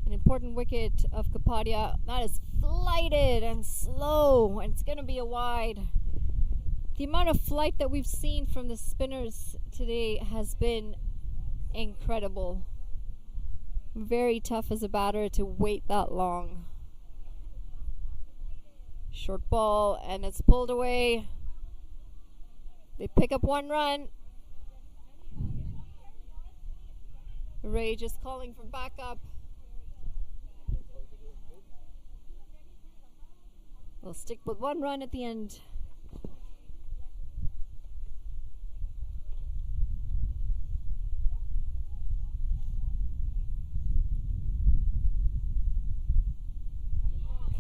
an important wicket of Kapadia. That is flighted and slow, and it's going to be a wide. The amount of flight that we've seen from the spinners today has been incredible. Very tough as a batter to wait that long. Short ball, and it's pulled away. They pick up 1 run. Ray just calling for backup. We'll stick with 1 run at the end.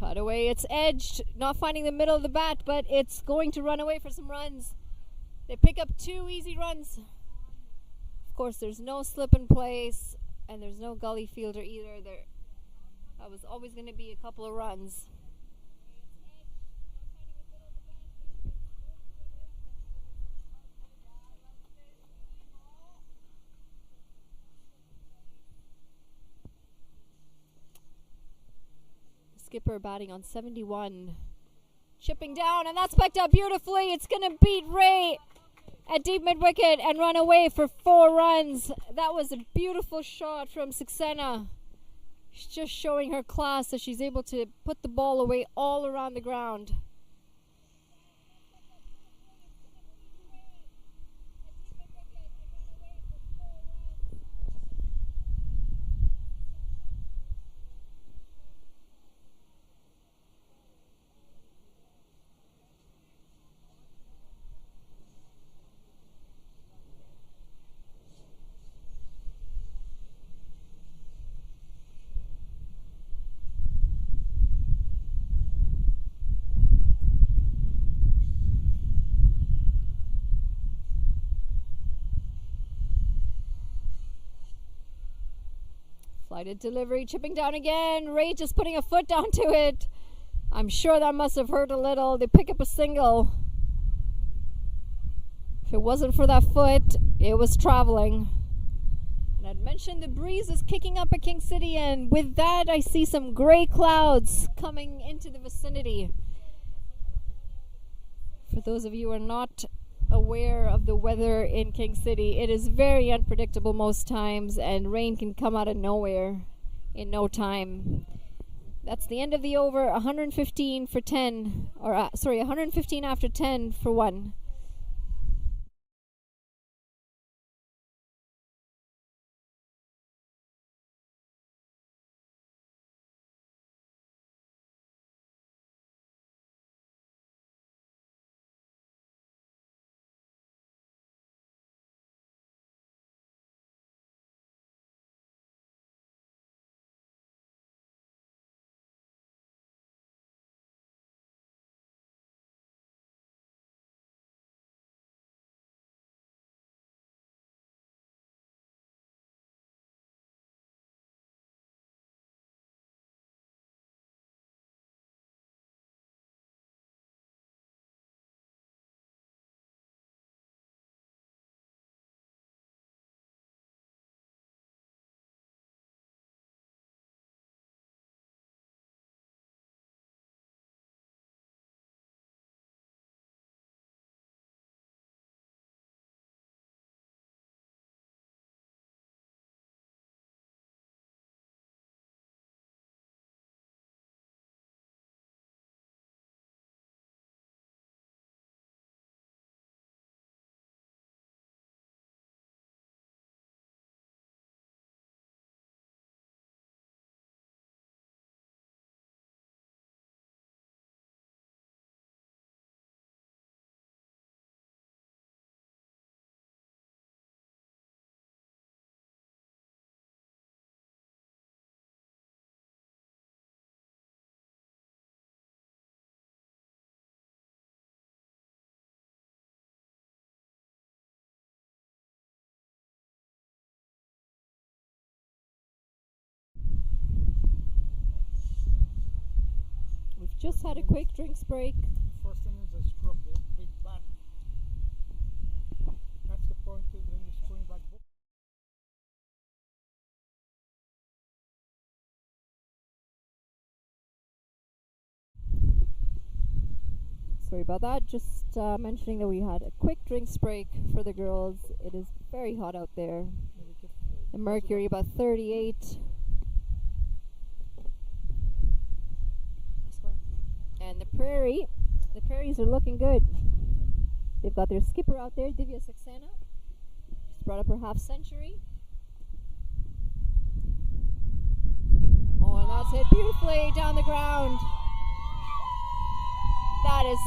Cut away, it's edged, not finding the middle of the bat, but it's going to run away for some runs. They pick up 2 easy runs. Of course, there's no slip in place, and there's no gully fielder either. That was always going to be a couple of runs. Skipper batting on 71. Chipping down, and that's picked up beautifully. It's going to beat Ray at deep mid-wicket and run away for 4 runs. That was a beautiful shot from Saxena. She's just showing her class as she's able to put the ball away all around the ground. Flighted delivery, chipping down again. Ray just putting a foot down to it. I'm sure that must have hurt a little. They pick up a single. If it wasn't for that foot, it was traveling. And I'd mentioned the breeze is kicking up at King City, and with that I see some gray clouds coming into the vicinity. For those of you who are not aware of the weather in King City, it is very unpredictable most times, and rain can come out of nowhere in no time. That's the end of the over. 115 for 10, or 115 after 10 for 1. Just had a quick drinks break. First innings I struck the big bat. That's the point to then the swing back. Sorry about that. Just mentioning that we had a quick drinks break for the girls. It is very hot out there. The mercury about 38. And the Prairies are looking good. They've got their skipper out there, Divya Saxena. She's brought up her half century. Oh, and that's hit beautifully down the ground. That is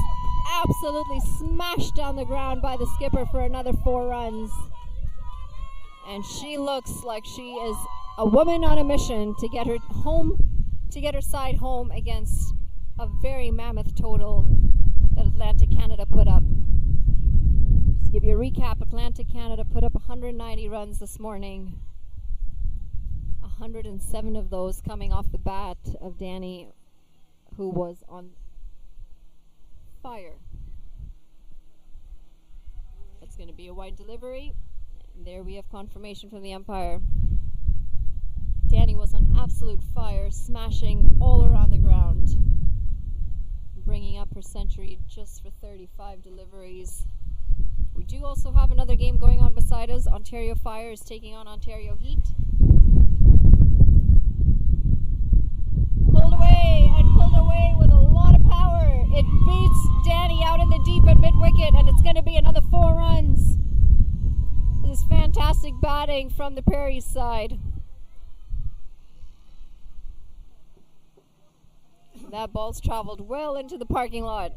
absolutely smashed down the ground by the skipper for another 4 runs. And she looks like she is a woman on a mission to get her home, to get her side home against a very mammoth total that Atlantic Canada put up. Just to give you a recap, Atlantic Canada put up 190 runs this morning. 107 of those coming off the bat of Danny, who was on fire. That's going to be a wide delivery. And there we have confirmation from the umpire. Danny was on absolute fire, smashing all around the ground, bringing up her century just for 35 deliveries. We do also have another game going on beside us. Ontario Fire is taking on Ontario Heat. Pulled away with a lot of power. It beats Danny out in the deep at mid-wicket, and it's going to be another 4 runs. This is fantastic batting from the Prairies side. That ball's traveled well into the parking lot.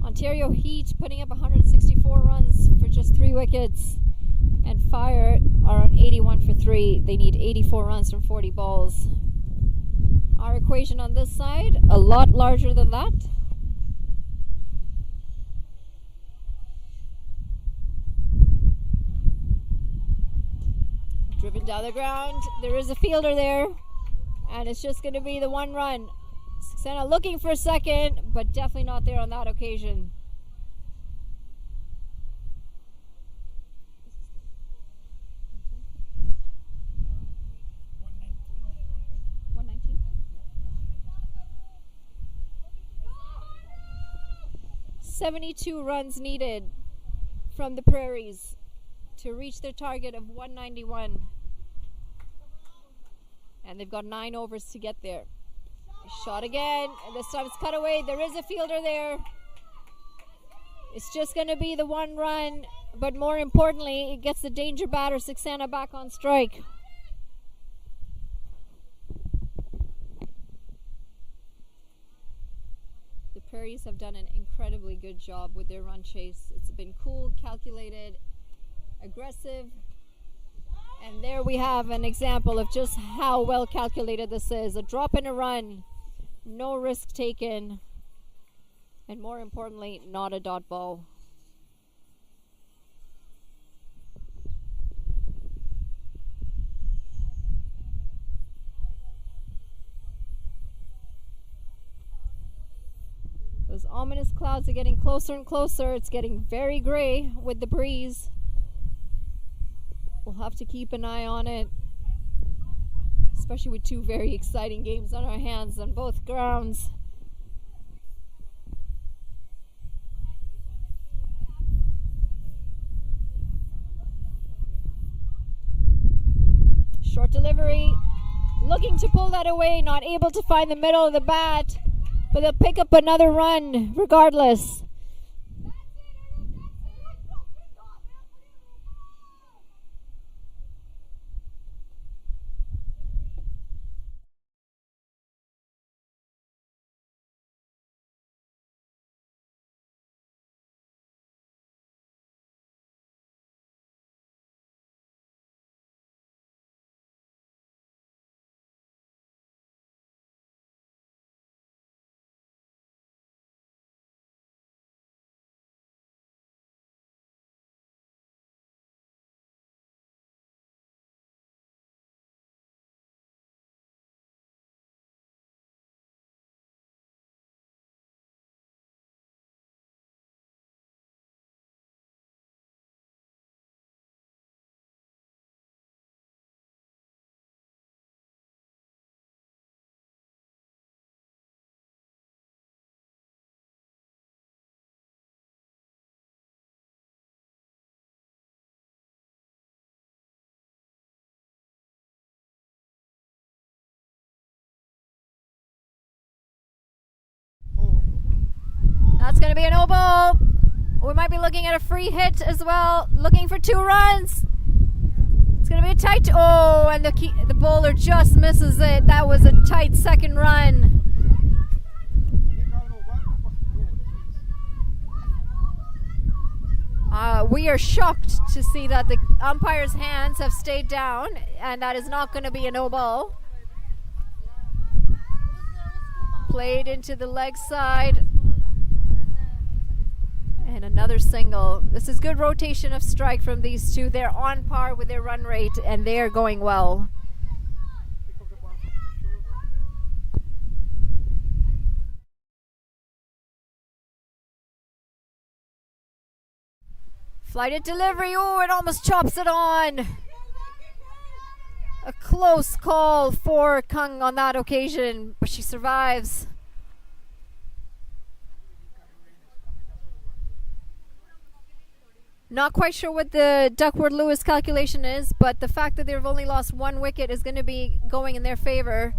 Ontario Heat putting up 164 runs for just 3 wickets. And Fire are on 81 for 3. They need 84 runs from 40 balls. Our equation on this side, a lot larger than that. Driven down the ground. There is a fielder there. And it's just going to be the 1 run. Saxena looking for a second, but definitely not there on that occasion. $72 runs needed from the Prairies to reach their target of 191. And they've got 9 overs to get there. Shot again, and this time it's cut away. There is a fielder there. It's just going to be the 1 run, but more importantly, it gets the danger batter, Saxena, back on strike. The Prairies have done an incredibly good job with their run chase. It's been cool, calculated, aggressive. And there we have an example of just how well calculated this is. A drop and a run, no risk taken, and more importantly, not a dot ball. Those ominous clouds are getting closer and closer. It's getting very gray with the breeze. We'll have to keep an eye on it, especially with 2 very exciting games on our hands on both grounds. Short delivery, looking to pull that away, not able to find the middle of the bat, but they'll pick up another run regardless. That's going to be a no ball. We might be looking at a free hit as well. Looking for 2 runs. It's going to be a tight. Oh, and the bowler just misses it. That was a tight second run. We are shocked to see that the umpire's hands have stayed down, and that is not going to be a no ball. Played into the leg side. And another single. This is good rotation of strike from these two. They're on par with their run rate, and they are going well. Flighted delivery. Oh, it almost chops it on. A close call for Kung on that occasion, but she survives. Not quite sure what the Duckworth-Lewis calculation is, but the fact that they've only lost 1 wicket is going to be going in their favor.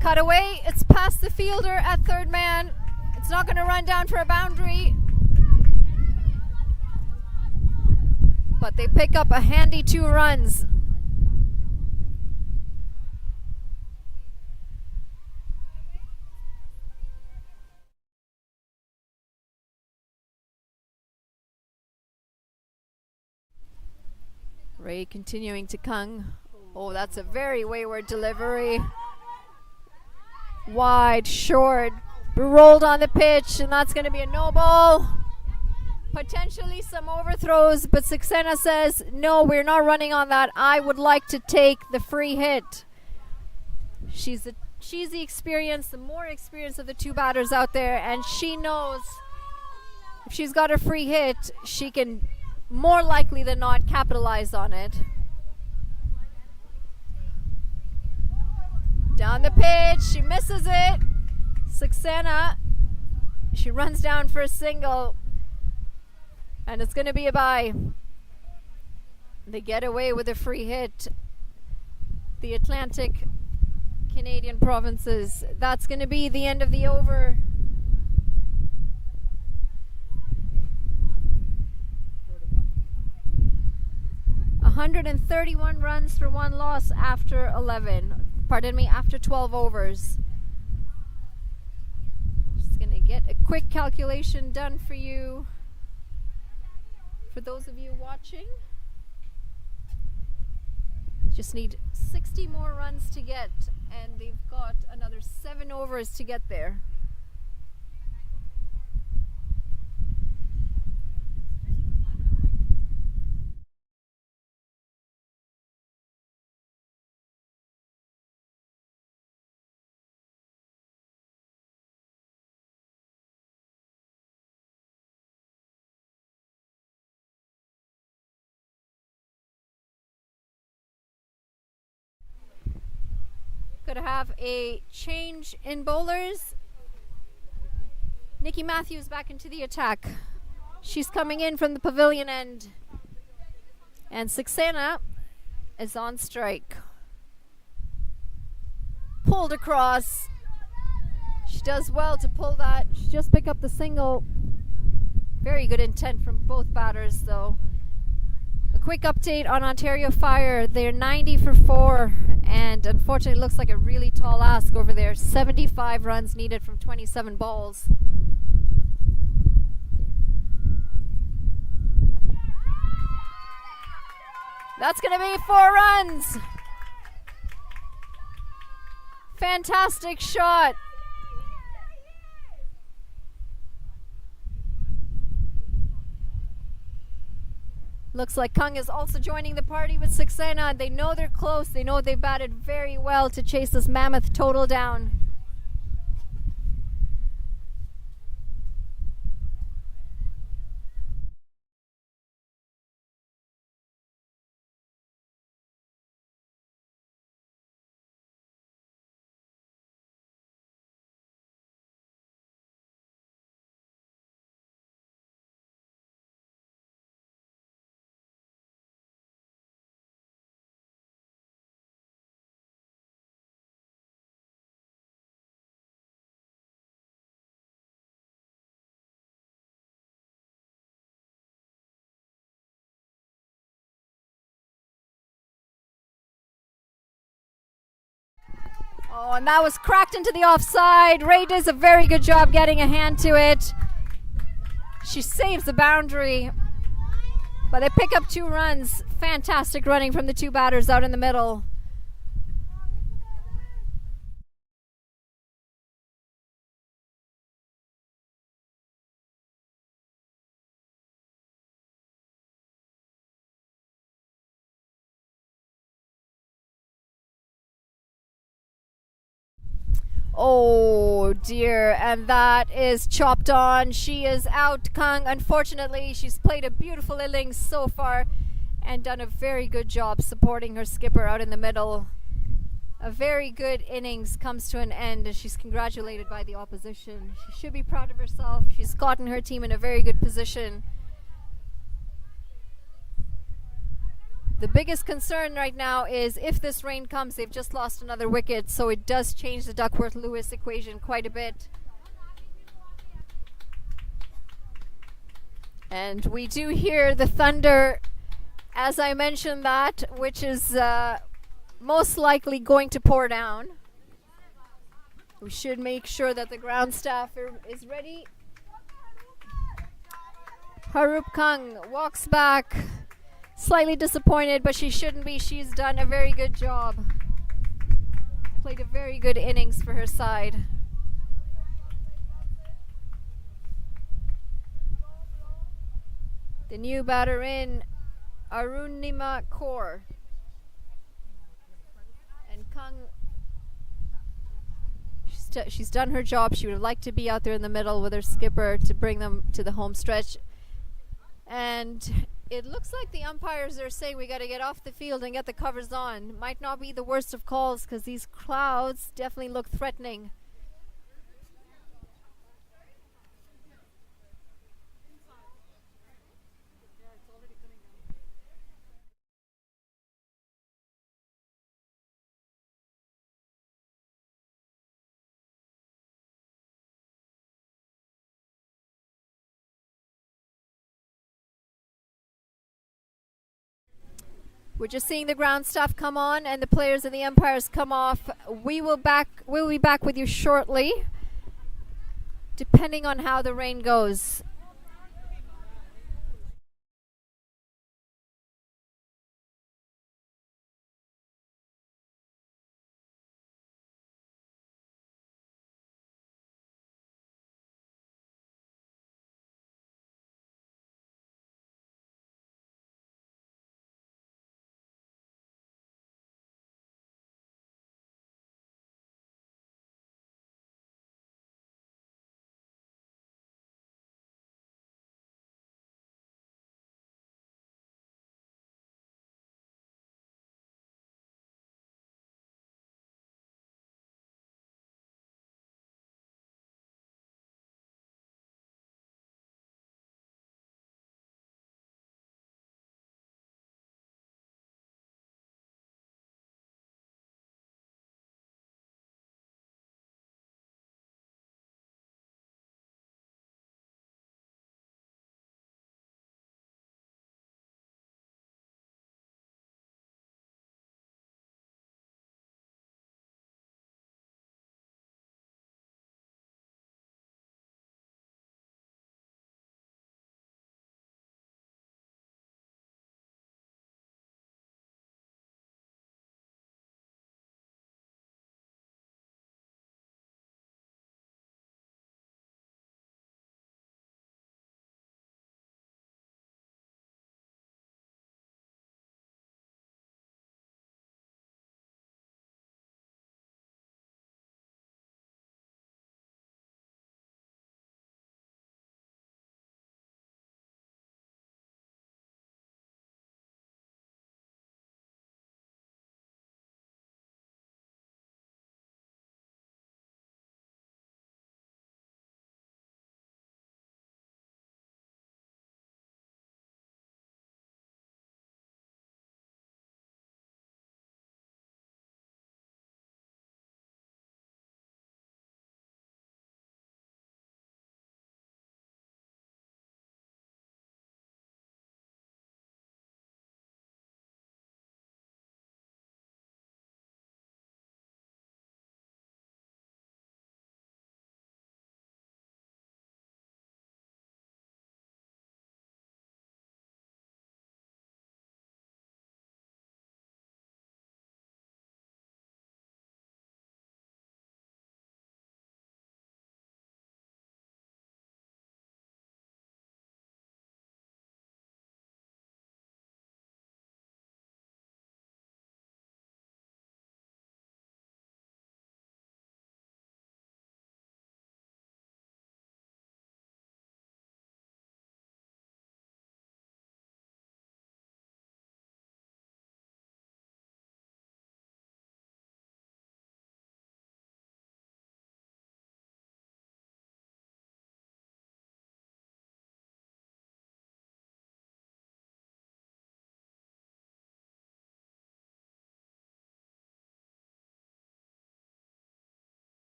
Cut away. It's past the fielder at third man. It's not going to run down for a boundary. But they pick up a handy 2 runs. Ray continuing to Kung. Oh, that's a very wayward delivery. Wide, short, rolled on the pitch, and that's going to be a no ball. Potentially some overthrows, but Saxena says, no, we're not running on that. I would like to take the free hit. She's the experience, the more experience of the 2 batters out there, and she knows if she's got a free hit, she can more likely than not capitalize on it. Down the pitch, she misses it. Saxena, she runs down for a single, and it's going to be a bye. They get away with a free hit. The Atlantic Canadian provinces. That's going to be the end of the over. .131 runs for 1 loss after 12 overs. Just going to get a quick calculation done for you. For those of you watching, just need 60 more runs to get, and they've got another 7 overs to get there. Could have a change in bowlers. Nikki Matthews back into the attack. She's coming in from the pavilion end. And Saxena is on strike. Pulled across. She does well to pull that. She just picked up the single. Very good intent from both batters, though. A quick update on Ontario Fire. They're 90 for 4, and unfortunately it looks like a really tall ask over there. 75 runs needed from 27 balls. That's going to be 4 runs. Fantastic shot. Looks like Kung is also joining the party with Saxena. They know they're close. They know they've batted very well to chase this mammoth total down. Oh, and that was cracked into the offside. Ray does a very good job getting a hand to it. She saves the boundary, but they pick up 2 runs. Fantastic running from the 2 batters out in the middle. Oh dear, and that is chopped on. She is out, Kang. Unfortunately, she's played a beautiful innings so far and done a very good job supporting her skipper out in the middle. A very good innings comes to an end, and she's congratulated by the opposition. She should be proud of herself. She's gotten her team in a very good position. The biggest concern right now is if this rain comes, they've just lost another wicket, so it does change the Duckworth-Lewis equation quite a bit. And we do hear the thunder, as I mentioned that, which is most likely going to pour down. We should make sure that the ground staff is ready. Harup Kang walks back. Slightly disappointed, but she shouldn't be. She's done a very good job. Played a very good innings for her side. The new batter in, Arunima Kaur. And Kang, she's done her job. She would like to be out there in the middle with her skipper to bring them to the home stretch. And it looks like the umpires are saying we got to get off the field and get the covers on. Might not be the worst of calls because these clouds definitely look threatening. We're just seeing the ground staff come on and the players and the umpires come off. We'll be back with you shortly, depending on how the rain goes.